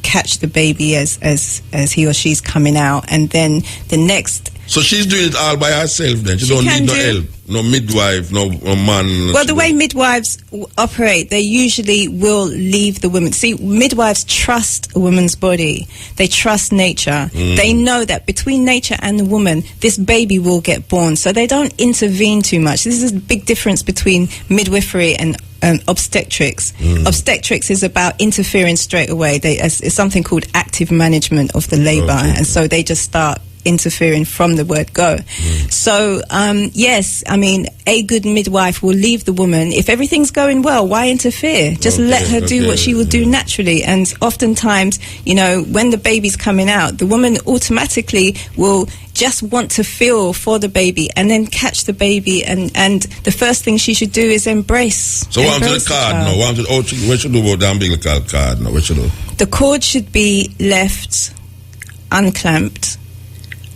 catch the baby as he or she's coming out, and then the next. So she's doing it all by herself then? She don't need no help? No midwife, no man? Well, the way midwives operate, they usually will leave the woman. See, midwives trust a woman's body. They trust nature. They know that between nature and the woman, this baby will get born. So they don't intervene too much. This is a big difference between midwifery and obstetrics. Obstetrics is about interfering straight away. It's something called active management of the labor. And so they just start interfering from the word go. So yes, I mean, a good midwife will leave the woman. If everything's going well, why interfere? Just let her do what she will do naturally. And oftentimes, when the baby's coming out, the woman automatically will just want to feel for the baby and then catch the baby, and the first thing she should do is embrace. So what happens to the cord now? What should do about the umbilical cord now? What should do? The cord should be left unclamped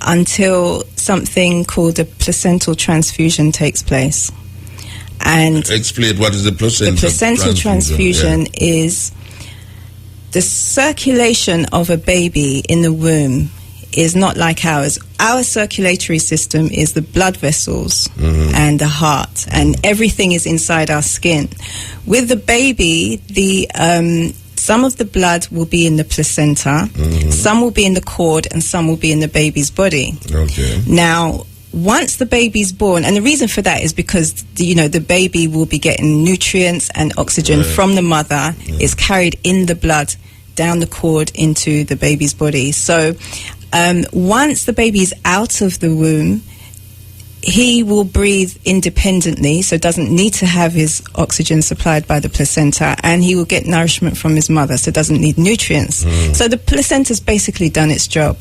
until something called a placental transfusion takes place. And explain what is the placental transfusion. The placental transfusion is the circulation of a baby in the womb is not like ours. Our circulatory system is the blood vessels and the heart, and everything is inside our skin. With the baby, some of the blood will be in the placenta, some will be in the cord, and some will be in the baby's body. Okay. Now, once the baby's born, and the reason for that is because the baby will be getting nutrients and oxygen from the mother. It's carried in the blood down the cord into the baby's body. So once the baby's out of the womb, he will breathe independently, so doesn't need to have his oxygen supplied by the placenta, and he will get nourishment from his mother, so doesn't need nutrients. So the placenta's basically done its job.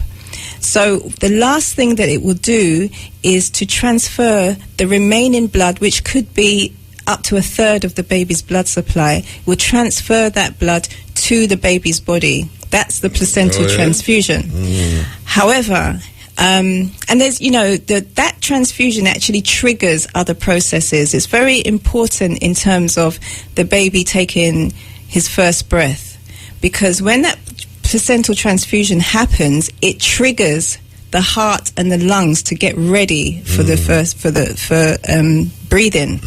So the last thing that it will do is to transfer the remaining blood, which could be up to a third of the baby's blood supply, will transfer that blood to the baby's body. That's the placental transfusion. However, and there's, that transfusion actually triggers other processes. It's very important in terms of the baby taking his first breath, because when that placental transfusion happens, it triggers the heart and the lungs to get ready for breathing.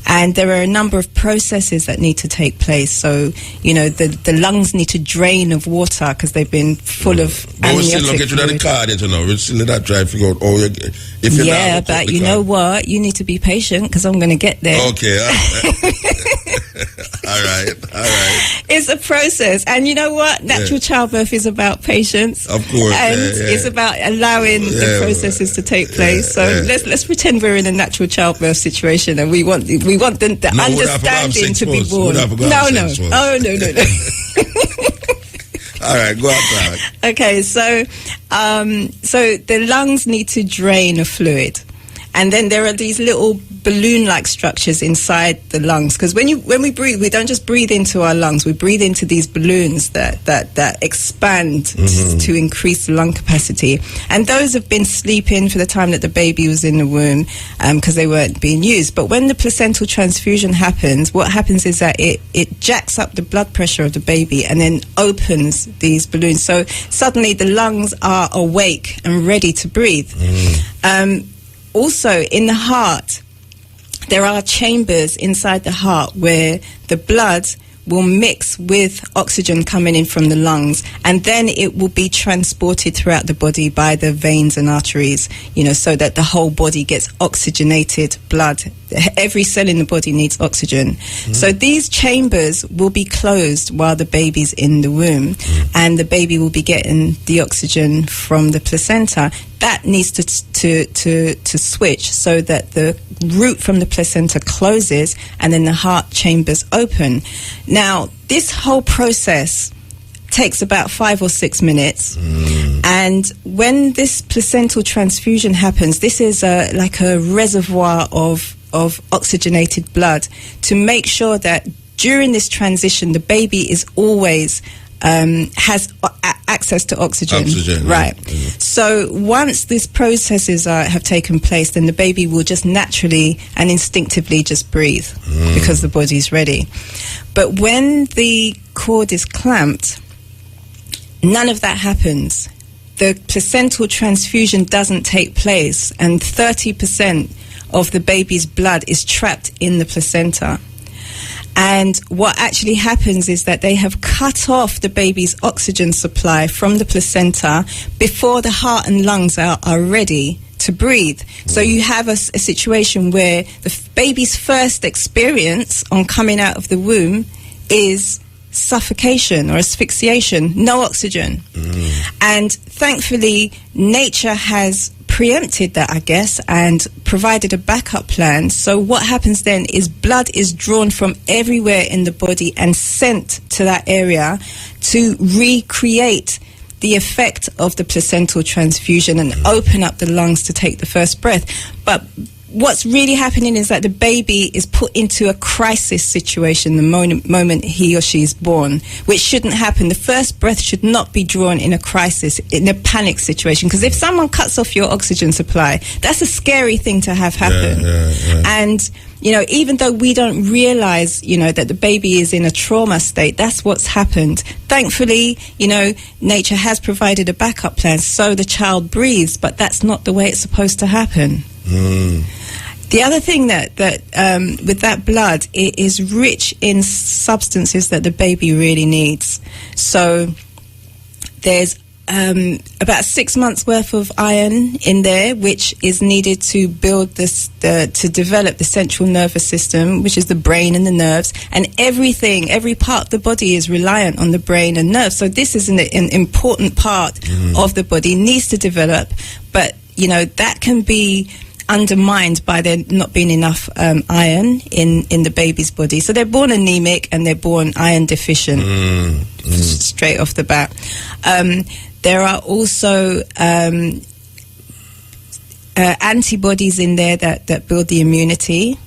And there are a number of processes that need to take place. So, the lungs need to drain of water because they've been full of amniotic fluid. But we still don't get to that card yet, We still let that try to figure out, if you're yeah, but you know what? You need to be patient, because I'm going to get there. Okay. All right. It's a process. And you know what? Natural childbirth is about patience. Of course. And it's about allowing the processes to take place. So let's pretend we're in a natural childbirth situation, and we want the understanding to be born. No. Oh, no. All right, go on. Okay, so the lungs need to drain a fluid. And then there are these little balloon-like structures inside the lungs, because when we breathe, we don't just breathe into our lungs, we breathe into these balloons that expand to increase the lung capacity. And those have been sleeping for the time that the baby was in the womb, because they weren't being used. But when the placental transfusion happens, what happens is that it jacks up the blood pressure of the baby and then opens these balloons. So suddenly the lungs are awake and ready to breathe. Also, in the heart, there are chambers inside the heart where the blood will mix with oxygen coming in from the lungs, and then it will be transported throughout the body by the veins and arteries, so that the whole body gets oxygenated blood. Every cell in the body needs oxygen. So these chambers will be closed while the baby's in the womb, and the baby will be getting the oxygen from the placenta. That needs to switch so that the route from the placenta closes and then the heart chambers open. Now, this whole process takes about 5 or 6 minutes. And when this placental transfusion happens, this is like a reservoir of oxygenated blood to make sure that during this transition, the baby is always has access to oxygen. Right. So once these processes have taken place, then the baby will just naturally and instinctively just breathe because the body's ready. But when the cord is clamped, none of that happens. The placental transfusion doesn't take place, and 30% of the baby's blood is trapped in the placenta. And what actually happens is that they have cut off the baby's oxygen supply from the placenta before the heart and lungs are ready to breathe. So you have a situation where the baby's first experience on coming out of the womb is suffocation or asphyxiation, no oxygen. And thankfully, nature has preempted that, I guess, and provided a backup plan. So what happens then is blood is drawn from everywhere in the body and sent to that area to recreate the effect of the placental transfusion and open up the lungs to take the first breath. But what's really happening is that the baby is put into a crisis situation the moment he or she is born, which shouldn't happen. The first breath should not be drawn in a crisis, in a panic situation, because if someone cuts off your oxygen supply, that's a scary thing to have happen. And even though we don't realize, that the baby is in a trauma state, that's what's happened. Thankfully, nature has provided a backup plan so the child breathes, but that's not the way it's supposed to happen. The other thing that with that blood, it is rich in substances that the baby really needs. So there's about 6 months worth of iron in there, which is needed to build to develop the central nervous system, which is the brain and the nerves, and every part of the body is reliant on the brain and nerves. So this is an important part of the body, needs to develop, but that can be undermined by there not being enough iron in the baby's body. So they're born anemic and they're born iron deficient straight off the bat. There are also antibodies in there that build the immunity.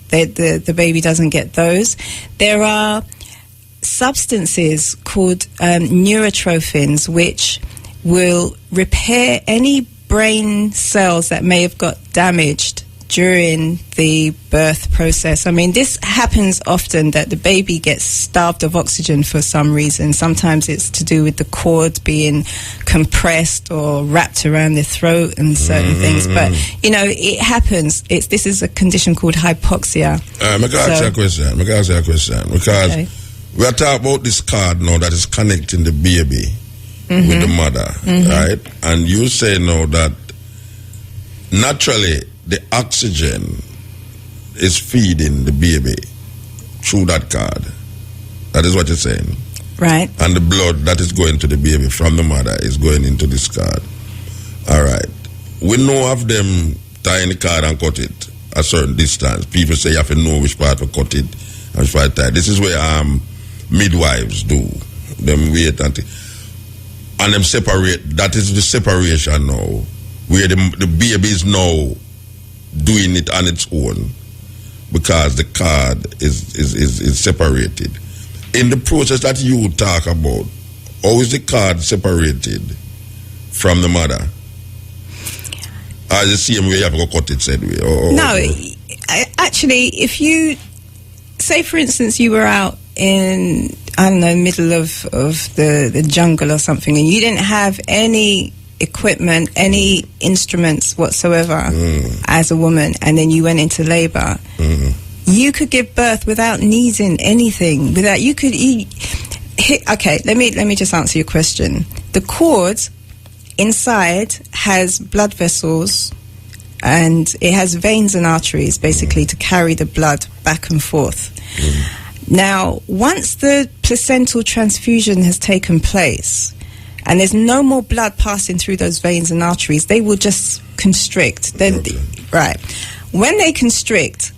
The baby doesn't get those. There are substances called neurotrophins, which will repair any brain cells that may have got damaged during the birth process. I mean, this happens often, that the baby gets starved of oxygen for some reason. Sometimes it's to do with the cord being compressed or wrapped around the throat and certain things. But, it happens. This is a condition called hypoxia. I can ask you a question. Because we are talking about this cord now that is connecting the baby with the mother, right? And you say now that naturally the oxygen is feeding the baby through that cord. That is what you're saying. Right. And the blood that is going to the baby from the mother is going into this cord. All right. We know of them tying the cord and cut it a certain distance. People say you have to know which part to cut it and which part to tie. This is where midwives do. Them wait until... And them separate, that is the separation now, where the baby is now doing it on its own because the card is separated. In the process that you talk about, how is the card separated from the mother? Or the same way you have to cut it said way? No, actually, if you say, for instance, you were out in, I don't know, middle of the jungle or something, and you didn't have any equipment, any instruments whatsoever as a woman, and then you went into labor, you could give birth without needing anything. Okay, let me just answer your question. The cord inside has blood vessels, and it has veins and arteries basically to carry the blood back and forth. Now, once the placental transfusion has taken place and there's no more blood passing through those veins and arteries, they will just constrict. Then, right. When they constrict,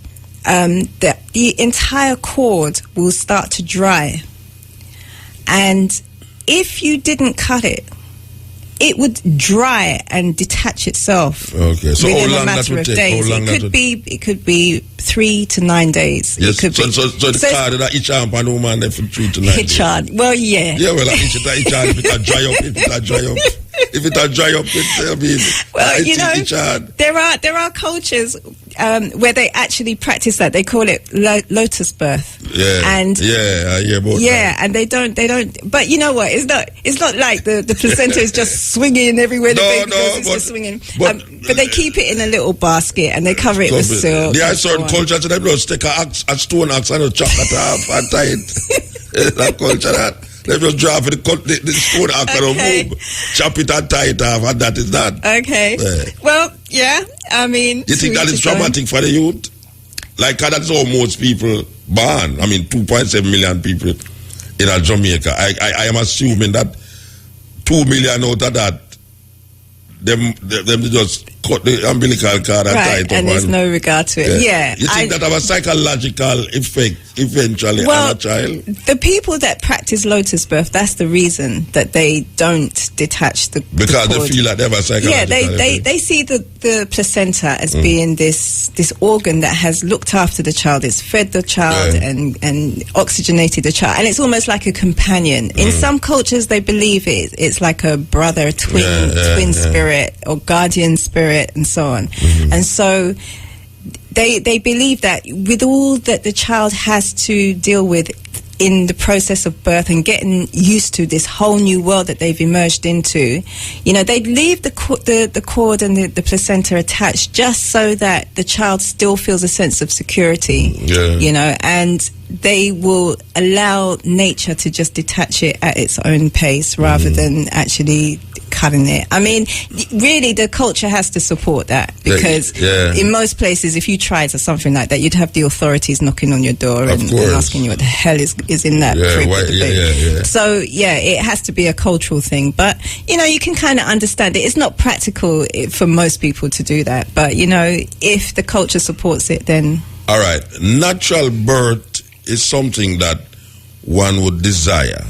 the entire cord will start to dry. And if you didn't cut it, it would dry and detach itself. Okay, so within how long a matter that would of take? days. How long It could be 3 to 9 days. Yes, It could so the card that each arm and woman there for 3 to 9 days. Well, yeah. Yeah, well, each arm, if it dry up, if it dry up. If it dry up, I mean, well, you know, there are cultures where they actually practice that. They call it lotus birth. Yeah, and I hear about that. that. And they don't. But you know what? It's not like the placenta is just swinging everywhere. The baby goes, it's just swinging. But they keep it in a little basket and they cover it with silk. There are certain cultures that they just take a stone axe and chop it off and tie it. That culture that. They just drop the stone axe and move, chop it and tie it off, and that is that. Okay. Well, yeah. I mean, you think that is traumatic for the youth? Like that's how most people born. I mean, 2.7 million people in Jamaica. I am assuming that 2 million out of that, them just cut the umbilical cord and tie it up. And there's no regard to it. Yeah. You think that have a psychological effect eventually on a child? The people that practice lotus birth, that's the reason that they don't detach the because cord. they feel like they have a psychological effect. They see the placenta as being this organ that has looked after the child. It's fed the child and oxygenated the child, and it's almost like a companion. In some cultures, they believe it's like a brother, twin spirit or guardian spirit, and so on. And so they believe that with all that the child has to deal with in the process of birth and getting used to this whole new world that they've emerged into, you know, they'd leave the cord and the placenta attached just so that the child still feels a sense of security, you know, and they will allow nature to just detach it at its own pace rather than actually cutting it. I mean, really, the culture has to support that because in most places, if you tried something like that, you'd have the authorities knocking on your door and asking you what the hell is in that crib with the baby. So, it has to be a cultural thing. But, you know, you can kind of understand it. It's not practical for most people to do that. But, you know, if the culture supports it, then... All right. Natural birth is something that one would desire.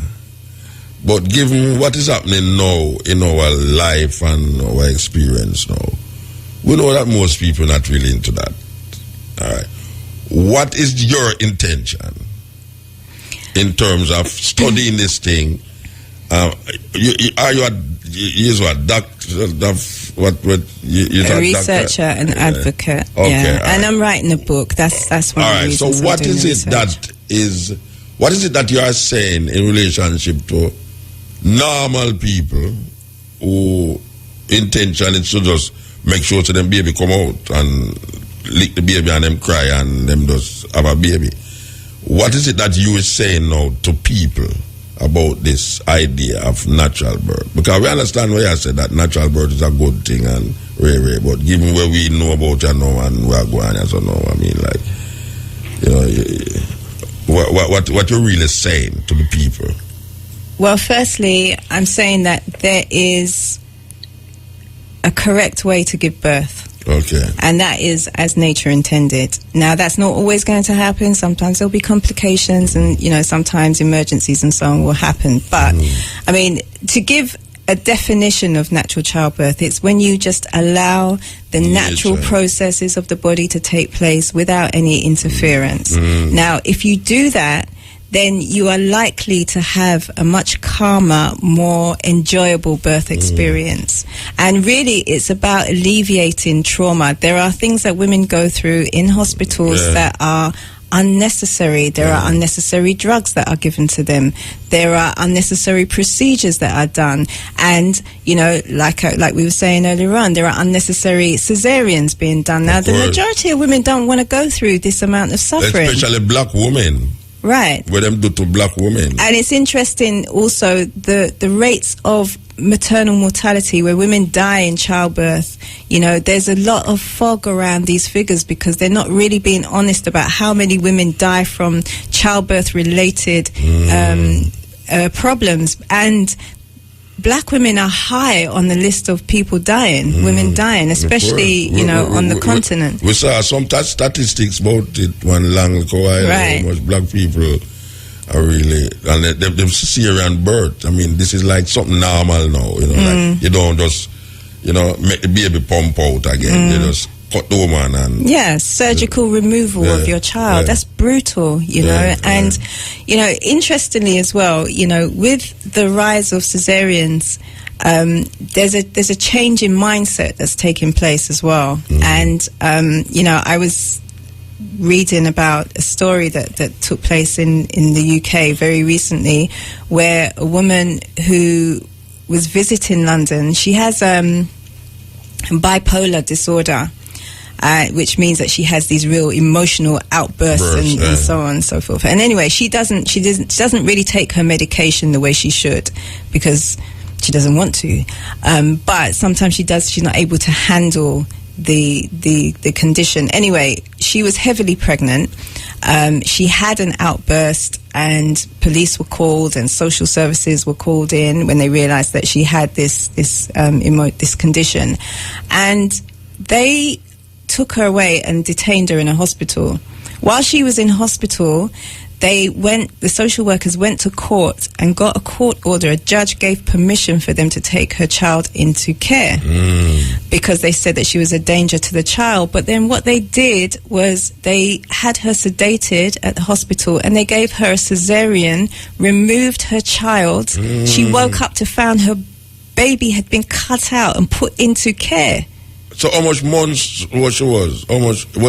But given what is happening now in our life and our experience now, we know that most people are not really into that. All right. What is your intention in terms of studying this thing? Are you a doctor? A researcher, an advocate. Okay, and I'm writing a book. That's one of the reasons. So what is it that you are saying in relationship to normal people who intention is to just make sure that them baby come out and lick the baby and them cry and them just have a baby? What is it that you are saying now to people about this idea of natural birth? Because we understand why I said that natural birth is a good thing and rare, but given where we know about it now and we are going and so now, I mean, like, you know, what you're really saying to the people? Well, firstly, I'm saying that there is a correct way to give birth. Okay. And that is as nature intended. Now, that's not always going to happen. Sometimes there'll be complications and, you know, sometimes emergencies and so on will happen. But, I mean, to give a definition of natural childbirth. It's when you just allow the natural processes of the body to take place without any interference. Now, if you do that, then you are likely to have a much calmer, more enjoyable birth experience. And really, it's about alleviating trauma. There are things that women go through in hospitals that are unnecessary. There are unnecessary drugs that are given to them. There are unnecessary procedures that are done. And, you know, like we were saying earlier on, there are unnecessary cesareans being done. Now, the majority of women don't want to go through this amount of suffering. Especially black women. Right. What them do to black women. And it's interesting also the rates of maternal mortality where women die in childbirth. You know, there's a lot of fog around these figures because they're not really being honest about how many women die from childbirth related problems. And black women are high on the list of people dying, women dying, especially, you know, on the continent. We saw some statistics about it one long while, how much black people are really, and the cesarean birth, I mean, this is like something normal now, you know, like you don't just, you know, make the baby pump out again, you just cut the woman and... surgical removal of your child. That's brutal, you know. And, you know, interestingly as well, you know, with the rise of cesareans, there's a change in mindset that's taking place as well. And, you know, I was reading about a story that took place in the UK very recently where a woman who was visiting London, she has bipolar disorder, which means that she has these real emotional outbursts and so on and so forth. And anyway, she doesn't really take her medication the way she should because she doesn't want to. But sometimes she does. She's not able to handle the condition. Anyway, she was heavily pregnant. She had an outburst, and police were called, and social services were called in when they realized that she had this condition, and they took her away and detained her in a hospital. While she was in hospital, the social workers went to court and got a court order. A judge gave permission for them to take her child into care because they said that she was a danger to the child. But then what they did was they had her sedated at the hospital and they gave her a cesarean, removed her child. She woke up to find her baby had been cut out and put into care. So how much months was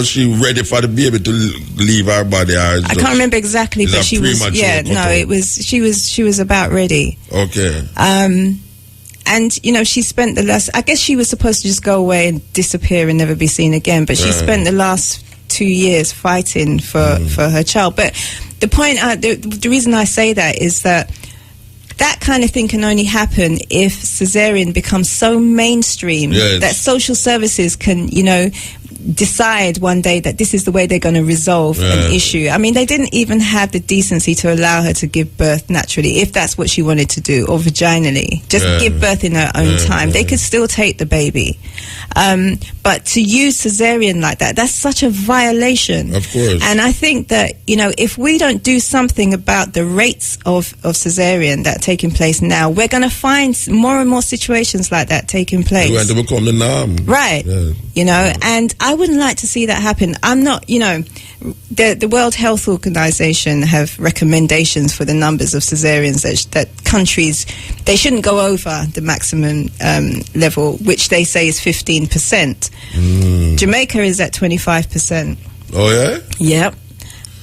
she ready for the baby to leave her body? I can't remember exactly, but she was. She was about ready. Okay. And you know, she spent the last. I guess she was supposed to just go away and disappear and never be seen again. But she spent the last 2 years fighting for her child. But the point, the reason I say that is that kind of thing can only happen if cesarean becomes so mainstream that social services can, you know, decide one day that this is the way they're going to resolve an issue. I mean, they didn't even have the decency to allow her to give birth naturally, if that's what she wanted to do, or vaginally. Just give birth in her own time. They could still take the baby. But to use cesarean like that, that's such a violation. Of course. And I think that, you know, if we don't do something about the rates of cesarean that are taking place now, we're going to find more and more situations like that taking place. We're going to become the norm. Right. You know, and I wouldn't like to see that happen. I'm not, you know, the World Health Organization have recommendations for the numbers of cesareans that countries, they shouldn't go over the maximum level, which they say is 15%. Jamaica is at 25%. Oh, yeah? Yep.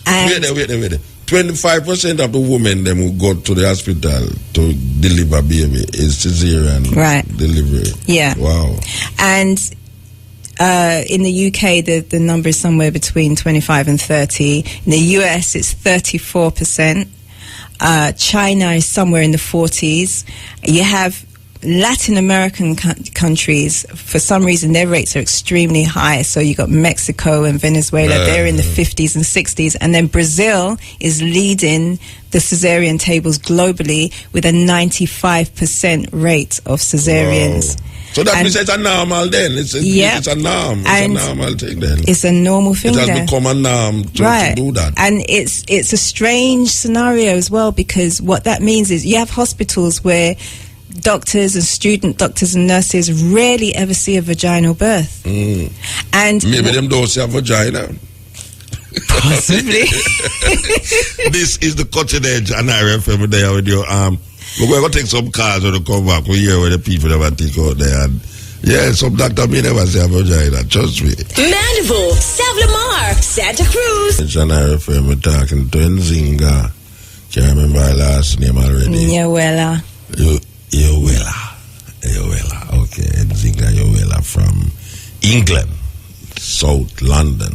And wait there. 25% of the women them who go to the hospital to deliver baby is cesarean delivery. Yeah. Wow. And in the UK, the number is somewhere between 25 and 30. In the US, it's 34%. China is somewhere in the 40s. You have Latin American countries, for some reason, their rates are extremely high. So you got Mexico and Venezuela, they're in the 50s and 60s. And then Brazil is leading the cesarean tables globally with a 95% rate of cesareans. Wow. So that means it's a normal then. It's a norm. It's a normal thing then. It's a normal thing. It has become a norm to do that. And it's a strange scenario as well, because what that means is you have hospitals where doctors and student doctors and nurses rarely ever see a vaginal birth. And maybe them don't see a vagina. Possibly. This is the cutting edge and I FM there with your we're going to take some cars when we come back. We hear where the people never take out there. And yeah, some doctor may never say a vagina. Trust me. Mandeville, Savlamar, Santa Cruz. It's an RFM. We're talking to Nzinga. Can't remember her last name already. Yowela. Yowela. Okay, Nzinga Yowela from England, South London.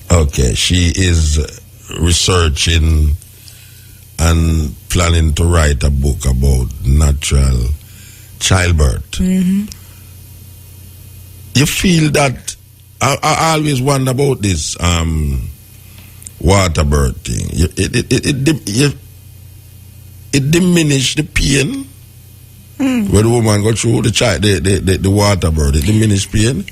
Okay, she is researching and planning to write a book about natural childbirth. Mm-hmm. You feel that I always wonder about this water birth thing. It diminishes the pain when the woman goes through the water birth. It diminishes pain.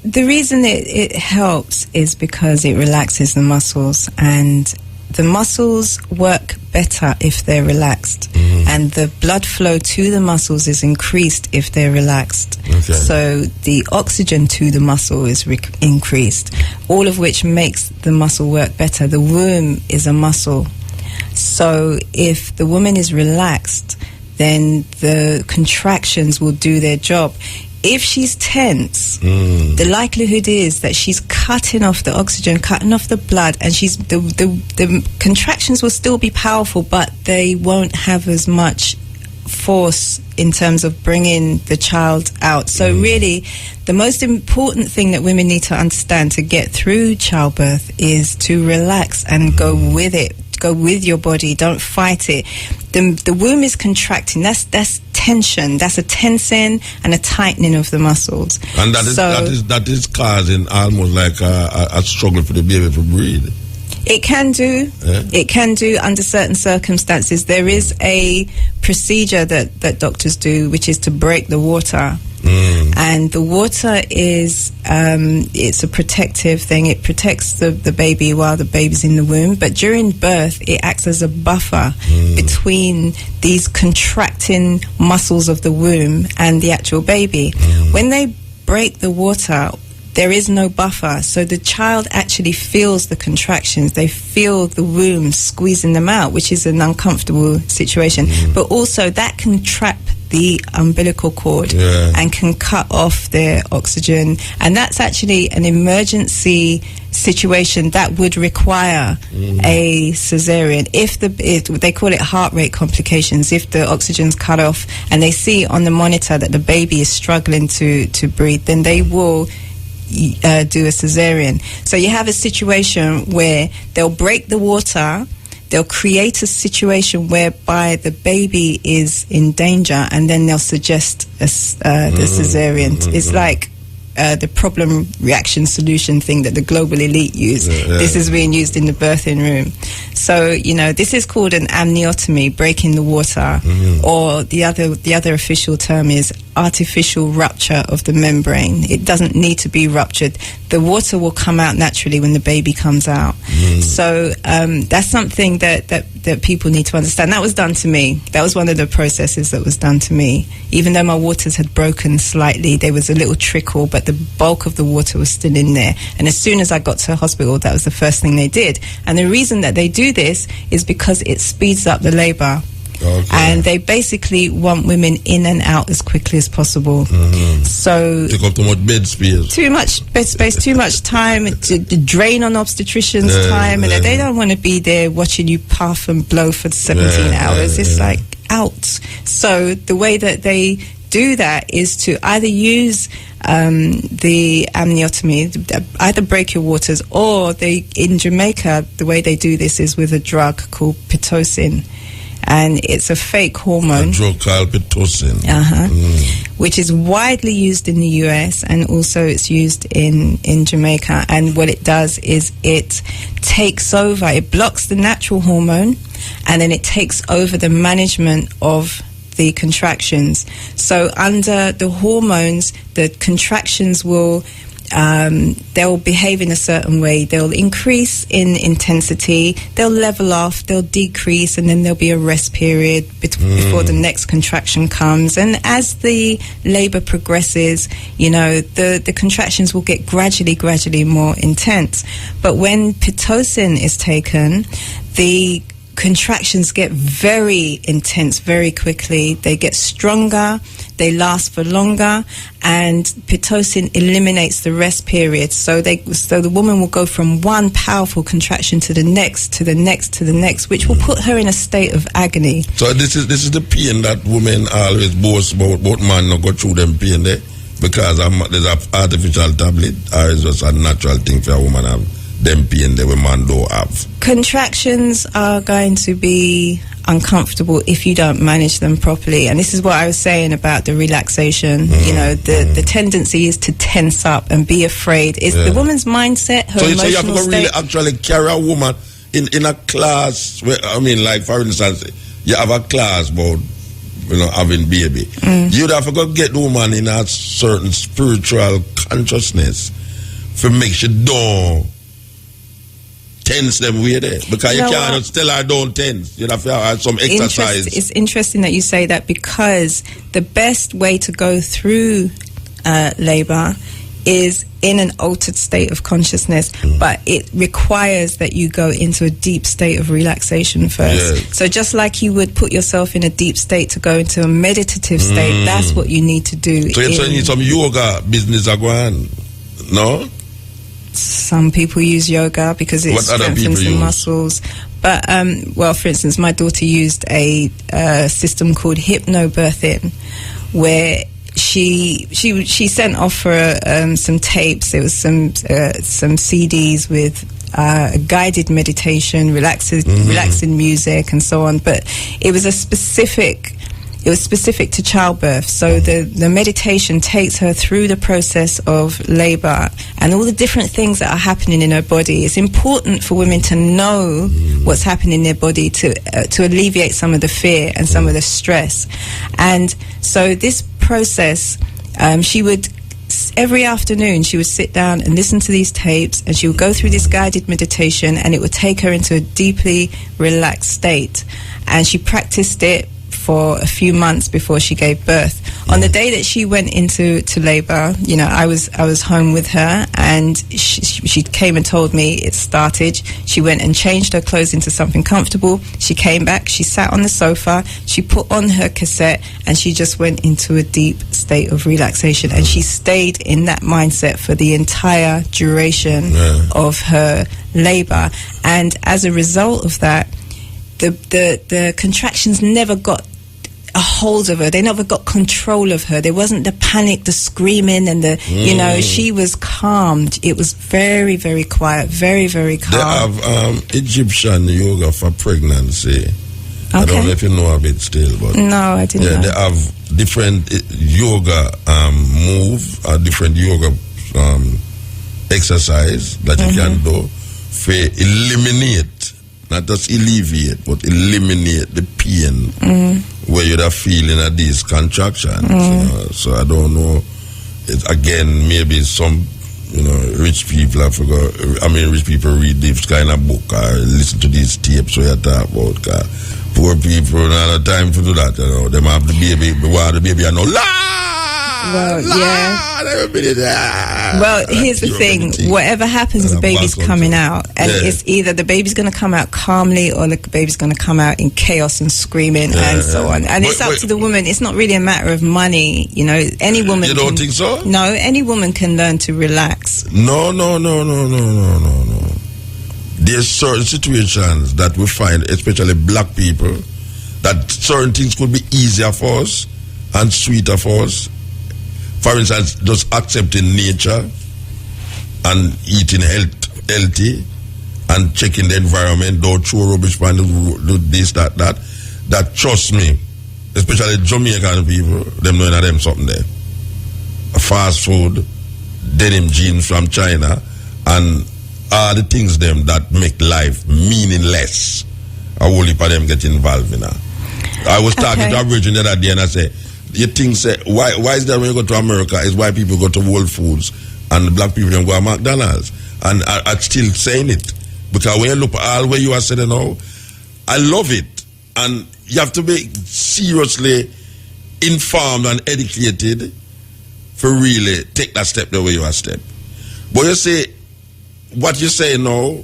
The reason it helps is because it relaxes the muscles, and the muscles work better if they're relaxed, and the blood flow to the muscles is increased if they're relaxed. Okay. So the oxygen to the muscle is increased, all of which makes the muscle work better. The womb is a muscle, so if the woman is relaxed, then the contractions will do their job. If she's tense, the likelihood is that she's cutting off the oxygen, cutting off the blood, and the contractions will still be powerful, but they won't have as much force in terms of bringing the child out. So really, the most important thing that women need to understand to get through childbirth is to relax and go with it. Go with your body. Don't fight it. The womb is contracting. That's tension. That's a tensing and a tightening of the muscles. And that is causing almost like a struggle for the baby to breathe. It can do. Yeah. It can do under certain circumstances. There is a procedure that doctors do, which is to break the water. And the water is it's a protective thing. It protects the baby while the baby's in the womb, but during birth it acts as a buffer between these contracting muscles of the womb and the actual baby. When they break the water, there is no buffer, so the child actually feels the contractions. They feel the womb squeezing them out, which is an uncomfortable situation. But also that can trap the umbilical cord and can cut off their oxygen, and that's actually an emergency situation that would require a cesarean. If they call it heart rate complications, if the oxygen's cut off and they see on the monitor that the baby is struggling to breathe, then they will do a cesarean. So you have a situation where they'll break the water, they'll create a situation whereby the baby is in danger, and then they'll suggest the cesarean. It's like the problem reaction solution thing that the global elite use. This is being used in the birthing room. So, this is called an amniotomy, breaking the water, or the other official term is artificial rupture of the membrane. It doesn't need to be ruptured. The water will come out naturally when the baby comes out. So that's something that people need to understand. That was done to me. That was one of the processes that was done to me. Even though my waters had broken slightly, there was a little trickle, but the bulk of the water was still in there. And as soon as I got to the hospital, that was the first thing they did. And the reason that they do this is because it speeds up the labor. Okay. And they basically want women in and out as quickly as possible. So take up too much bed space. Too much bed space, too much time, to drain on obstetricians' time, and they don't want to be there watching you puff and blow for 17 hours. It's like out. So the way that they do that is to either use the amniotomy, either break your waters, or in Jamaica, the way they do this is with a drug called Pitocin. And it's a fake hormone. A drug called Pitocin. Which is widely used in the US, and also it's used in Jamaica. And what it does is it takes over, it blocks the natural hormone, and then it takes over the management of the contractions. So under the hormones, the contractions will they'll behave in a certain way. They'll increase in intensity, they'll level off, they'll decrease, and then there'll be a rest period before the next contraction comes. And as the labor progresses, you know, the contractions will get gradually more intense. But when Pitocin is taken, the contractions get very intense very quickly. They get stronger, they last for longer, and Pitocin eliminates the rest period. So the woman will go from one powerful contraction to the next, to the next, to the next, which will put her in a state of agony. So this is the pain that women always boast about, but man not go through them pain there, because there's an artificial tablet, or is just a natural thing for a woman have them pain that women don't have. Contractions are going to be uncomfortable if you don't manage them properly, and this is what I was saying about the relaxation. You know, the tendency is to tense up and be afraid. It's the woman's mindset, her emotional so you have to state. really actually carry a woman in a class where, I mean, like for instance, you have a class about, you know, having baby. You'd have to go get the woman in a certain spiritual consciousness for make sure don't tense them way there, because you cannot tell her don't tense. You have to have some exercise. It's interesting that you say that, because the best way to go through labor is in an altered state of consciousness, but it requires that you go into a deep state of relaxation first. So just like you would put yourself in a deep state to go into a meditative state, that's what you need to do. So you need some yoga business going, no? Some people use yoga because it strengthens the muscles. But, well, for instance, my daughter used a system called hypnobirthing, where she sent off for some tapes. There was some CDs with guided meditation, relaxing music, and so on. But it was specific to childbirth. So the meditation takes her through the process of labor and all the different things that are happening in her body. It's important for women to know what's happening in their body to alleviate some of the fear and some of the stress. And so this process, she would, every afternoon she would sit down and listen to these tapes, and she would go through this guided meditation, and it would take her into a deeply relaxed state. And she practiced it for a few months before she gave birth. On the day that she went into labor, you know, I was home with her, and she came and told me it started. She went and changed her clothes into something comfortable. She came back, she sat on the sofa, she put on her cassette, and she just went into a deep state of relaxation, and she stayed in that mindset for the entire duration of her labor. And as a result of that, the contractions never got a hold of her. They never got control of her. There wasn't the panic, the screaming, and the, you know, she was calmed. It was very, very quiet, very, very calm. They have Egyptian yoga for pregnancy. I don't know if you know of it still, but no, I didn't know. They have different yoga move, different yoga exercise that you can do for eliminate, not just alleviate, but eliminate the pain where you're feeling at these contractions. You know? So I don't know. It, again, maybe some, you know, rich people rich people read this kind of book or listen to these tapes where you talk about. Poor people don't have time to do that. You know, them have the baby, the baby, and no Well, well, here's the thing. Whatever happens, the baby's coming out. And it's either the baby's going to come out calmly or the baby's going to come out in chaos and screaming and so on. And it's up to the woman. It's not really a matter of money. You know, any woman. You don't think so? No, any woman can learn to relax. No. There's certain situations that we find, especially black people, that certain things could be easier for us and sweeter for us. For instance, just accepting nature and eating healthy and checking the environment, don't throw rubbish and do this, that. That, trust me, especially Jamaican people, them knowing them something there. Fast food, denim jeans from China, and all the things them that make life meaningless. A whole heap of them get involved in that. I was talking to a virgin the other day, and I said, you think, why is that when you go to America, is why people go to Whole Foods and the black people them go to McDonald's. And I'm still saying it. Because when you look at all where you are saying now, I love it. And you have to be seriously informed and educated for really take that step the way you are step. But you say, what you say now,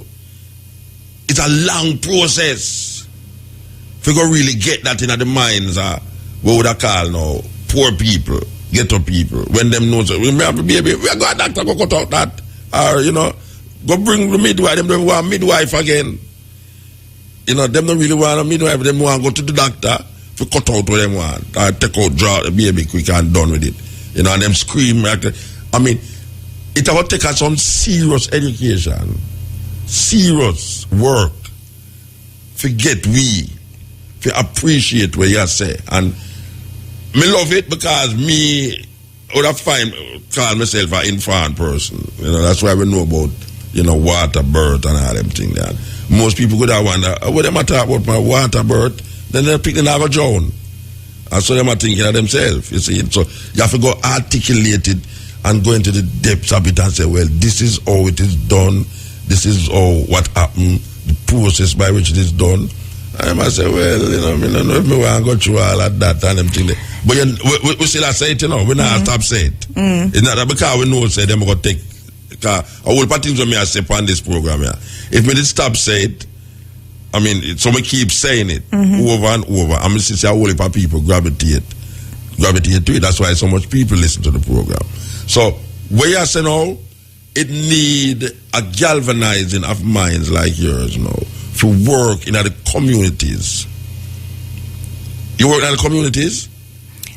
it's a long process. If you go really get that in the minds of what would I call now, poor people, ghetto people, when them know, so we have a baby, we go a doctor, go cut out that. Or, you know, go bring the midwife, them don't want midwife again. You know, them don't really want a midwife, them want to go to the doctor to cut out what them want. Or take out, draw the baby quick and done with it. You know, and them scream like that. I mean, it will take us some serious education, serious work, forget we, to appreciate what you say. And me love it because me would have call myself an informed person. You know, that's why we know about, you know, water birth and all them things there. Most people could have wonder, what them talk about my water birth, then they're picking out a drown. And so them are thinking of themselves, you see. So you have to go articulate it and go into the depths of it and say, well, this is how it is done, this is what happened, the process by which it is done. And I must say, well, you know, I don't know if I want to go through all of that and them things. But we still have to say it, you know, we not stop say it. It's not that because we know say them going to take, because a whole part of things me I say on this program here. If we did stop say it, I mean, so we keep saying it over and over. I'm just say a whole heap of people gravitate to it. That's why so much people listen to the program. So where you say now, it need a galvanizing of minds like yours, you know, to work in the communities. You work in the communities?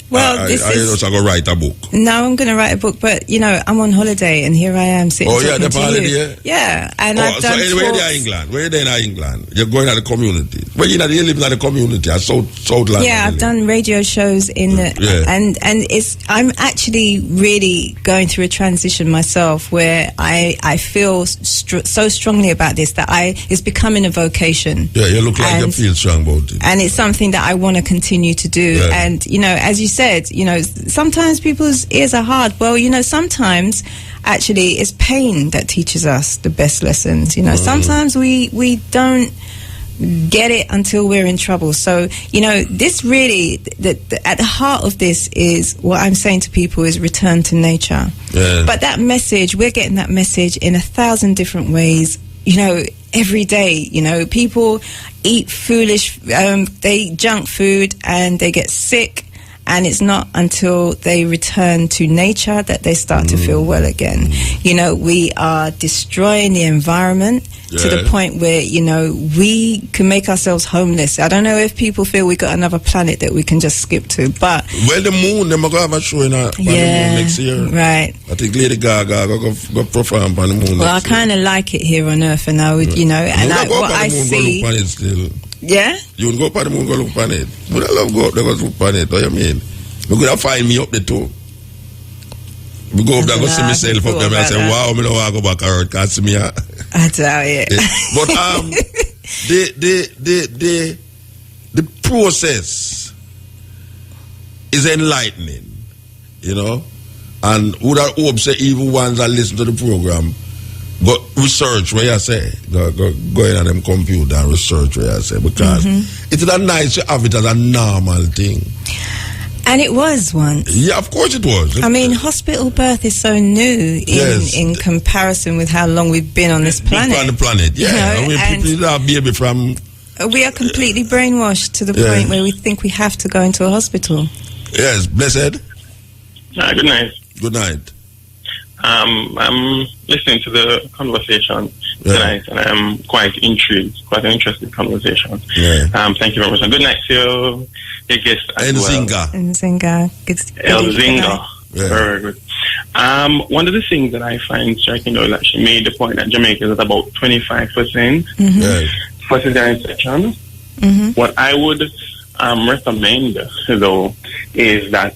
Well, I just go write a book. No, I'm going to write a book, but you know, I'm on holiday and here I am sitting talking to you. Yeah, and I've done. So where they in England? Where they in England? You're going to the community. Well, you live in the community, South London. Yeah, I've done radio shows in the and it's. I'm actually really going through a transition myself where I feel so strongly about this that it's becoming a vocation. Yeah, you look like you feel strong about it, and it's something that I want to continue to do. Yeah. And you know, as you said, you know, sometimes people's ears are hard. Well, you know, sometimes actually it's pain that teaches us the best lessons. You know, sometimes we don't get it until we're in trouble. So, you know, this really, at the heart of this is what I'm saying to people is return to nature. Yeah. But that message, we're getting that message in 1,000 different ways. You know, every day, you know, people eat foolish, they eat junk food and they get sick. And it's not until they return to nature that they start to feel well again. You know, we are destroying the environment to the point where, you know, we can make ourselves homeless. I don't know if people feel we got another planet that we can just skip to, but... Well, the moon, they're going to have a show on the moon next year. Right. I think Lady Gaga go perform on the moon. Well, I kind of like it here on Earth, and I would, you know, and what I see... Yeah? You would go up on the moon, go look on it. But I love go up there, go look on it. What you mean? You're going to find me up there too. We go up there, go see myself up there, and I say, wow, I don't want to go back to Earth, can't see me. I tell you. But the process is enlightening, you know? And would I hope say even ones that listen to the program, go research what you say. Go in on them computer and research what you say. Because it's not nice to have it as a normal thing. And it was once. Yeah, of course it was. I mean, hospital birth is so new in comparison with how long we've been on this planet. On the planet, yeah. You know, I mean, people are baby from... We are completely brainwashed to the point where we think we have to go into a hospital. Yes, blessed. Good night. Good night. I'm listening to the conversation tonight, and I'm quite intrigued. Quite an interesting conversation. Yeah. Thank you very much. And good night to your guest as Nzinga. Nzinga. Yeah. Very good. One of the things that I find striking, though, that she made the point that Jamaica is at about 25% for cesarean section. What I would recommend, though, is that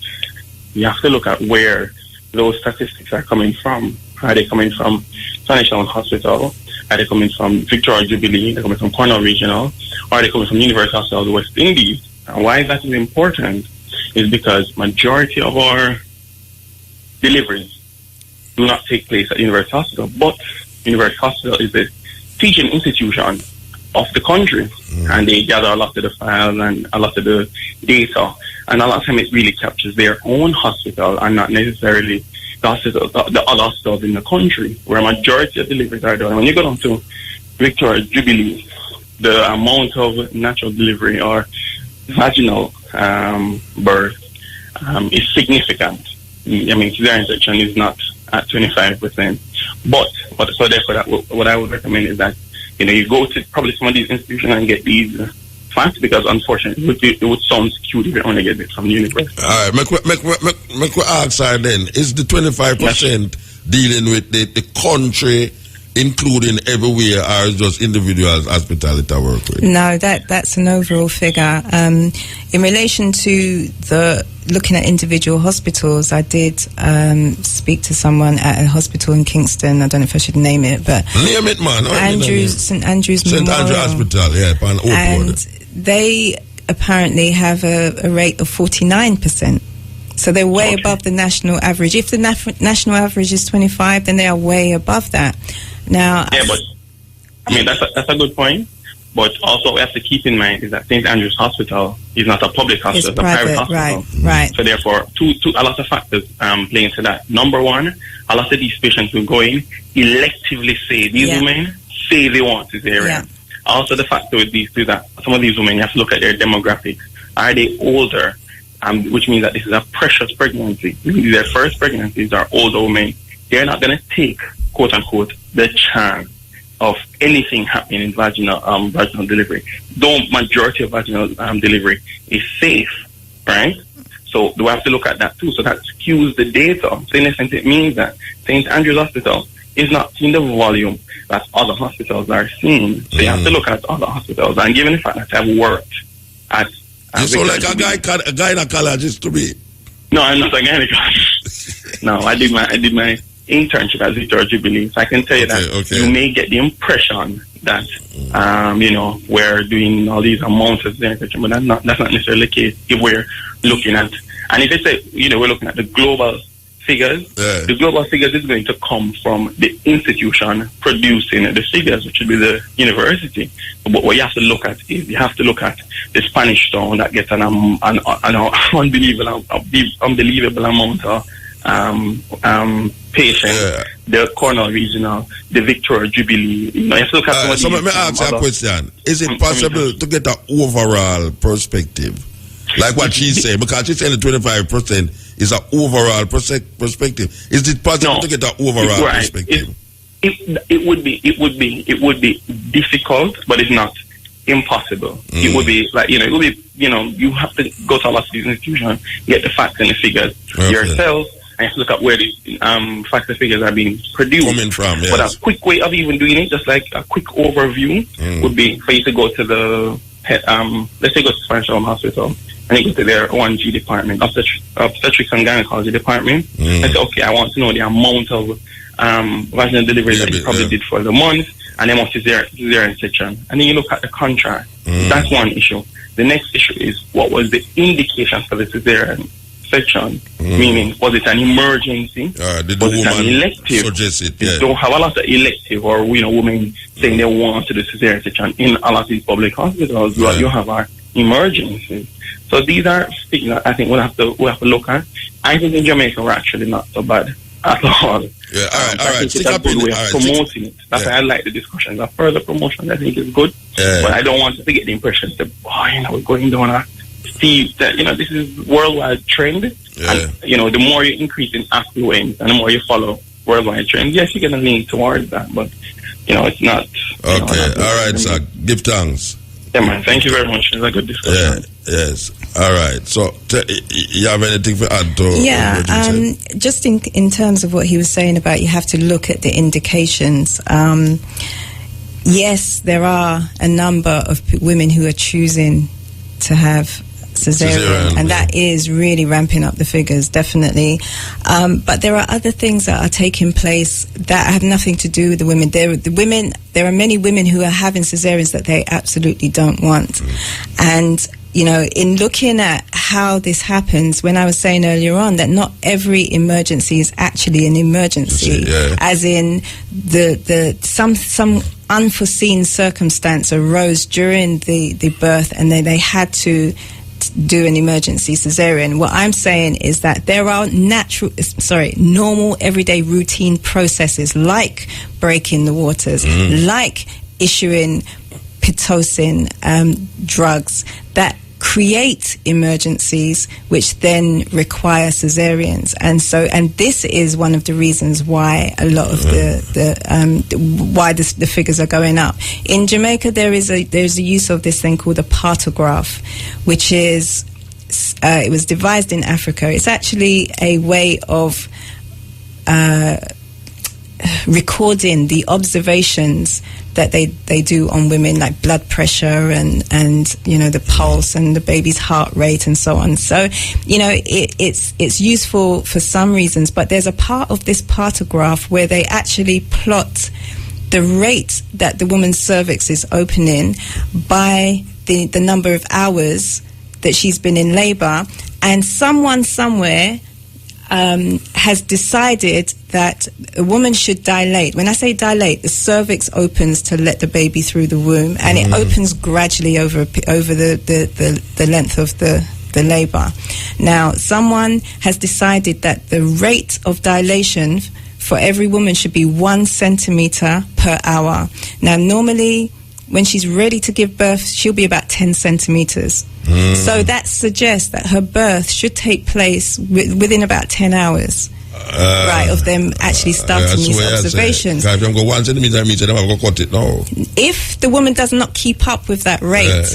you have to look at where those statistics are coming from. Are they coming from National Hospital? Are they coming from Victoria Jubilee? Are they coming from Cornwall Regional? Or are they coming from University Hospital of the West Indies? And why that is important is because majority of our deliveries do not take place at University Hospital. But University Hospital is the teaching institution of the country, and they gather a lot of the files and a lot of the data, and a lot of time it really captures their own hospital and not necessarily the other hospitals in the country, where a majority of deliveries are done. When you go down to Victoria Jubilee, the amount of natural delivery or vaginal birth is significant. I mean, cesarean section is not at 25%, but so therefore, what I would recommend is that you go to probably some of these institutions and get these facts, because unfortunately it would sound skewed if you only get it from the university. All right, make we ask her then, is the 25% dealing with the country, including everywhere, or just individuals hospitality work with? No, that's an overall figure. In relation to the looking at individual hospitals, I did speak to someone at a hospital in Kingston. I don't know if I should name it, but name it, man. St Andrew's St Andrew Hospital, yeah, and they apparently have a rate of 49%. So they're way above the national average. If the national average is 25, then they are way above that. Now, yeah, but I mean that's a good point. But also, we have to keep in mind is that St Andrew's Hospital is not a public hospital; it's a private hospital. Right. So therefore, a lot of factors play into that. Number one, a lot of these patients who go in electively say these women say they want cesarean. Yeah. Also, the factor with these two that some of these women, you have to look at their demographics. Are they older? Which means that this is a precious pregnancy. Their first pregnancies are older women. They're not going to take, quote unquote, the chance of anything happening in vaginal delivery. Though majority of vaginal delivery is safe, right? So we have to look at that too. So that skews the data. So in a sense, it means that St. Andrew's Hospital is not seeing the volume that other hospitals are seeing. So you have to look at other hospitals. And given the fact that I've worked at you sound like a gynecologist to me. No, I'm not a gynecologist. No, I did my internship at Victoria Jubilee. So I can tell you that you may get the impression that we're doing all these amounts of research, but that's not necessarily the case if we're looking at, and if they say we're looking at the global figures, the global figures is going to come from the institution producing the figures, which would be the university. But what you have to look at is the Spanish town that gets an unbelievable amount of patients, the Cornwall Regional, the Victoria Jubilee. You have to look at so let me ask you a question. Is it possible to get an overall perspective? Like what she's saying, because she's saying the 25% is an overall perspective. Is it possible to get an overall perspective? It would be difficult, but it's not impossible. It would be like you have to go to a lot of these institutions, get the facts and the figures yourself, and you have to look at where the facts and figures are being produced. Coming from, yes. But a quick way of even doing it, just like a quick overview, would be for you to go to the let's say go to Spanish Home Hospital. And you go to their 1G department, obstetrics and gynecology department, and say, okay, I want to know the amount of vaginal delivery that you probably did for the month, and how much is cesarean section. And then you look at the contract. That's one issue. The next issue is, what was the indication for the cesarean section? Meaning, was it an emergency? Did was the it an elective? Suggest it, You don't have a lot of elective or women saying they want to do cesarean section in a lot of these public hospitals. What you have are emergencies. So these are things that I think we'll have to look at. I think in Jamaica we're actually not so bad at all. Yeah, all right. I think it's a good way of promoting it. That's why I like the discussions. A further promotion I think is good. But I don't want to get the impression that we're going down a steep that this is worldwide trend. And the more you increase in affluence and the more you follow worldwide trends, yes, you're gonna lean towards that, but it's not. Okay, all right, sir. Give thanks. Yeah, man. Thank you very much. It's a good discussion. Yes. All right. So, you have anything to add to? Yeah. Just in terms of what he was saying about you have to look at the indications. Yes, there are a number of women who are choosing to have cesarean, and that is really ramping up the figures, definitely. But there are other things that are taking place that have nothing to do with the women. There are many women who are having cesareans that they absolutely don't want, and in looking at how this happens, when I was saying earlier on that not every emergency is actually an emergency, as in some unforeseen circumstance arose during the birth, and then they had to do an emergency cesarean. What I'm saying is that there are normal, everyday routine processes like breaking the waters, like issuing Pitocin drugs that create emergencies which then require cesareans, and this is one of the reasons why a lot of the figures are going up. In Jamaica there's a use of this thing called a partograph, which is it was devised in Africa. It's actually a way of recording the observations that they do on women, like blood pressure and the pulse and the baby's heart rate and so on. So it's useful for some reasons, but there's a part of this partograph where they actually plot the rate that the woman's cervix is opening by the number of hours that she's been in labor, and someone somewhere has decided that a woman should dilate. When I say dilate, the cervix opens to let the baby through the womb, and it opens gradually over the length of the labor. Now, someone has decided that the rate of dilation for every woman should be 1 centimeter per hour. Now, normally, when she's ready to give birth, she'll be about 10 centimeters. So that suggests that her birth should take place within about 10 hours, of them actually starting these observations. If you go 1 centimeter, then I'm going to cut it now. If the woman does not keep up with that rate,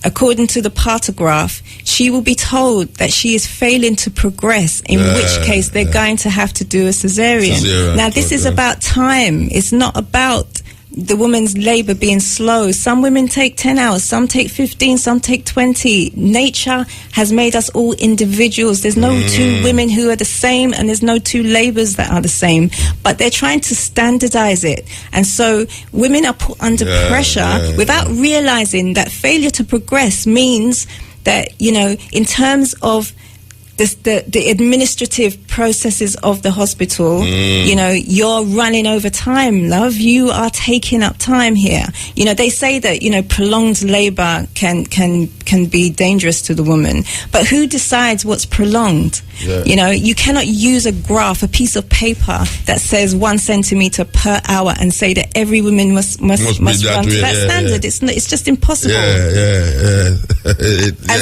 according to the partograph, she will be told that she is failing to progress, in which case they're going to have to do a cesarean. Now, this is about time. It's not about the woman's labor being slow. Some women take 10 hours, some take 15, some take 20. Nature has made us all individuals. There's no two women who are the same, and there's no two labors that are the same, but they're trying to standardize it. And so women are put under pressure without realizing that failure to progress means that, in terms of the administrative processes of the hospital, you're running over time, love. You are taking up time here. They say that, prolonged labor can be dangerous to the woman, but who decides what's prolonged? You cannot use a piece of paper that says 1 centimeter per hour and say that every woman must run to that standard. It's just impossible. And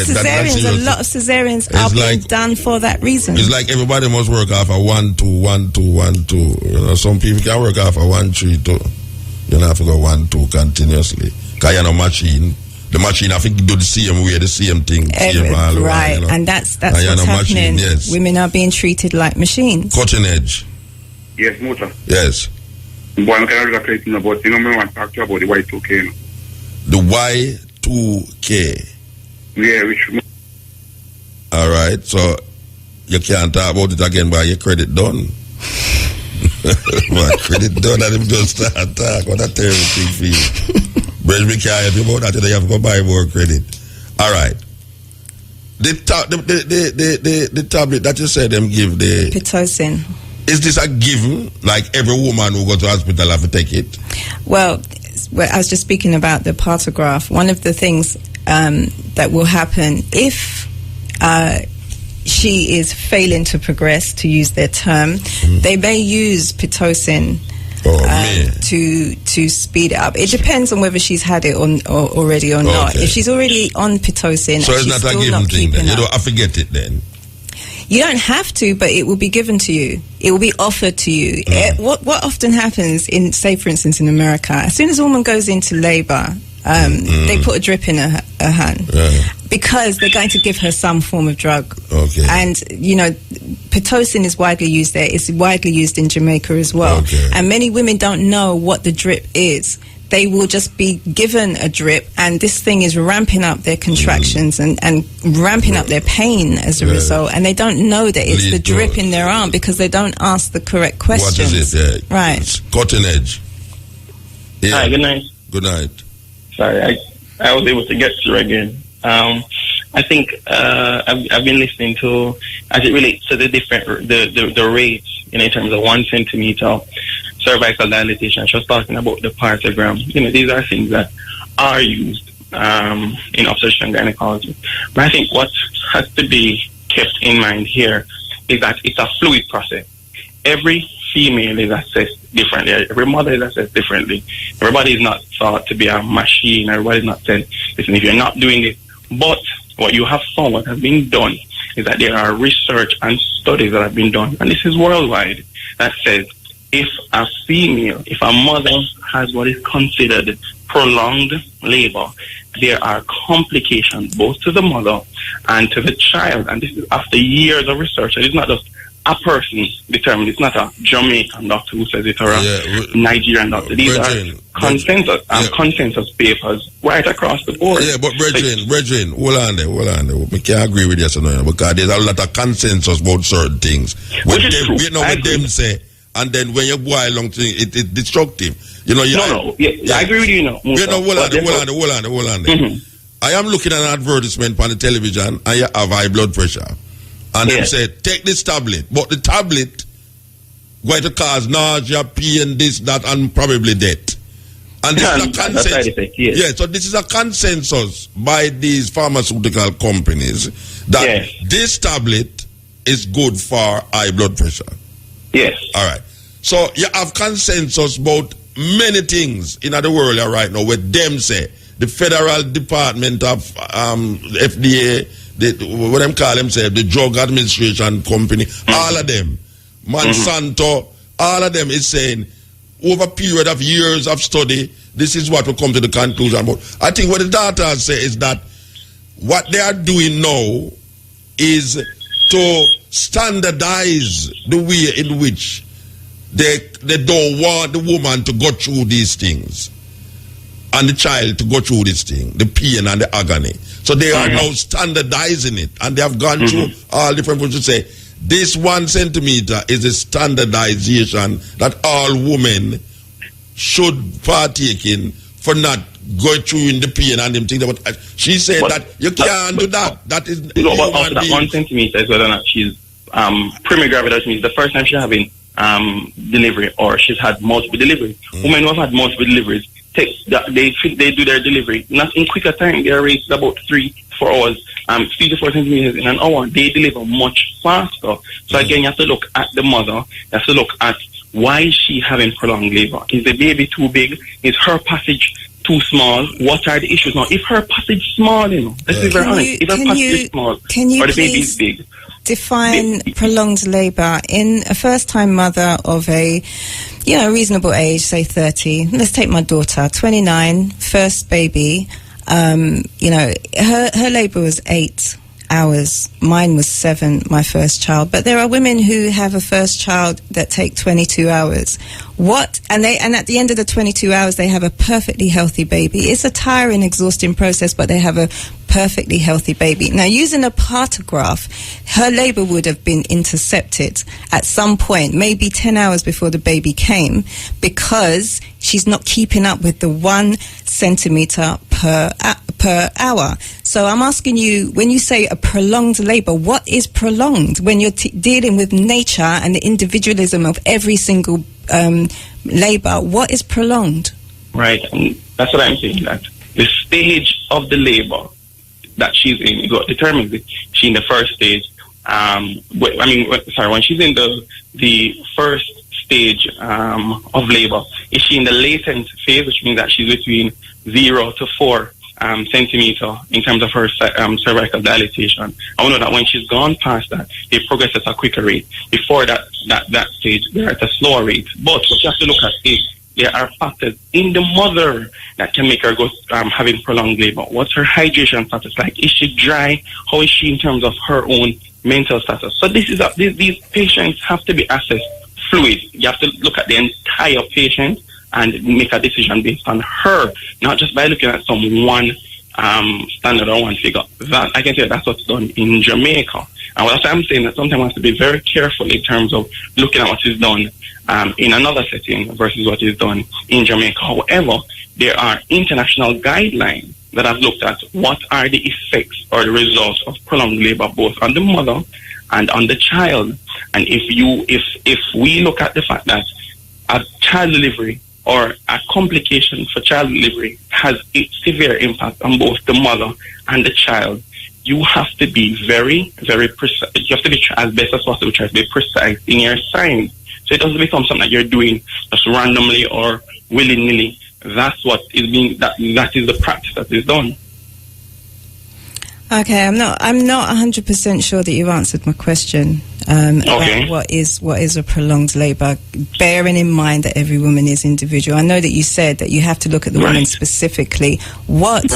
cesareans, a lot of cesareans are being done for that reason. It's like everybody must work off a 1, 2, 1, 2, 1, 2. Some people can work off a 1, 3, 2. You don't have to go 1, 2 continuously. Because you're no machine. The machine, I think, do the same way, the same thing. Right, and that's what's happening. Machine, women are being treated like machines. Cutting edge. Yes, Mota. Yes. Boy, I'm kind of reflecting about, I want to talk to you about the Y2K. The Y2K? Yeah, which... All right, so you can't talk about it again by your credit done. My credit done, and him just start talk. What a terrible thing for you. Bridge, we can't help you about that, you have to go buy more credit. All right. The tablet that you said them give, the Pitocin. Is this a given? Like every woman who goes to hospital have to take it? Well, I was just speaking about the partograph. One of the things that will happen if she is failing to progress, to use their term, they may use Pitocin to speed it up. It depends on whether she's had it already or not. If she's already on Pitocin, so it's not a given thing then. You don't have to get it then. You don't have to, but it will be given to you. It will be offered to you. What often happens in, say, for instance, in America, as soon as a woman goes into labor, they put a drip in her hand because they're going to give her some form of drug. Okay. And, Pitocin is widely used there. It's widely used in Jamaica as well. Okay. And many women don't know what the drip is. They will just be given a drip, and this thing is ramping up their contractions and ramping up their pain as a result. And they don't know that it's the drip in their arm because they don't ask the correct questions. What is it? Right. It's cutting edge. Yeah. Hi, good night. Good night. Sorry, I was able to get through again. I think I've been listening to, as it relates to the different the rates, in terms of 1 centimeter cervical dilatation. She was talking about the partogram. These are things that are used in obstetrics and gynecology. But I think what has to be kept in mind here is that it's a fluid process. Every female is assessed differently. Every mother is assessed differently. Everybody is not thought to be a machine. Everybody is not said, listen, if you're not doing it. But what you have found, what has been done, is that there are research and studies that have been done, and this is worldwide, that says if a mother has what is considered prolonged labor, there are complications both to the mother and to the child. And this is after years of research. It is not just a person determined. It's not a Jamaican doctor who says it or a Nigerian doctor. These are consensus papers right across the board. Yeah, but brethren, hold on there. We can't agree with you, because there's a lot of consensus about certain things. What them say, and then when you go along to it's destructive. I agree with you. Hold on there. Mm-hmm. I am looking at an advertisement on the television, and you have high blood pressure. And they said, take this tablet. But the tablet going to cause nausea, pain, this, that, and probably death. And this is a consensus. So this is a consensus by these pharmaceutical companies that this tablet is good for high blood pressure. Yes. All right. So you have consensus about many things in the world right now where them say, the Federal Department of FDA, what them call themselves, the Drug Administration Company, all of them, Monsanto, all of them is saying, over a period of years of study, this is what will come to the conclusion. But I think what the doctors say is that what they are doing now is to standardize the way in which they don't want the woman to go through these things and the child to go through this thing, the pain and the agony. So they are now standardizing it, and they have gone through all different things to say, this 1 centimeter is a standardization that all women should partake in for not going through in the pain and them things. But she said that you can't do that. That is but also that 1 centimeter is whether or not she's primigravid, which means the first time she's having delivery, or she's had multiple deliveries. Women who have had multiple deliveries, they do their delivery not in quicker time. Their rate is about 3-4 hours, 3 to 4 centimeters in an hour. They deliver much faster. So again, you have to look at the mother. You have to look at why is she having prolonged labor. Is the baby too big? Is her passage too small? What are the issues now? If her passage is small, let's be very honest. If her passage is small, or the baby is big. Define prolonged labor in a first-time mother of a, reasonable age, say 30. Let's take my daughter, 29, first baby. Her labor was 8 hours. Mine was 7, my first child. But there are women who have a first child that take 22 hours. And at the end of the 22 hours, they have a perfectly healthy baby. It's a tiring, exhausting process, but they have a perfectly healthy baby. Now, using a partograph, her labor would have been intercepted at some point, maybe 10 hours before the baby came, because she's not keeping up with the 1 centimeter per hour. So I'm asking you, when you say a prolonged labor, what is prolonged when you're dealing with nature and the individualism of every single labor? What is prolonged? Right, and that's what I'm saying, that the stage of the labor that she's in is what determines it. She's in the first stage. When she's in the first stage of labor, is she in the latent phase, which means that she's between 0 to 4 centimeter in terms of her cervical dilatation? I know that when she's gone past that, they progress at a quicker rate. Before that stage, they're at a slower rate. But what you have to look at is there are factors in the mother that can make her go having prolonged labor. What's her hydration status like? Is she dry? How is she in terms of her own mental status? So these patients have to be assessed fluid. You have to look at the entire patient and make a decision based on her, not just by looking at some one standard or one figure. That I can say that's what's done in Jamaica. And what I'm saying, that sometimes one has to be very careful in terms of looking at what is done in another setting versus what is done in Jamaica. However, there are international guidelines that have looked at what are the effects or the results of prolonged labor both on the mother and on the child. And if we look at the fact that a child delivery or a complication for child delivery has a severe impact on both the mother and the child, you have to be very, very precise. You have to be, as best as possible, try to be precise in your signs. So it doesn't become something that you're doing just randomly or willy-nilly. That's what is being, that is the practice that is done. Okay, I'm not 100% sure that you answered my question about what is a prolonged labour, bearing in mind that every woman is individual. I know that you said that you have to look at the woman specifically. What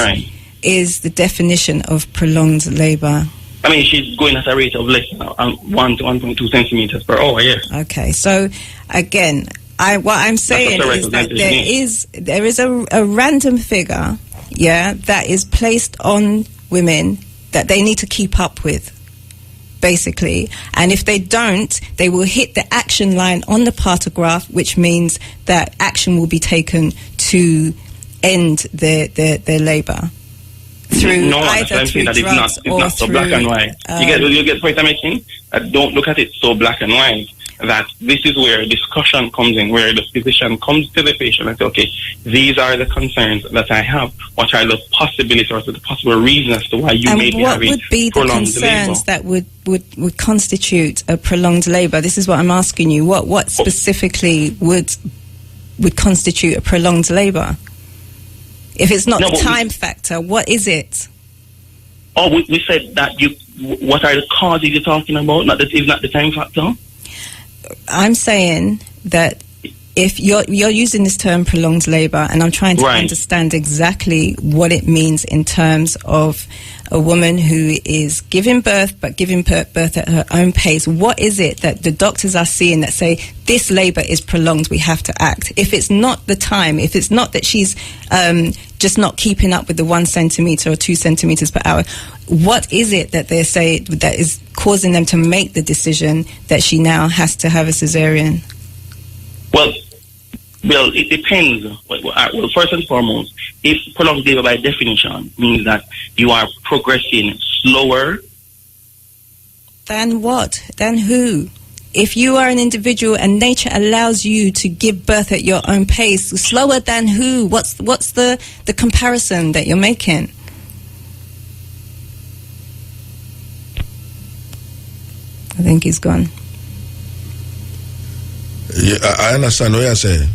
is the definition of prolonged labour? I mean, she's going at a rate of less than 1 to 1.2 centimeters per hour, yes. Okay, so again, what I'm saying is that there is a random figure, that is placed on women that they need to keep up with, basically. And if they don't, they will hit the action line on the partograph, which means that action will be taken to end their labour. Through either through drugs or not so black and white. You get what I'm making? Don't look at it so black and white. That this is where discussion comes in, where the physician comes to the patient and says, okay, these are the concerns that I have. What are the possibilities or the possible reasons as to why you may be having prolonged labor? And what would be the concerns that would constitute a prolonged labour? This is what I'm asking you. What specifically would constitute a prolonged labour? If it's not the time factor, what is it? Oh, we said that what are the causes you're talking about? Is not the time factor? I'm saying that if you're using this term prolonged labour, and I'm trying to understand exactly what it means in terms of a woman who is giving birth, but giving birth at her own pace. What is it that the doctors are seeing that say this labour is prolonged, we have to act? If it's not the time, if it's not that she's just not keeping up with the 1 centimetre or 2 centimetres per hour, what is it that they say that is causing them to make the decision that she now has to have a cesarean? Well, it depends. Well, first and foremost, if prolonged labour by definition means that you are progressing slower. Than what? Than who? If you are an individual and nature allows you to give birth at your own pace, slower than who? What's the comparison that you're making? I think he's gone. Yeah, I understand what you're saying.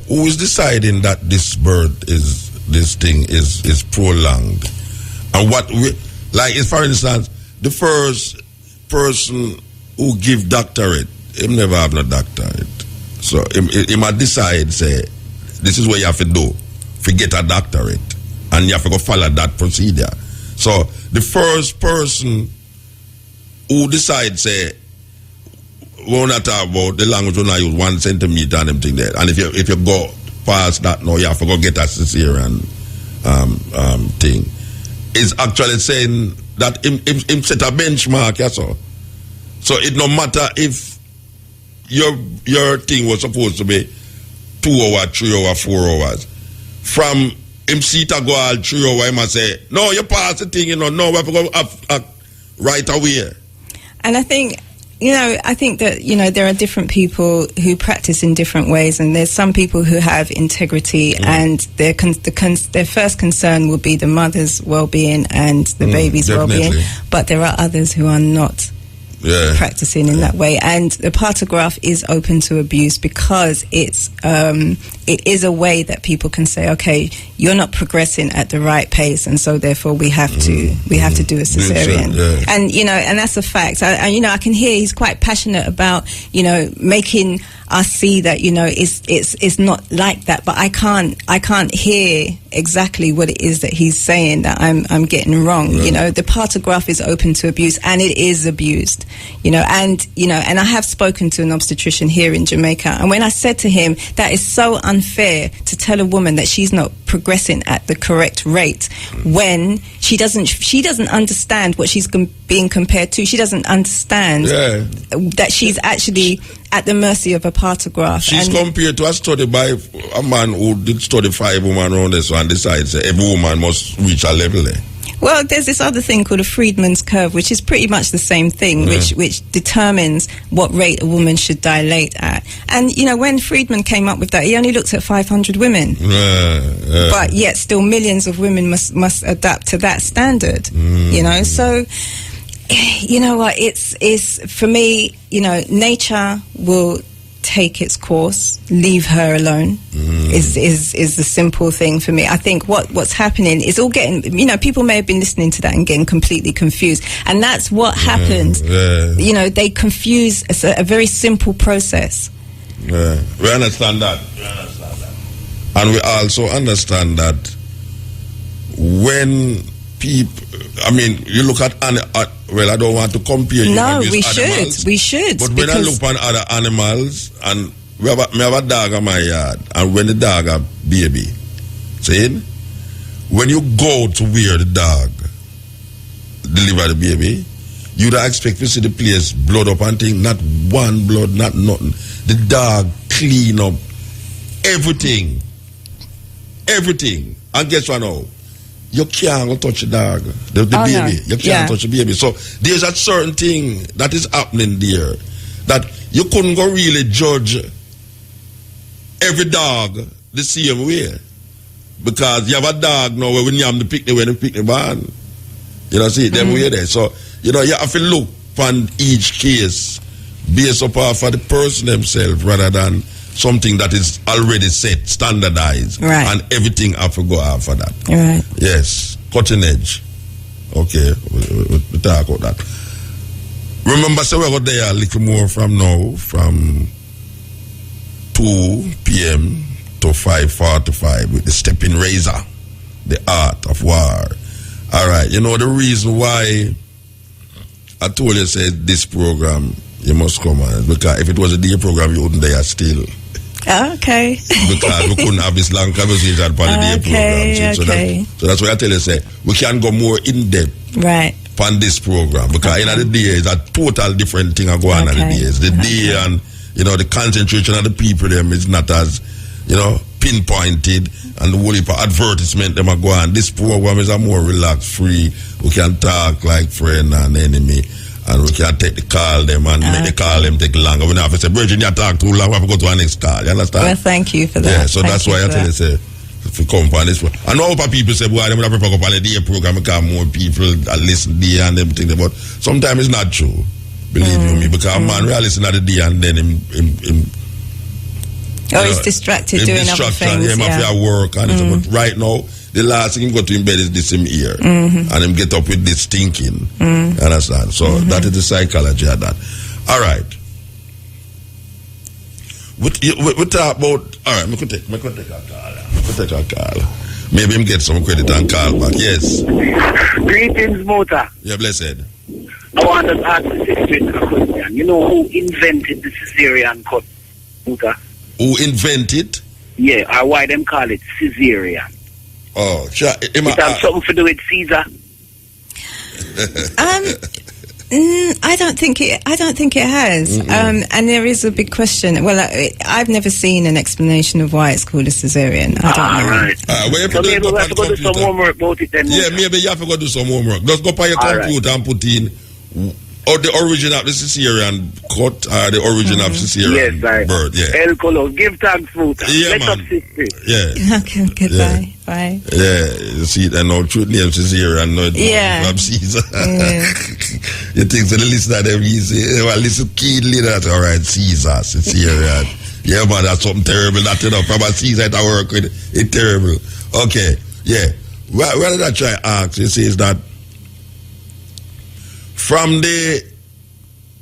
Who is deciding that this thing is prolonged? And if for instance, the first person who give doctorate, him never have no doctorate. So he might decide, say, this is what you have to do, get a doctorate, and you have to go follow that procedure. So the first person who decides, say, we will not talk about the language when I use 1 centimeter and everything there. And if you go past that now, you have to go get a cesarean thing. It's actually saying that him set a benchmark, yes, sir. So it no matter if your thing was supposed to be 2 hours, 3 hours, 4 hours. From him see to go all 3 hours, he must say, no, you pass the thing, no, we have to go right away. And I think that, there are different people who practice in different ways, and there's some people who have integrity, and their first concern will be the mother's well-being and the baby's well-being, but there are others who are not practicing in that way, and the partograph is open to abuse because it is a way that people can say, okay, you're not progressing at the right pace, and so therefore we have to do a cesarean. And and that's a fact. I can hear he's quite passionate about making us see that it's not like that, but I can't hear exactly what it is that he's saying that I'm getting wrong. The partograph is open to abuse, and it is abused. And I have spoken to an obstetrician here in Jamaica, and when I said to him that is so unfair to tell a woman that she's not progressing at the correct rate when she doesn't understand what she's being compared to. She doesn't understand that she's actually at the mercy of a partograph. She's compared to a study by a man who did study 5 women around this and decides every woman must reach a level there. Well, there's this other thing called a Friedman's curve, which is pretty much the same thing, which determines what rate a woman should dilate at. And, you know, when Friedman came up with that, he only looked at 500 women. But yet still millions of women must adapt to that standard, you know. So, you know what, it's for me, you know, nature will take its course, leave her alone is the simple thing for me. I think what's happening is all getting, you know, people may have been listening to that and getting completely confused, and that's what happens. You know, they confuse a very simple process. We understand that. And we also understand that when people, I mean, you look at well, I don't want to compare you. No, we animals, should. But when I look on other animals, and me have a dog in my yard, and when the dog a baby, see, when you go to where the dog deliver the baby, you don't expect to see the place blood up and thing. Not one blood, not nothing. The dog clean up everything. And guess what now? You can't go touch the dog, the baby. No. You can't touch the baby. So there's a certain thing that is happening there that you couldn't go really judge every dog the same way. Because you have a dog now when you have the picnic barn. You know, see, them way there. So, you know, you have to look on each case based upon for the person themselves rather than something that is already set, standardized, and everything have to go after that. Right. Yes, cutting edge. Okay, we talk about that. Remember, so we're going there a little more from now, from 2 p.m. to 5:45 with the stepping razor, the art of war. All right, you know the reason why I told you, say this program, you must come on, because if it was a day program, you wouldn't there still. Okay. Because we couldn't have this long conversation on the day program. So that's why I tell you, say, we can go more in depth on this program. Because in the day, it's a total different thing going on in the days. The day and, you know, the concentration of the people, them is not as, you know, pinpointed, and the whole heap of advertisement them are going. This program is a more relaxed, free. We can talk like friend and enemy. And we can take the call them and make the call them take longer. We don't have to say, Virgin, you talk too long, we have to go to our next call. You understand? Well, thank you for that. Yeah, so that's why I tell you, say, if you come on this one. I know how people say, boy, they would have to go on the day program because more people listen there and them things. But sometimes it's not true. Believe you me. Because man, we are listening at the day and then him he's distracted doing other things. Him have to work and but right now, the last thing him go to in bed is this him ear. And him get up with this thinking. Understand? So that is the psychology of that. All right. We talk about, all right, we could take a call. Maybe him get some credit and call back. Yes. Greetings, Mota. Yeah, blessed. I want to ask a question. You know who invented the cesarean cut, Mota? Who invented? Yeah, or why them call it cesarean? Oh, sure. It has something to do with Caesar. I don't think it has. And there is a big question. Well, I've never seen an explanation of why it's called a cesarean. I don't know. Right. So maybe we have to go do some homework about it then. Yeah, maybe you have to go do some homework. Just go by your computer and put in or the origin of the cesarean cut or the origin of cesarean birth. Yeah. El Colo, give thanks, Muta. Yeah, man. Yeah. Okay, goodbye. Bye. Yeah, you see that now, truth name cesarean, no, Caesar. You think so the listener them easy, well, listen keenly that, all right, Caesar, cesarean. Yeah, man, that's something terrible, that, you know, from a Caesar that I work with, it's terrible. Okay, yeah. What did I try to ask? It says that from the,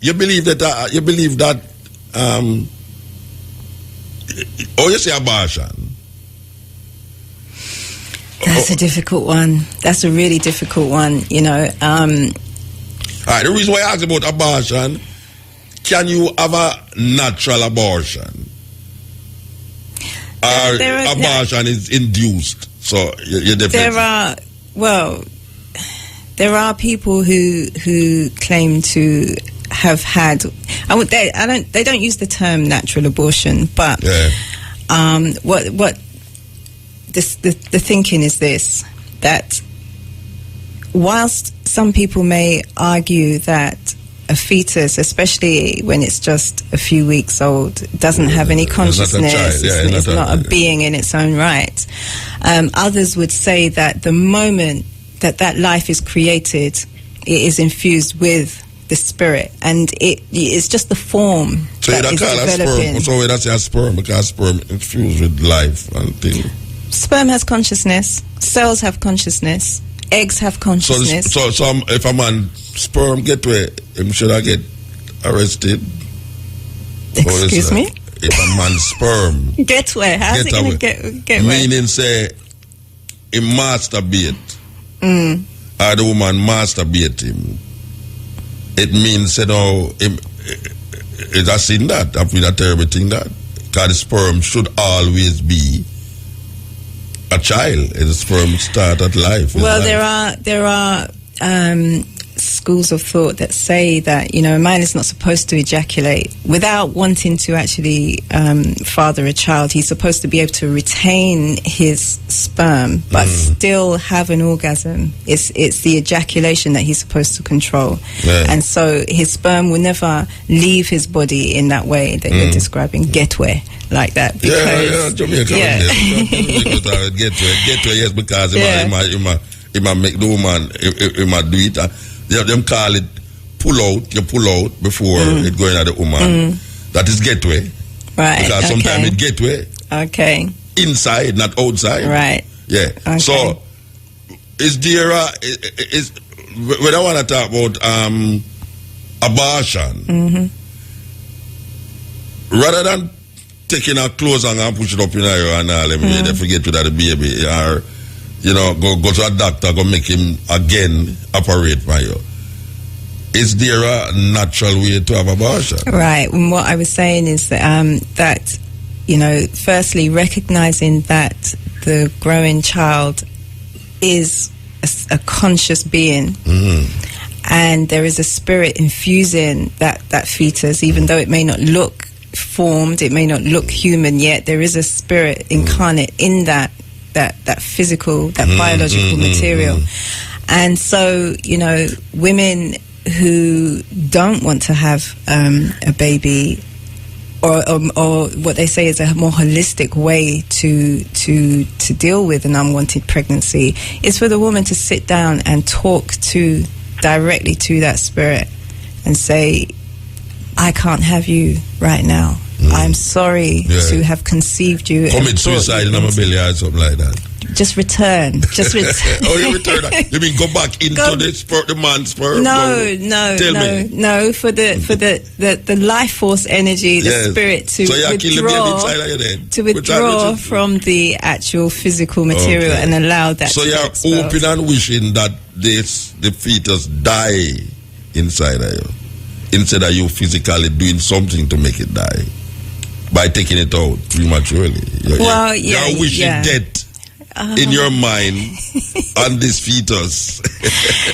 you believe that, you say abortion. That's a difficult one. That's a really difficult one, you know. All right, the reason why I asked about abortion, can you have a natural abortion? Or abortion is induced? So you definitely... There are people who claim to have had. They don't use the term natural abortion, but what the thinking is this: that whilst some people may argue that a fetus, especially when it's just a few weeks old, doesn't have any consciousness, it's not a being in its own right, others would say that the moment that life is created, it is infused with the spirit, and it's just the form that is developing. So that's a sperm, because sperm infused with life and things. Sperm has consciousness, cells have consciousness, eggs have consciousness. So if a man sperm get where, him should I get arrested? Excuse me? If a man sperm get where? How's it going to get where? Meaning say, him masturbate. Or the woman masturbate him. It means, you know, it's a sin that, I feel a terrible thing that. Because the sperm should always be a child. The sperm start at life. Well, there are schools of thought that say that, you know, a man is not supposed to ejaculate without wanting to actually father a child. He's supposed to be able to retain his sperm but still have an orgasm. It's the ejaculation that he's supposed to control. And so his sperm will never leave his body in that way that you're describing, getaway, like that. Because, Jamaica. Getaway, yes, because it might make the woman, it might do it. Them call it pull out. You pull out before it going at the woman. That is getaway. Right. Because sometimes it getaway. Okay. Inside, not outside. Right. Yeah. Okay. So, is there when I want to talk about abortion, rather than taking her clothes and push it up in her and all, they forget to that the baby, or you know, go to a doctor, go make him again operate for you. Is there a natural way to have abortion? Right. And what I was saying is that you know, firstly, recognizing that the growing child is a conscious being, and there is a spirit infusing that fetus, even though it may not look formed, it may not look human yet, there is a spirit incarnate in that physical, that biological material. And so, you know, women who don't want to have a baby, or what they say is a more holistic way to deal with an unwanted pregnancy, is for the woman to sit down and talk directly to that spirit and say, I can't have you right now. I'm sorry to have conceived you. Commit suicide in my belly or something like that. Just return. Just return. Oh, you return? You mean go back into the man's sperm? No. For the life force energy, the spirit to withdraw from the actual physical material and allow that. So you're hoping and wishing that the fetus die inside of you, instead of you physically doing something to make it die by taking it out prematurely. You're wishing death in your mind on this fetus.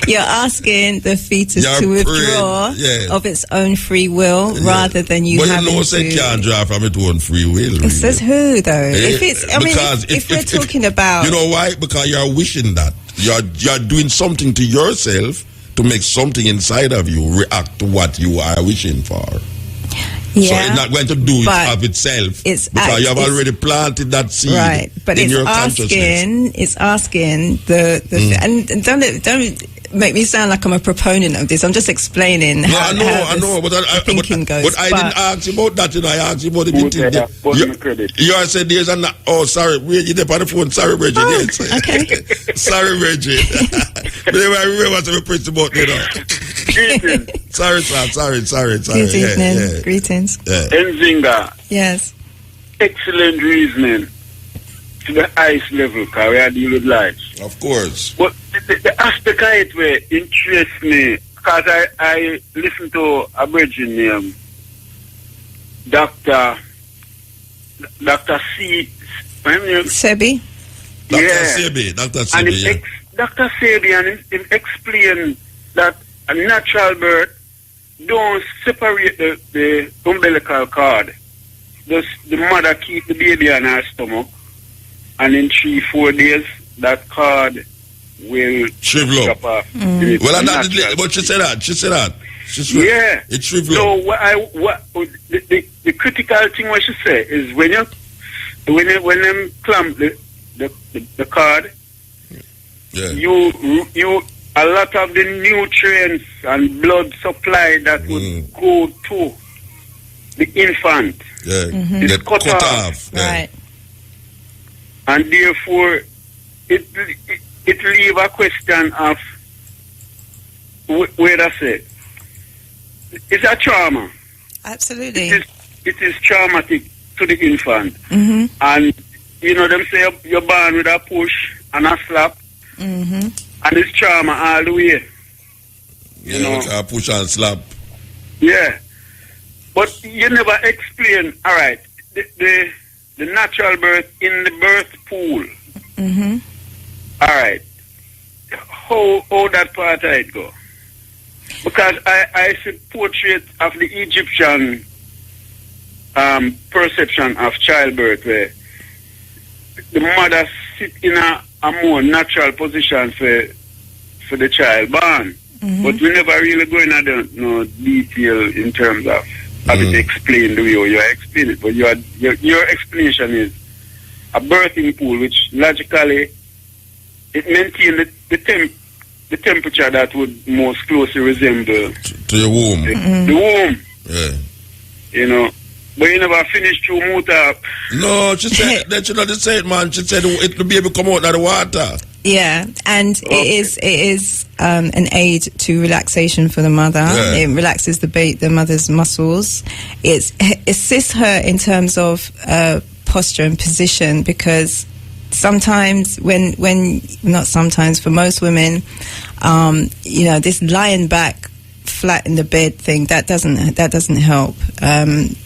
You're asking the fetus to withdraw of its own free will rather than you having to. But you know, say can't draw from its own free will. Really. It says who though? If we're talking about, you know why? Because you're wishing that you're doing something to yourself to make something inside of you react to what you are wishing for. So it's not going to do it of itself, because you have already planted that seed, right? But in your consciousness. It's asking and don't make me sound like I'm a proponent of this. I'm just explaining how the thinking goes. But I didn't ask you about that. I asked you about the meeting. You said there's an. Oh, sorry, you're on the phone. Sorry, Bridget. Yes. Okay. Sorry, Bridget. But I remember to press the button. Sorry, sir. Sorry. Good evening. Greetings. Nzinga. Yes. Excellent reasoning to the highest level, because we are dealing with lives. Of course. But the aspect of it where interests me, because I listen to a virgin named Dr. C. Sebi. Dr. Sebi, Dr. Sebi, and him explained that a natural birth don't separate the umbilical cord. Just the mother keep the baby on her stomach, and in 3-4 days, that cord will shrivel up. Off. But she said that. Yeah. It shrivel so up. The critical thing what she say is when them clamp the cord, you a lot of the nutrients and blood supply that would go to the infant is cut off. Right. And therefore it leave a question of where I say it's a trauma. Absolutely. It is traumatic to the infant. Mm-hmm. And them say you're born with a push and a slap. Mm-hmm. And it's trauma all the way. A push and slap. Yeah. But you never explain, all right, the natural birth in the birth pool. Mm-hmm. All right. How that part of it go? Because I see portrait of the Egyptian perception of childbirth where the mother sit in a more natural position for the child born. Mm-hmm. But we never really go into no detail in terms of have it explained the way you explain it. But your explanation is a birthing pool, which logically it maintains the temperature that would most closely resemble to your womb. The womb. Yeah. But you never finished through Muta. No, she said that you know the same man. She said it the baby come out of the water. Yeah, and it is an aid to relaxation for the mother. Yeah. It relaxes the mother's muscles. It assists her in terms of posture and position, because sometimes for most women, this lying back flat in the bed thing that doesn't help,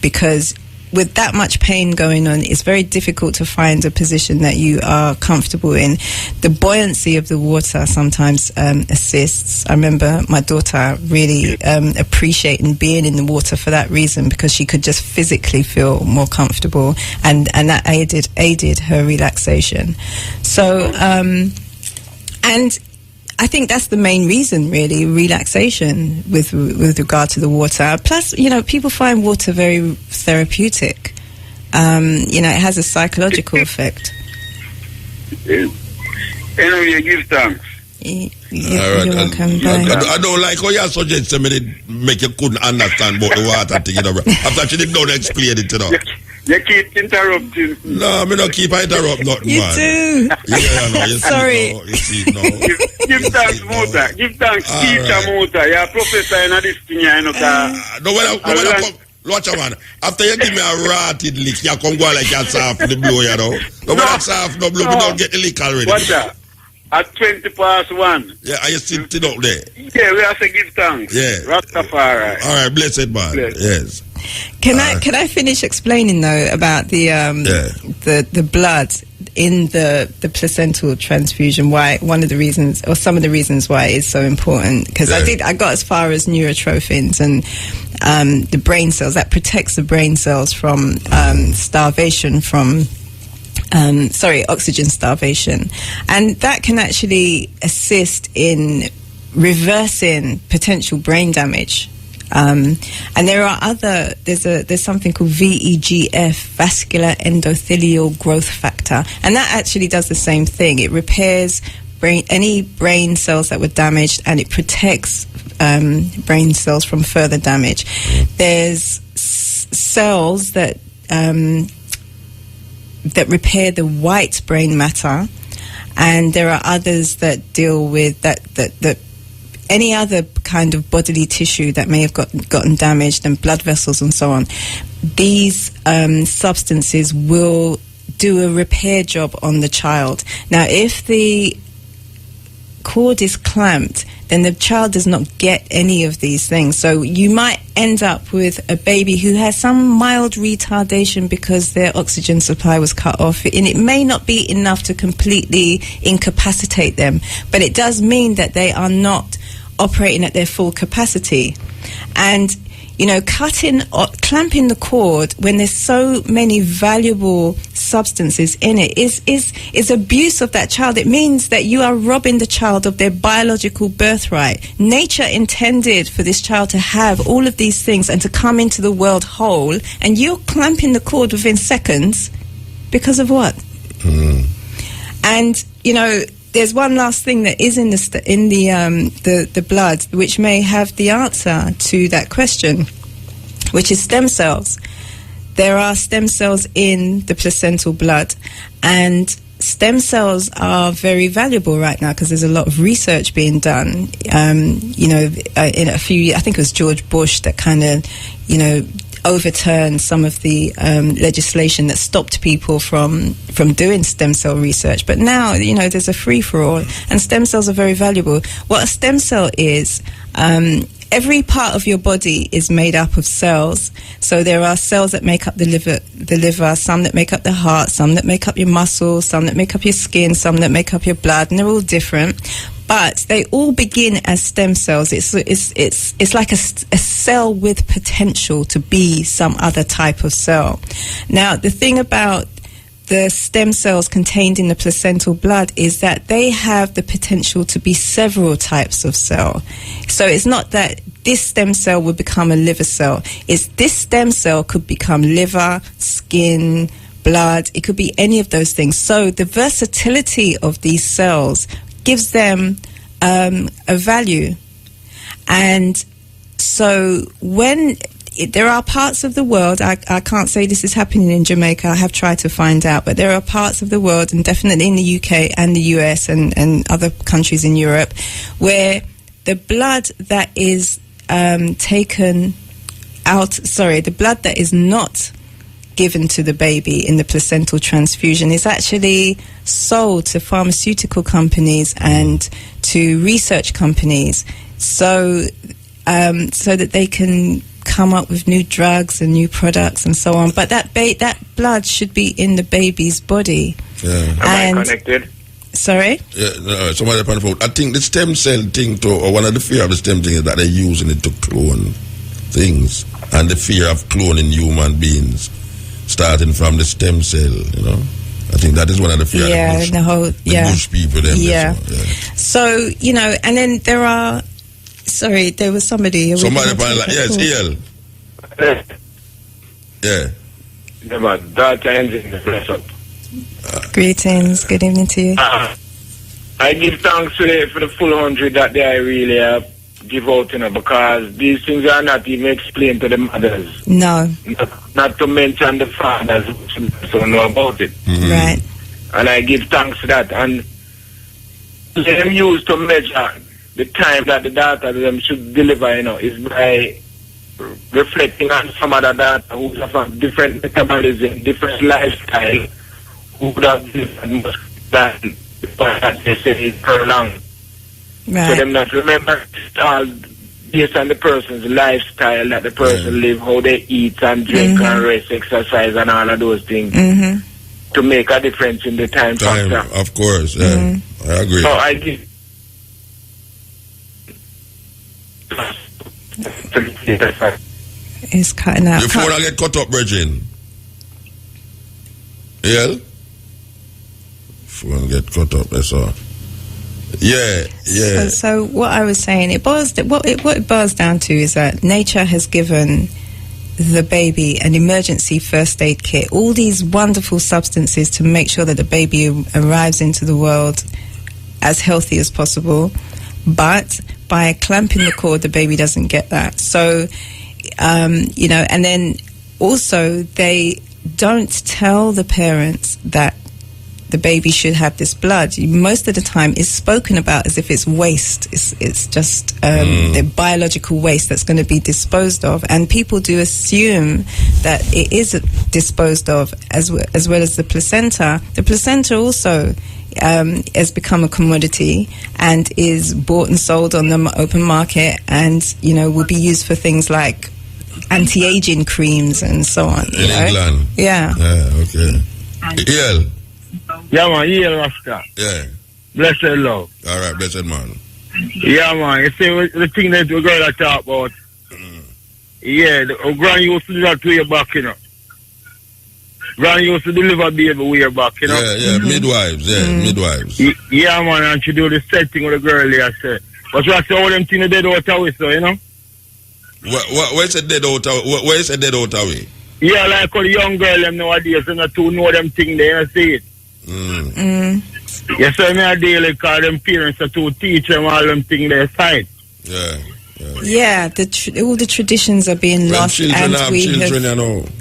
because with that much pain going on, it's very difficult to find a position that you are comfortable in. The buoyancy of the water sometimes assists. I remember my daughter really appreciating being in the water for that reason, because she could just physically feel more comfortable, and that aided her relaxation. So and I think that's the main reason, really, relaxation with regard to the water. Plus, people find water very therapeutic. It has a psychological effect. Anyway, give thanks. You're welcome. I don't like how you suggest to me make you couldn't understand about the water thing, after she didn't explain it, You keep interrupting. No, me not keep interrupting nothing, you man. do. Sorry. Give thanks, Muta. Give thanks, teacher Muta. You're a professor in this thing, watch a man. After you give me a rotted lick, you come go like you're soft the blow, No, but soft no blow, we don't get the lick already. What's that? At 1:20. Yeah, are you sitting up there? Yeah, we have to give thanks. Yeah. Rastafari. All right, blessed man. Yes. Can I finish explaining though about the blood in the placental transfusion? Why some of the reasons why it's so important? Because I got as far as neurotrophins and the brain cells that protects the brain cells from starvation from. Oxygen starvation, and that can actually assist in reversing potential brain damage. And there's something called VEGF, vascular endothelial growth factor, and that actually does the same thing. It repairs any brain cells that were damaged, and it protects brain cells from further damage. There's cells that repair the white brain matter, and there are others that deal with that any other kind of bodily tissue that may have gotten damaged, and blood vessels and so on. These substances will do a repair job on the child. Now, if the cord is clamped, then the child does not get any of these things. So you might end up with a baby who has some mild retardation because their oxygen supply was cut off, and it may not be enough to completely incapacitate them, but it does mean that they are not operating at their full capacity. And you know, clamping the cord when there's so many valuable substances in it is abuse of that child. It means that you are robbing the child of their biological birthright. Nature intended for this child to have all of these things and to come into the world whole, and you're clamping the cord within seconds because of what? And, you know, there's one last thing that is in the blood, which may have the answer to that question, which is stem cells. There are stem cells in the placental blood, and stem cells are very valuable right now because there's a lot of research being done. You know, in a few, I think it was George Bush that kind of, you know, overturned some of the legislation that stopped people from doing stem cell research. But now, you know, there's a free-for-all, and stem cells are very valuable. What a stem cell is, every part of your body is made up of cells. So there are cells that make up the liver, some that make up the heart, some that make up your muscles, some that make up your skin, some that make up your blood, and they're all different. But they all begin as stem cells. It's like a cell with potential to be some other type of cell. Now, the thing about the stem cells contained in the placental blood is that they have the potential to be several types of cell. So it's not that this stem cell will become a liver cell. It's this stem cell could become liver, skin, blood. It could be any of those things. So the versatility of these cells gives them a value. And so when there are parts of the world, I can't say this is happening in Jamaica, I have tried to find out, but there are parts of the world, and definitely in the UK and the US and other countries in Europe, where the blood that is taken out, the blood that is not given to the baby in the placental transfusion is actually sold to pharmaceutical companies and to research companies, so that they can come up with new drugs and new products and so on. But that blood should be in the baby's body. Am I connected? Sorry? Yeah, no, somebody upon the phone. I think the stem cell thing, or one of the fear of the stem thing is that they're using it to clone things, and the fear of cloning human beings, starting from the stem cell, you know. I think that is one of the fear. Yeah, the whole bush people. Them, yeah. So, you know, and then there are. Sorry, there was somebody. Somebody upon like yes, EL. Yeah. Yeah, man. That ends in the bless up. Greetings. Good evening to you. I give thanks today for the full 100 that they really give out, you know, because these things are not even explained to the mothers. No. Not to mention the fathers who don't know about it. Mm-hmm. Right. And I give thanks to that. And them used to measure the time that the daughter them should deliver, you know, is by reflecting on some other daughter who have different metabolism, different lifestyle, who would have different than that they say is prolonged. Right. So them not remember all based on the person's lifestyle that the person live, how they eat and drink and rest, exercise and all of those things to make a difference in the time factor. Of course, yeah. I agree. So I give it's cutting out. Your phone will get cut up, Virgin. Yeah? Phone get cut up, that's all. Yeah. So what I was saying, what it boils down to is that nature has given the baby an emergency first aid kit, all these wonderful substances to make sure that the baby arrives into the world as healthy as possible. But by clamping the cord, the baby doesn't get that. So, you know, and then also they don't tell the parents that the baby should have this blood. Most of the time it's spoken about as if it's waste. It's just the biological waste that's going to be disposed of. And people do assume that it is disposed of as well as the placenta. The placenta also has become a commodity and is bought and sold on the open market, and will be used for things like anti-aging creams and so on. In England. Yeah. Okay. EL. Yeah, man. EL Rasta. Yeah. Blessed love. All right, blessed man. Yeah, man. You see the thing that we girl talk about. Yeah, the granny used to do that way back, Granny used to deliver baby way back, Yeah, midwives, midwives. Yeah, man, and she do the same thing with the girl there, say. But I say all them things dead out away, so, Where's the dead out away? Where's the dead out away? Yeah, like all the young girl them nowadays, they not too know them things, they see it. Yes, so I daily because them parents are to teach them all them things their side. Yeah, all the traditions are being lost, and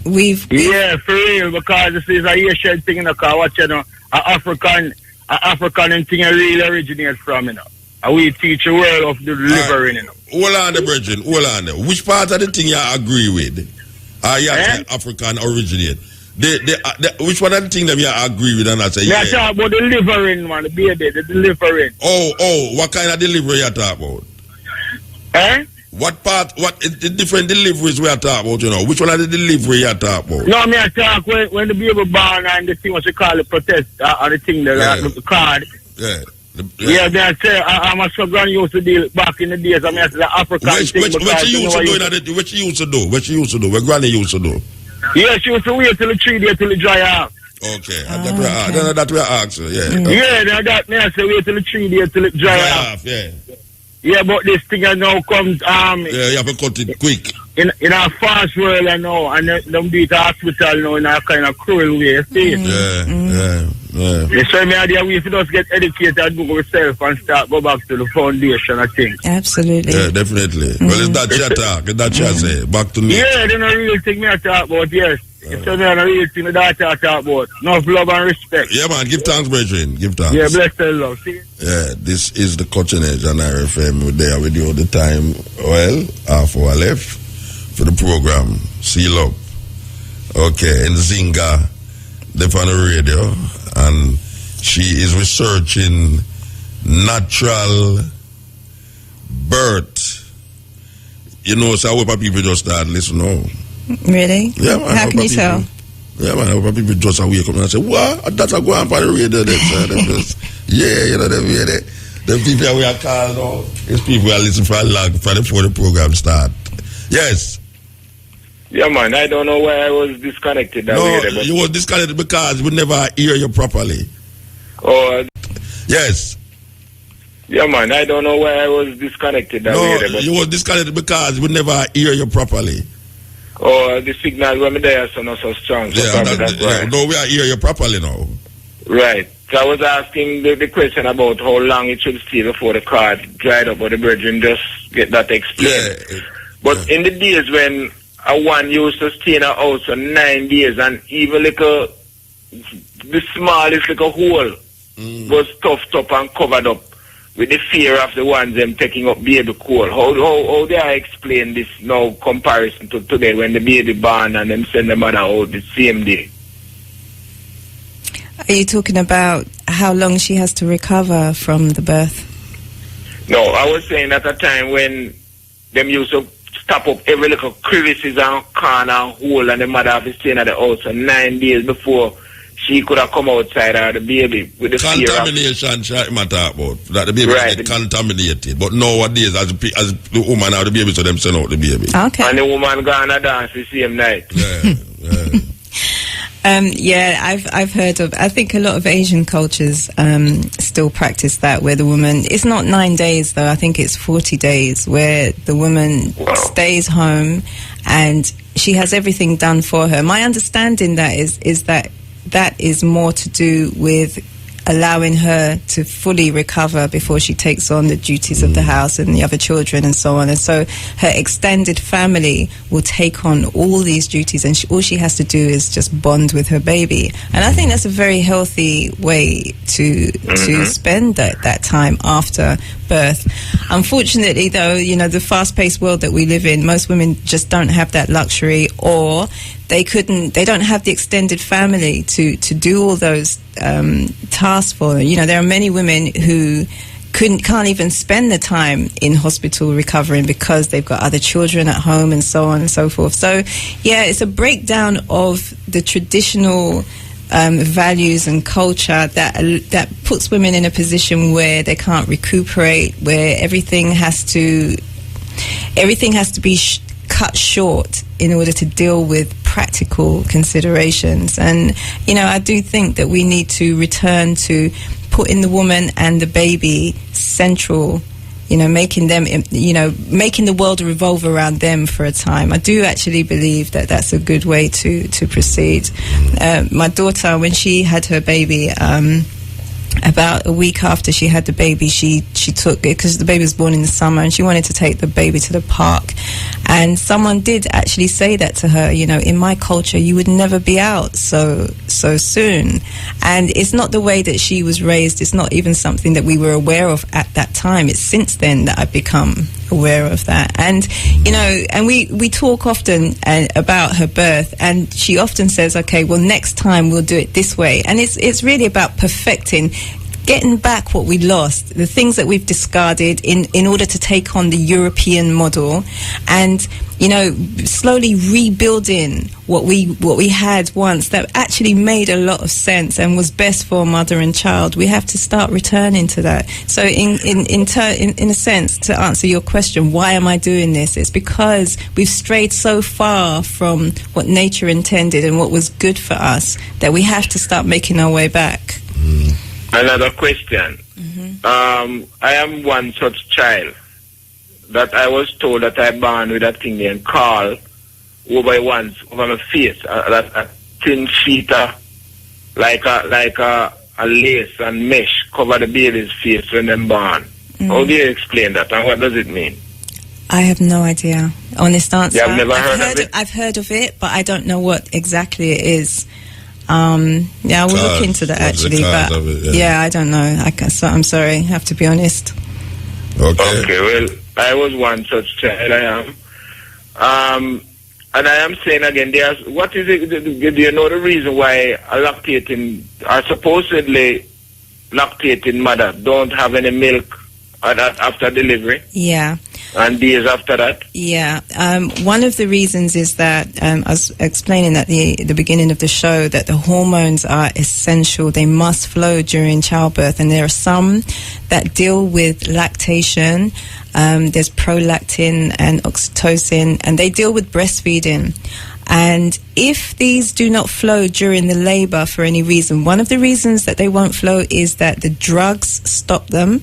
we've yeah, for real, because this is a Asian thing, because what African thing really originates from, and we teach the world of the delivering, Hold on, the brethren, hold on. Which part of the thing you agree with? African originate. Which one of the thing that you agree with? And I say, yeah. Talk about the delivering, man, the baby, the delivering. Oh, what kind of delivery you talk about? What part, what the different deliveries we are talking about, Which one of the delivery you talk about? No, I talk when the baby born and the thing what you call the protest, or the thing, the card. Yeah, they say, I'm a so grand used to deal back in the days, I mean, the African thing. What she used to do, what she used to do, what granny used to do? Yeah, she used to wait till the 3 days till it dry out. Okay, that we ask her, Yeah, that me I say wait till the 3 days till it dry out. Yeah, but this thing now comes you have to cut it quick. In a fast world and them do it hospital now in a kind of cruel way, see? They say me idea we just get educated and go ourselves and go back to the foundation, I think. Absolutely. Yeah, definitely. Well, it's that chat talk, it's that chat say, back to me. Yeah, they don't really think me I talk about, yes. It's a real thing that I talk about. Enough love and respect. Yeah, man, give thanks, brethren. Give thanks. Yeah, bless the love. See? Yeah, this is the Cutting Edge on RFM. We're there with you all the time. Well, half hour left for the program. Seal up. Okay, and Zinga, they're on the radio, and she is researching natural birth. So I hope people just start listening now. Really? Yeah, man. How can you tell? Yeah, man. I hope people just wake up and say, what? That's a go on for the radio. The people we are called now, it's people who are listening for a lag before the program start. Yes. Yeah, man. I don't know why I was disconnected. You were disconnected because we never hear you properly. Oh. Yes. Yeah, man. I don't know why I was disconnected. You were disconnected because we never hear you properly. Oh, the signal when me there is not so strong. So that's right. No, we are hear you properly now. Right. So I was asking the question about how long it should stay before the card dried up, or the brethren just get that explained. But in the days when one used to stay in a house for 9 days, and even the smallest hole was stuffed up and covered up with the fear of the ones them taking up baby coal. How do I explain this now comparison to today when the baby born and them send the mother out the same day? Are you talking about how long she has to recover from the birth? No, I was saying at a time when them used to stop up every little crevices and corner and hole, and the mother have to stay in the house for 9 days before she could have come outside or the baby with the contamination. Talk about that the baby get contaminated. But nowadays, as the woman or the baby, so them send out the baby. Okay. And the woman gonna dance the same night. I've heard of. I think a lot of Asian cultures still practice that, where the woman. It's not 9 days though. I think it's 40 days, where the woman stays home and she has everything done for her. My understanding that is that is more to do with allowing her to fully recover before she takes on the duties of the house and the other children and so on. And so her extended family will take on all these duties, and all she has to do is just bond with her baby. And I think that's a very healthy way to spend that time after birth. Unfortunately, though, the fast-paced world that we live in, most women just don't have that luxury, or they don't have the extended family to do all those tasks for them. There are many women who can't even spend the time in hospital recovering because they've got other children at home and so on and so forth. So, yeah, it's a breakdown of the traditional values and culture that puts women in a position where they can't recuperate, where everything has to be cut short in order to deal with practical considerations. And I do think that we need to return to putting the woman and the baby central, making them, making the world revolve around them for a time. I do actually believe that that's a good way to proceed. My daughter, when she had her baby, about a week after she had the baby, she took it, because the baby was born in the summer, and she wanted to take the baby to the park. And someone did actually say that to her, in my culture, you would never be out so soon. And it's not the way that she was raised. It's not even something that we were aware of at that time. It's since then that I've become aware of that. And, and we talk often about her birth, and she often says, okay, well, next time we'll do it this way. And it's really about perfecting, getting back what we lost, the things that we've discarded in order to take on the European model, and slowly rebuilding what we had once that actually made a lot of sense and was best for mother and child. We have to start returning to that. So in a sense, to answer your question, why am I doing this? It's because we've strayed so far from what nature intended and what was good for us that we have to start making our way back. Another question. I am one such child that I was told that I born with a thing named Carl over my face, a thin sheet like a lace and mesh cover the baby's face when they're born. How do you explain that, and what does it mean? I have no idea. Honest answer. You have never heard of it? I've heard of it, but I don't know what exactly it is. I will look into that actually, but I don't know. I'm sorry, I have to be honest. Okay, well, I was one such child, I am. And I am saying again, what is it, do you know the reason why a supposedly lactating mother don't have any milk after delivery? Yeah. And days after that? Yeah. One of the reasons is that, I was explaining at the beginning of the show, that the hormones are essential. They must flow during childbirth. And there are some that deal with lactation. There's prolactin and oxytocin, and they deal with breastfeeding. And if these do not flow during the labor for any reason, one of the reasons that they won't flow is that the drugs stop them.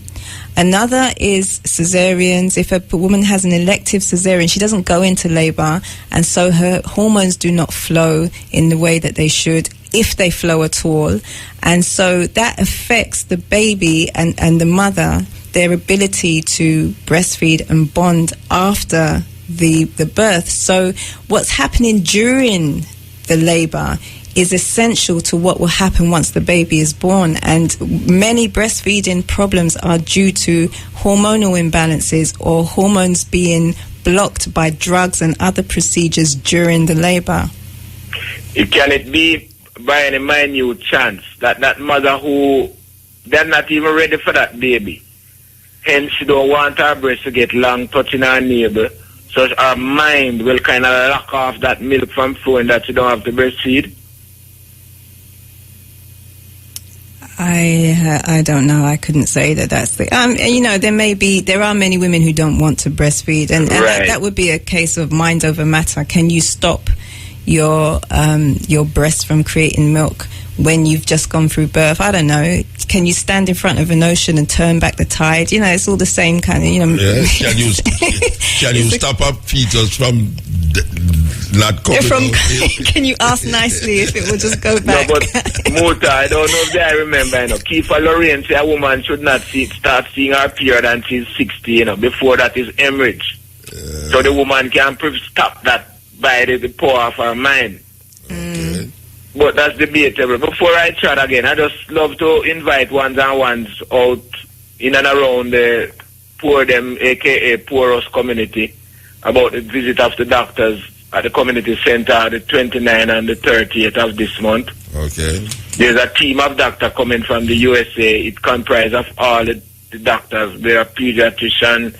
Another is cesareans. If a woman has an elective cesarean, she doesn't go into labor, and so her hormones do not flow in the way that they should, if they flow at all. And so that affects the baby and the mother, their ability to breastfeed and bond after the birth. So what's happening during the labor is essential to what will happen once the baby is born. And many breastfeeding problems are due to hormonal imbalances or hormones being blocked by drugs and other procedures during the labor. Can it be by any minute chance that mother who they're not even ready for that baby, hence she don't want her breast to get long touching her navel, so her mind will kind of lock off that milk from flowing that she don't have to breastfeed? I don't know. I couldn't say that that's the... there are many women who don't want to breastfeed, and that would be a case of mind over matter. Can you stop your breast from creating milk when you've just gone through birth? I don't know. Can you stand in front of an ocean and turn back the tide? It's all the same kind of, Yeah. Can you stop a fetus from not coming out? Can you ask nicely if it will just go back? No, but Muta, I don't know if I remember, Kiefer Lorraine say a woman should not start seeing her period until 60, before that is hemorrhage. So the woman can stop that by the power of her mind. But that's debatable. Before I chat again, I just love to invite ones and ones out in and around the poor them, aka Poor Us community, about the visit of the doctors at the community center the 29th and the 30th of this month. Okay. There's a team of doctors coming from the USA. It comprises of all the doctors. There are pediatricians,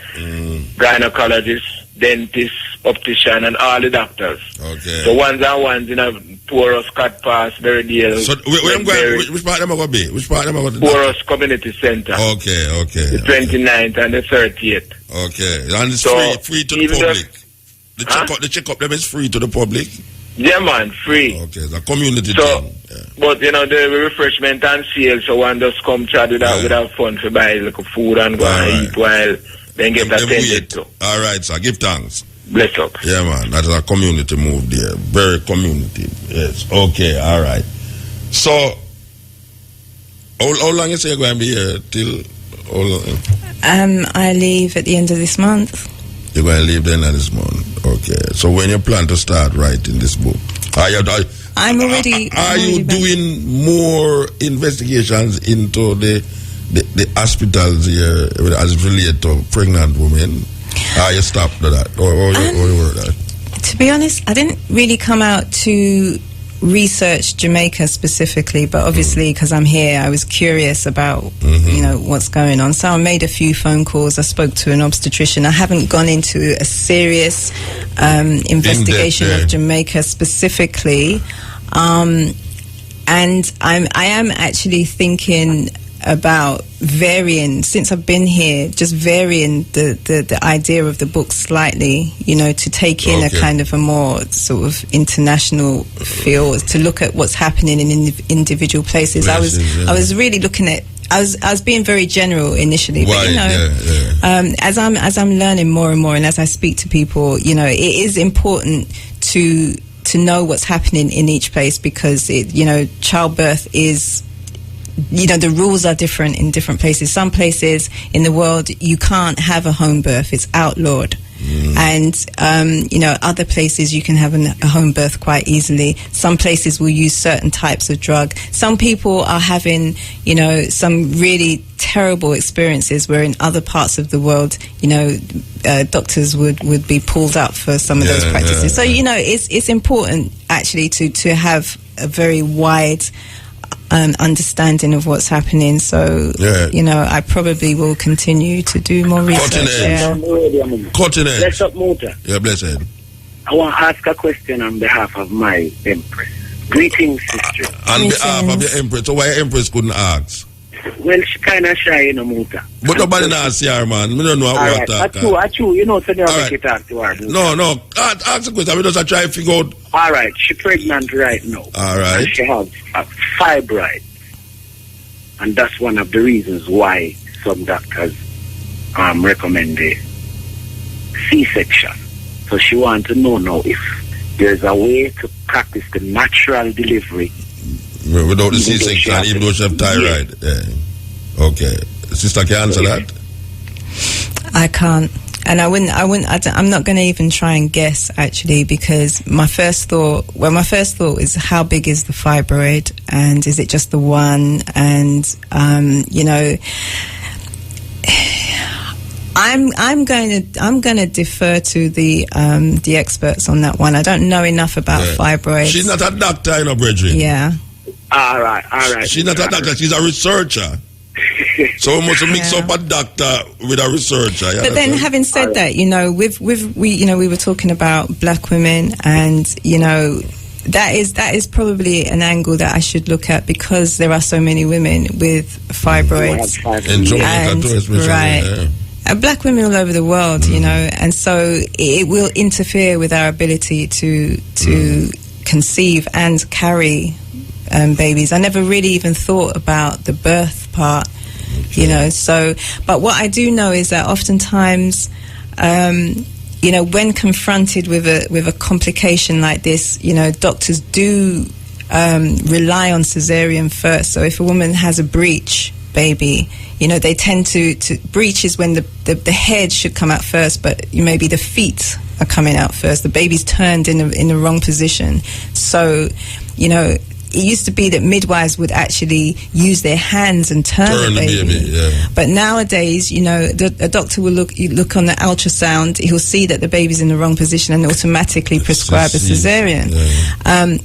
gynecologists, dentists, optician, and all the doctors. Okay. So ones in a Poor Us, Scott Pass, Berrydale. So where I'm going, which part am I going to be? Which part am I going to be? Poor Us Community Center. Okay. The 29th and the 30th. Okay. And it's So, free to the public. The check-up them is free to the public. Yeah, man, free. Okay, the community so, thing. But the refreshment and sale, so one just come chat without fun for buy like food and go and eat while then get attended to. All right, sir. Give thanks. Bless up. Yeah, man. That is a community move there. Very community. Yes. Okay. All right. So, how long you say you're going to be here till? I leave at the end of this month. You're going to leave the end of this month. Okay. So when you plan to start writing this book, are you doing more investigations into the hospitals here as related to pregnant women? Are you stopped at that? Or were that? To be honest, I didn't really come out to research Jamaica specifically, but obviously because I'm here, I was curious about what's going on. So I made a few phone calls. I spoke to an obstetrician. I haven't gone into a serious investigation of Jamaica specifically, and I am actually thinking about varying, since I've been here, just varying the idea of the book slightly, to take in a kind of a more sort of international feel, to look at what's happening in individual places. I was really looking at, I was being very general initially, but as I'm learning more and more, and as I speak to people, it is important to know what's happening in each place, because childbirth is, the rules are different in different places. Some places in the world you can't have a home birth; it's outlawed. And other places you can have a home birth quite easily. Some places will use certain types of drug. Some people are having some really terrible experiences where in other parts of the world doctors would be pulled up for some of those practices. So it's important actually to have a very wide understanding of what's happening. So I probably will continue to do more research. Cutting edge. Bless up, Muta. Yeah, blessed. I want to ask a question on behalf of my empress. Greetings, sister. On behalf of your empress. So why your empress couldn't ask? Well, she kind of shy, Muta. But nobody not see her, man. We don't know how to talk. So you make it talk to her. No. Ask the question. We just try to figure out. All right. She's pregnant right now. All right. And she has a fibroid. And that's one of the reasons why some doctors recommend a C-section. So she wants to know now if there's a way to practice the natural delivery without the C-section, even though she have thyroid. Yeah. Okay. Sister, can you answer that? I can't. And I'm not going to even try and guess, actually, because my first thought is how big is the fibroid, and is it just the one? And I'm going to defer to the experts on that one. I don't know enough about fibroids. She's not a doctor, Bridget. Yeah. All right. She's not a doctor. She's a researcher. So we must mix up a doctor with a researcher. But then, having said that, we were talking about black women, and that is probably an angle that I should look at, because there are so many women with fibroids. In Jamaica too, especially. Right. Black women all over the world, and so it will interfere with our ability to conceive and carry babies. I never really even thought about the birth part, so, but what I do know is that oftentimes, when confronted with a complication like this, doctors do rely on cesarean first. So if a woman has a breech baby, they tend to breech is when the head should come out first, but maybe the feet are coming out first. The baby's turned in the wrong position. So, it used to be that midwives would actually use their hands and turn the baby. But nowadays, you know, a doctor will look on the ultrasound, he'll see that the baby's in the wrong position and automatically prescribe a cesarean.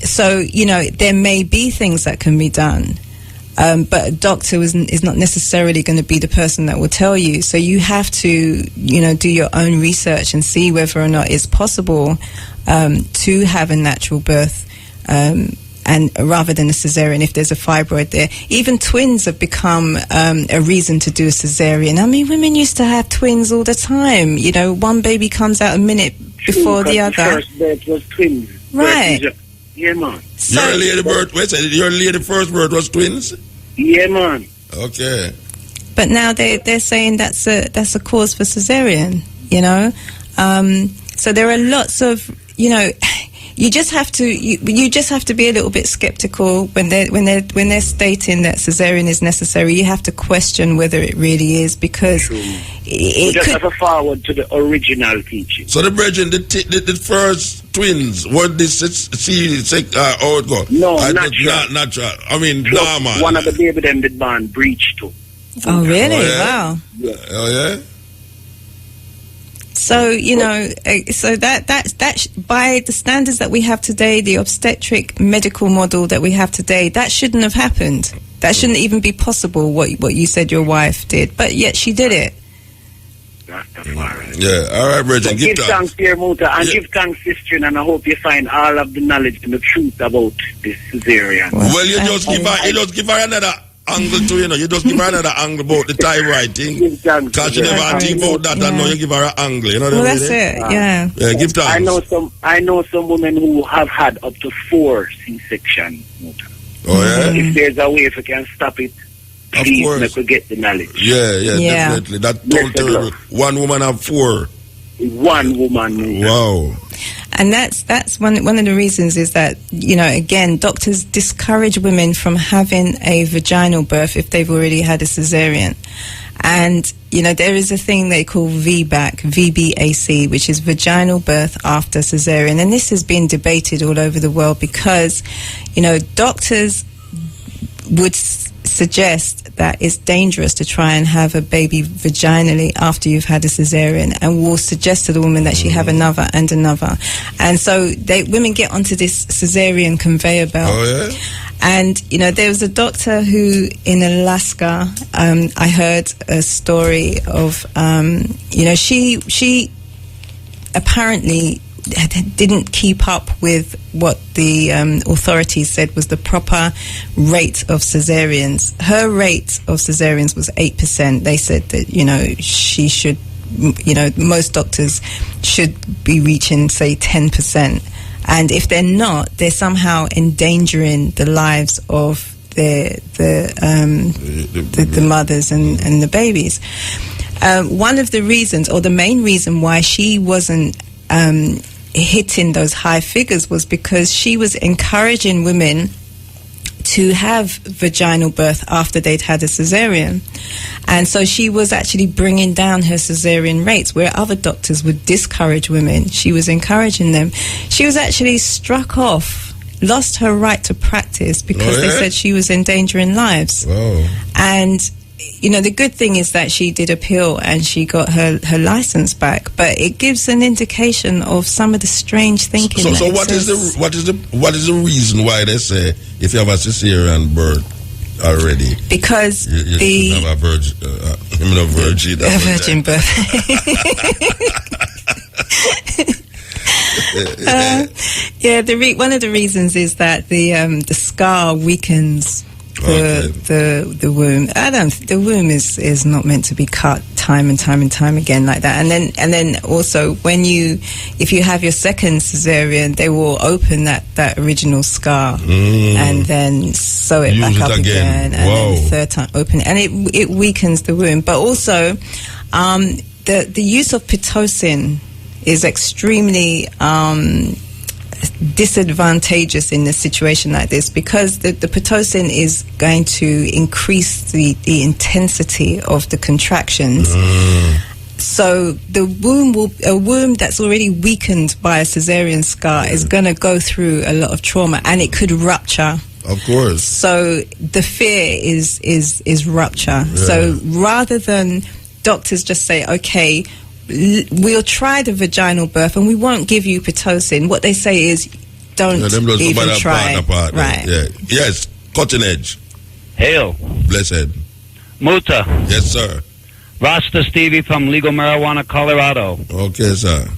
So, you know, there may be things that can be done. But a doctor is not necessarily going to be the person that will tell you. So you have to, you know, do your own research and see whether or not it's possible to have a natural birth, and rather than a cesarean if there's a fibroid there. Even twins have become a reason to do a cesarean. I mean, women used to have twins all the time. You know, one baby comes out a minute before the other. The first birth was twins. Right. Yeah, man. So, your lady birth, your lady first birth was twins? Yeah, man. Okay. But now they're saying that's a cause for cesarean, you know. So there are lots of, you know, you just have to be a little bit skeptical when they're stating that cesarean is necessary. You have to question whether it really is, because it just could have a forward to the original teaching. So the brethren, the first twins, what this how it go? No, natural. I mean, normal. One of the baby them did born breach too. Oh really? Oh, yeah? Wow. Yeah. Oh yeah. So, you know, so that by the standards that we have today, the obstetric medical model that we have today, that shouldn't have happened. That shouldn't even be possible, what you said your wife did. But yet she did it. Yeah, all right, Bridget. So give thanks, dear Muta, and give thanks, sister, and I hope you find all of the knowledge and the truth about this cesarean. Well, you just give her another angle too, you know. You just give her another angle about the thyroid thing. Because she never think about that, and now you give her an angle, you know what I mean? Well, that's it, yeah. Yeah, give thanks. I know some women who have had up to 4 C-sections. Oh, yeah? If there's a way, if we can stop it, please make we get the knowledge. Yeah, definitely. That don't tell one woman have 4. One woman. Wow. And that's one of the reasons is that, you know, again, doctors discourage women from having a vaginal birth if they've already had a cesarean. And, you know, there is a thing they call VBAC, which is vaginal birth after cesarean. And this has been debated all over the world because, you know, doctors would suggest that it's dangerous to try and have a baby vaginally after you've had a cesarean, and will suggest to the woman that she have another and another. And so women get onto this cesarean conveyor belt. Oh, yeah? And, you know, there was a doctor who in Alaska, I heard a story of, you know, she apparently didn't keep up with what the authorities said was the proper rate of cesareans. Her rate of cesareans was 8%. They said that, you know, she should, you know, most doctors should be reaching, say, 10%. And if they're not, they're somehow endangering the lives of the mothers and the babies. One of the reasons, or the main reason why she wasn't hitting those high figures, was because she was encouraging women to have vaginal birth after they'd had a cesarean. And so she was actually bringing down her cesarean rates, where other doctors would discourage women. She was encouraging them. She was actually struck off, lost her right to practice because they said she was endangering lives. Wow. And, you know, the good thing is that she did appeal and she got her license back, but it gives an indication of some of the strange thinking. So what is the reason why they say if you have a cesarean birth already, because you have a virgin birth. One of the reasons is that the scar weakens the womb. The womb is not meant to be cut time and time again like that. And then also if you have your second cesarean, they will open that original scar and then sew it back up again, and then the third time open it, and it weakens the womb. But also the use of Pitocin is extremely disadvantageous in a situation like this, because the Pitocin is going to increase the intensity of the contractions. So the a womb that's already weakened by a cesarean scar is going to go through a lot of trauma, and it could rupture Of course. So the fear is rupture. Yeah. So rather than doctors just say, okay, we'll try the vaginal birth and we won't give you Pitocin, what they say is don't even try. Right. Yeah. Yes, cutting edge. Hail. Blessed. Muta. Yes, sir. Rasta Stevie from Legal Marijuana, Colorado. Okay, sir.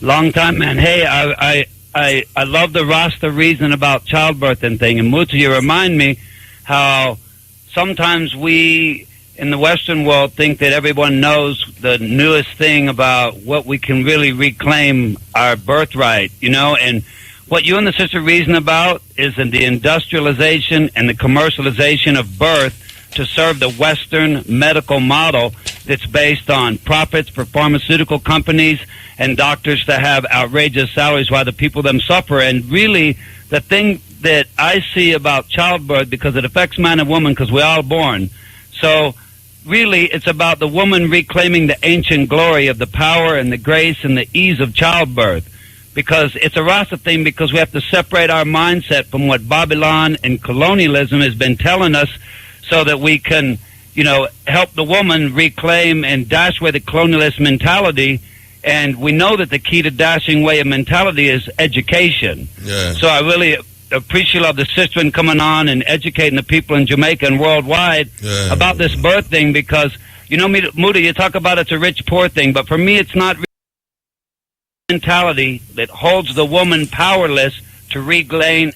Long time, man. Hey, I love the Rasta reason about childbirth and thing. And Muta, you remind me how sometimes we in the Western world think that everyone knows the newest thing about what we can really reclaim our birthright, you know, and what you and the sister reason about is in the industrialization and the commercialization of birth to serve the Western medical model that's based on profits for pharmaceutical companies and doctors to have outrageous salaries while the people them suffer. And really, the thing that I see about childbirth, because it affects man and woman, because we're all born. So really, it's about the woman reclaiming the ancient glory of the power and the grace and the ease of childbirth. Because it's a Rasta thing, because we have to separate our mindset from what Babylon and colonialism has been telling us, so that we can, you know, help the woman reclaim and dash away the colonialist mentality. And we know that the key to dashing away a mentality is education. Yeah. So I really appreciate the sister in coming on and educating the people in Jamaica and worldwide about this birth thing, because, you know, Muta, you talk about it's a rich-poor thing, but for me it's not mentality that holds the woman powerless to regain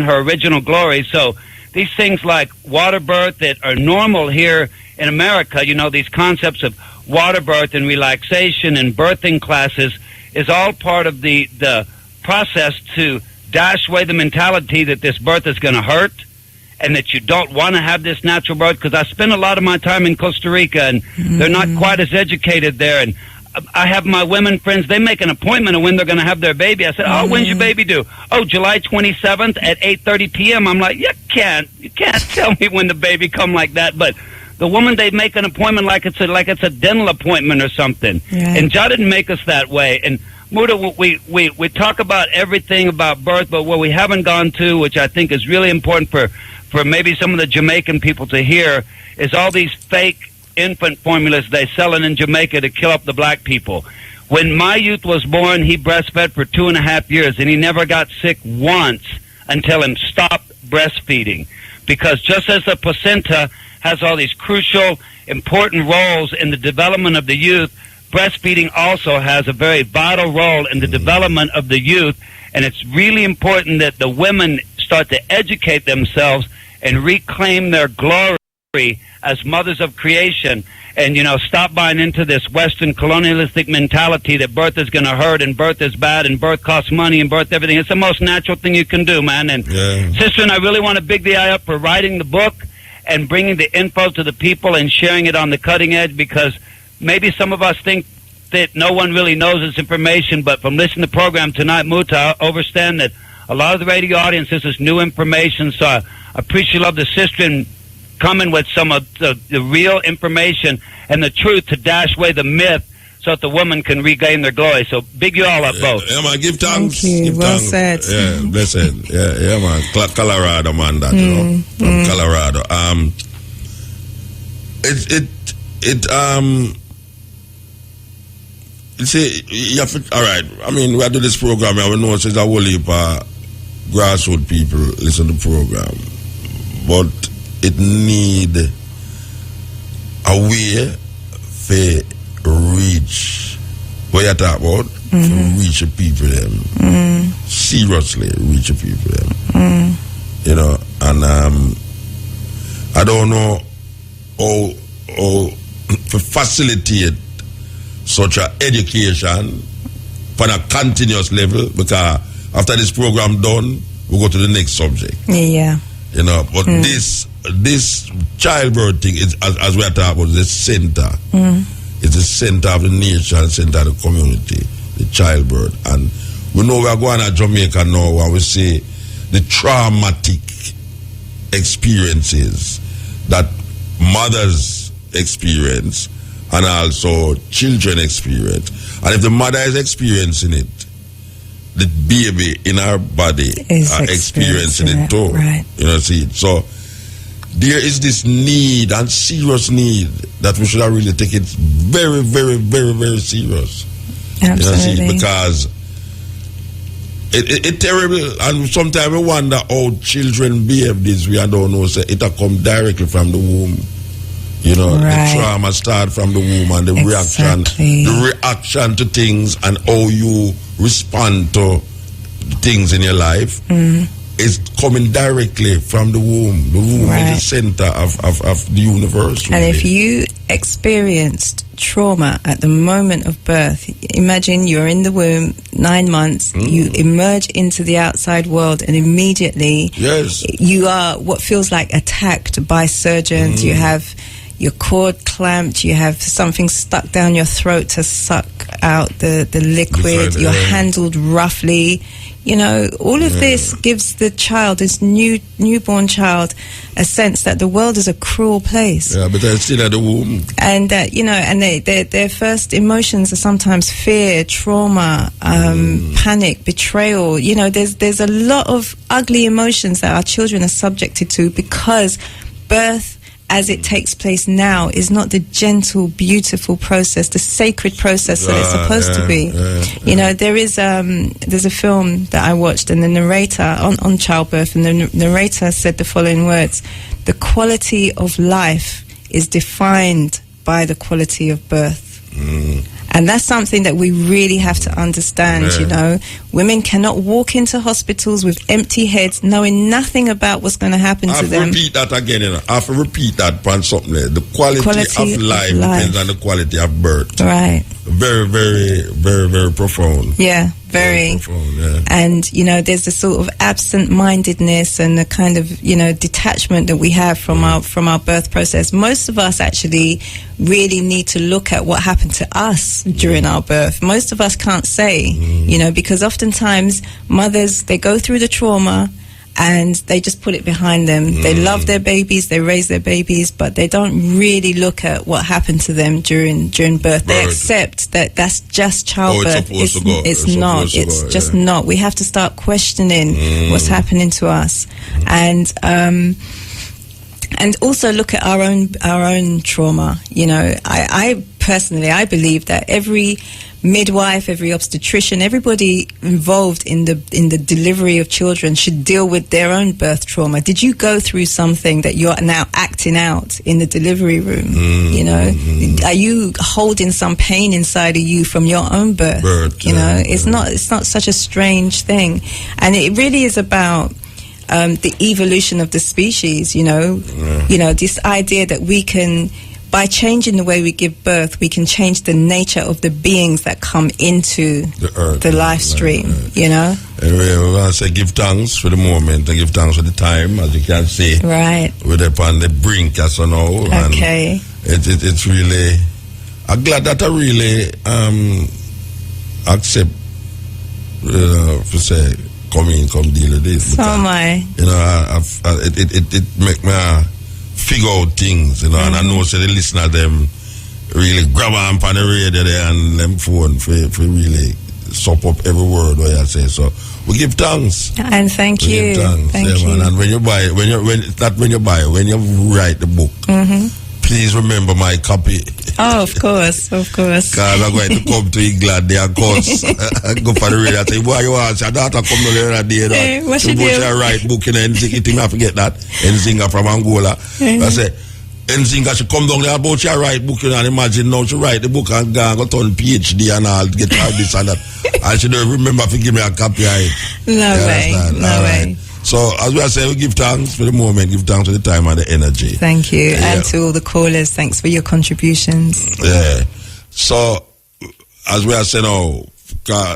her original glory. So these things like water birth that are normal here in America, you know, these concepts of water birth and relaxation and birthing classes is all part of the process to dash away the mentality that this birth is going to hurt and that you don't want to have this natural birth. Because I spend a lot of my time in Costa Rica, and they're not quite as educated there. And I have my women friends, they make an appointment of when they're going to have their baby. I said, oh, when's your baby due? Oh, July 27th at 8:30 p.m. I'm like, you can't tell me when the baby come like that. But the woman, they make an appointment like it's a dental appointment or something. Yeah. And Jah didn't make us that way. And Muta, we talk about everything about birth, but what we haven't gone to, which I think is really important for maybe some of the Jamaican people to hear, is all these fake infant formulas they selling in Jamaica to kill up the black people. When my youth was born, he breastfed for 2.5 years, and he never got sick once until him stopped breastfeeding. Because just as the placenta has all these crucial, important roles in the development of the youth, breastfeeding also has a very vital role in the development of the youth. And it's really important that the women start to educate themselves and reclaim their glory as mothers of creation, and, you know, stop buying into this Western colonialistic mentality that birth is going to hurt and birth is bad and birth costs money and birth everything. It's the most natural thing you can do, man. And sister, and I really want to big the eye up for writing the book and bringing the info to the people and sharing it on the cutting edge, because maybe some of us think that no one really knows this information, but from listening to the program tonight, Muta, I understand that a lot of the radio audience, this is new information. So I appreciate the sister and coming with some of the real information and the truth to dash away the myth, so that the woman can regain their glory. So big you all up both. Yeah, man, give thanks. Thank you. Give Well thanks. said. Yeah, blessed. Yeah, man. Colorado, man, that, you know, from Colorado. You see, you have to, all right, I mean, we do this program, and we know there's a whole heap of grassroots people listen to the program, but it need a way to reach what you talk about, to reach the people them, seriously reach the people them, you know, and I don't know how to facilitate such a education on a continuous level, because after this program done, we go to the next subject. Yeah. You know, but this childbirth thing is, as we are talking about, the center. It's the center of the nation, center of the community, the childbirth. And we know we are going to Jamaica now, and we see the traumatic experiences that mothers experience and also children experience. And if the mother is experiencing it, the baby in our body are experiencing it too. Right. You know, see. So there is this need and serious need that we should really take it very, very, very, very serious. Absolutely. You know, see, because it's terrible, and sometimes we wonder how children behave this way. I don't know. So it come directly from the womb. You know, right. The trauma start from the womb, and the reaction to things, and how you respond to things in your life is coming directly from the womb. The womb is the center of the universe. Really. And if you experienced trauma at the moment of birth, imagine you're in the womb 9 months, you emerge into the outside world, and immediately you are what feels like attacked by surgeons. You have your cord clamped, you have something stuck down your throat to suck out the liquid, you're handled roughly. You know, all of this gives the child, this newborn child, a sense that the world is a cruel place. Yeah, but they're still at the womb. And, you know, and their first emotions are sometimes fear, trauma, panic, betrayal. You know, there's a lot of ugly emotions that our children are subjected to, because birth, as it takes place now, is not the gentle, beautiful process, the sacred process that it's supposed to be. You know, there's a film that I watched, and the narrator on childbirth, and the narrator said the following words: "The quality of life is defined by the quality of birth." And that's something that we really have to understand. You know, women cannot walk into hospitals with empty heads, knowing nothing about what's going to happen to them. I have to repeat that again. You know, I have to repeat that on something. The quality of life depends on the quality of birth. Right. Very, very, very, very profound. Yeah, very. Profound, yeah. And, you know, there's the sort of absent-mindedness and the kind of, you know, detachment that we have from our birth process. Most of us actually really need to look at what happened to us during our birth. Most of us can't say, you know, because oftentimes mothers, they go through the trauma and they just put it behind them. They love their babies, they raise their babies, but they don't really look at what happened to them during birth. They accept that that's just childbirth. It's not. It's just not. We have to start questioning what's happening to us, and also look at our own trauma. You know, I personally, I believe that every midwife, every obstetrician, everybody involved in the delivery of children should deal with their own birth trauma. Did you go through something that you're now acting out in the delivery room? You know, are you holding some pain inside of you from your own birth? You know, it's not such a strange thing, and it really is about the evolution of the species. You know, this idea that we can, by changing the way we give birth, we can change the nature of the beings that come into the earth, the life stream, you know? Anyway, we want to say give thanks for the moment and give thanks for the time, as you can see. Right. We're upon the brink, as you know. Okay. And it's really, I'm glad that I really accept, to say, come deal with this. So am I. You know, it make me figure out things, you know, and I know the listener them really grab on the radio there and them phone for really sup up every word what I say. So we give thanks. And thank you. Thank you. Man. And when you write the book, please remember my copy. Oh, of course. Because I'm going to come to England there, of course. I go for the radio and say, boy, you want your daughter come to the radio there. What she do? You write book, you know, and I forget that. Nzinga from Angola. I say, Nzinga, she come down there about your write book, you know, and imagine now she write the book and go turn PhD and all, get all this and that. And she don't remember to give me a copy of it. No way. Right. So, as we are saying, we give thanks for the moment, give thanks for the time and the energy. Thank you. And to all the callers, thanks for your contributions. Yeah. So, as we are saying now,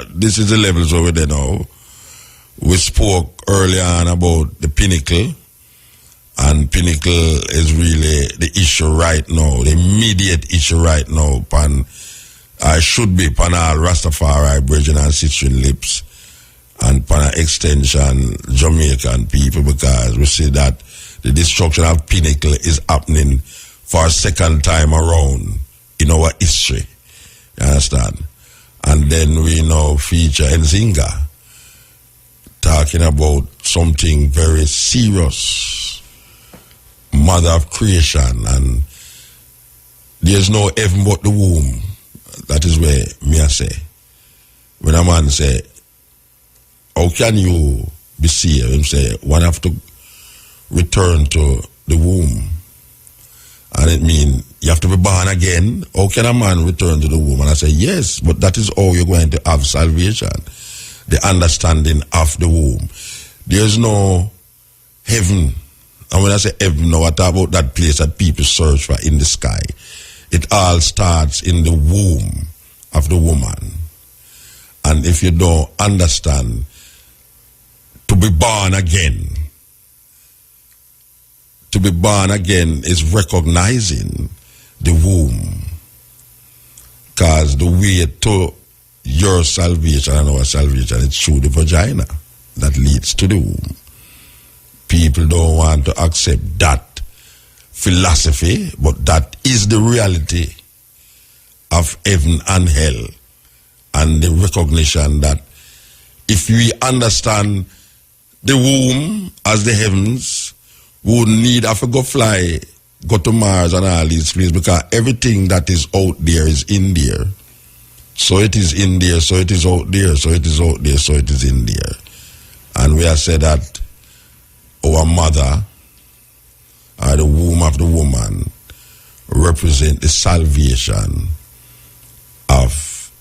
this is the levels over there now. We spoke earlier on about the pinnacle, and pinnacle is really the issue right now, the immediate issue right now, I should be upon all Rastafari, Virgin and Citrian lips, and upon an extension Jamaican people, because we see that the destruction of pinnacle is happening for a second time around in our history. You understand? And then we now feature Nzinga. talking about something very serious. Mother of creation, and there's no heaven but the womb. That is where me I say. When a man say, how can you be saved? Him say, one have to return to the womb. And it means you have to be born again. How can a man return to the womb? And I say, yes, but that is how you're going to have salvation. The understanding of the womb. There's no heaven. And when I say heaven, now I talk about that place that people search for in the sky. It all starts in the womb of the woman. And if you don't understand, to be born again is recognizing the womb. Because the way to your salvation and our salvation is through the vagina that leads to the womb. People don't want to accept that philosophy, but that is the reality of heaven and hell, and the recognition that if we understand the womb as the heavens, we would need to go fly, go to Mars and all these places, because everything that is out there is in there. So it is in there, so it is out there, so it is out there, so it is in there. And we have said that our mother, or the womb of the woman, represent the salvation of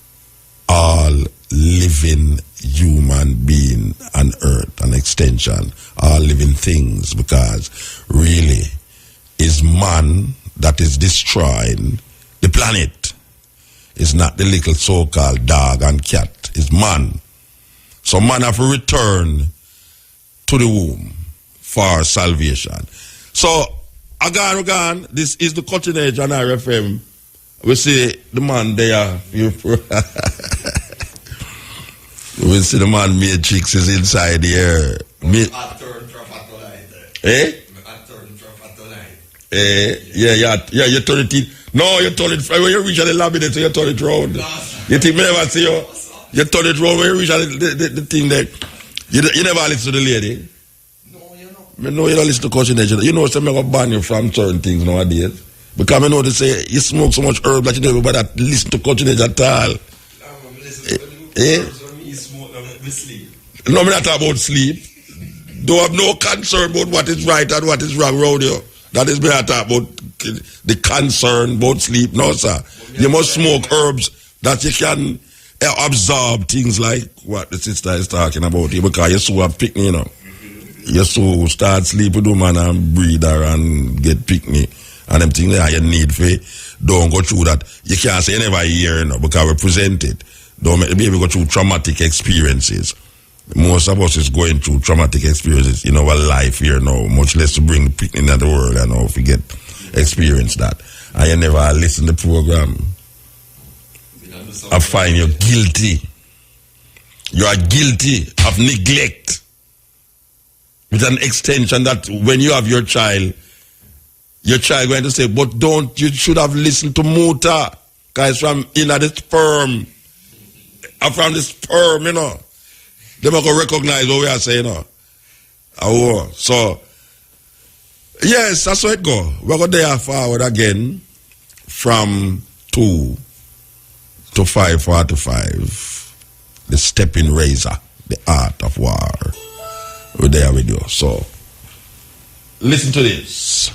all living human being on earth, an extension, all living things, because really is man that is destroying the planet. It's not the little so-called dog and cat. It's man. So man have to return to the womb for salvation. So, again, this is the cutting edge on RFM. We see the man there. We see the man Matrix is inside here. Yeah, you turn it in. No, you turn it, when you reach the lobby, so you turn it round. You think me never see you? You turn it round when you reach the thing there. You never listen to the lady? No, you don't listen to Coach Nature. You know, some going to ban you from certain things nowadays. Because I know they say you smoke so much herb that you never better listen to Coach Nature at all. No, I'm not talking about sleep. Don't have no concern about what is right and what is wrong around you. That is me I talk about the concern about sleep. No, sir. You must smoke herbs that you can absorb things like what the sister is talking about here, because you so have picnic, you know. You so start sleep with woman and breathe her and get picnic and them things that you need for. Don't go through that. You can't say never hear, you know, because we present it. Don't make the baby go through traumatic experiences. Most of us is going through traumatic experiences in our life here now, much less to bring the picnic in the world, you know, if we get experience that. And you never listen to the program. I find you guilty. You are guilty of neglect. With an extension that when you have your child going to say, but you should have listened to Muta, because from the sperm. From the sperm, you know. They might go recognize what we are saying, you know. So, yes, that's how it go. We're going there forward again from 2 to 5:45. The stepping razor, the art of war. We're there with you. So, listen to this.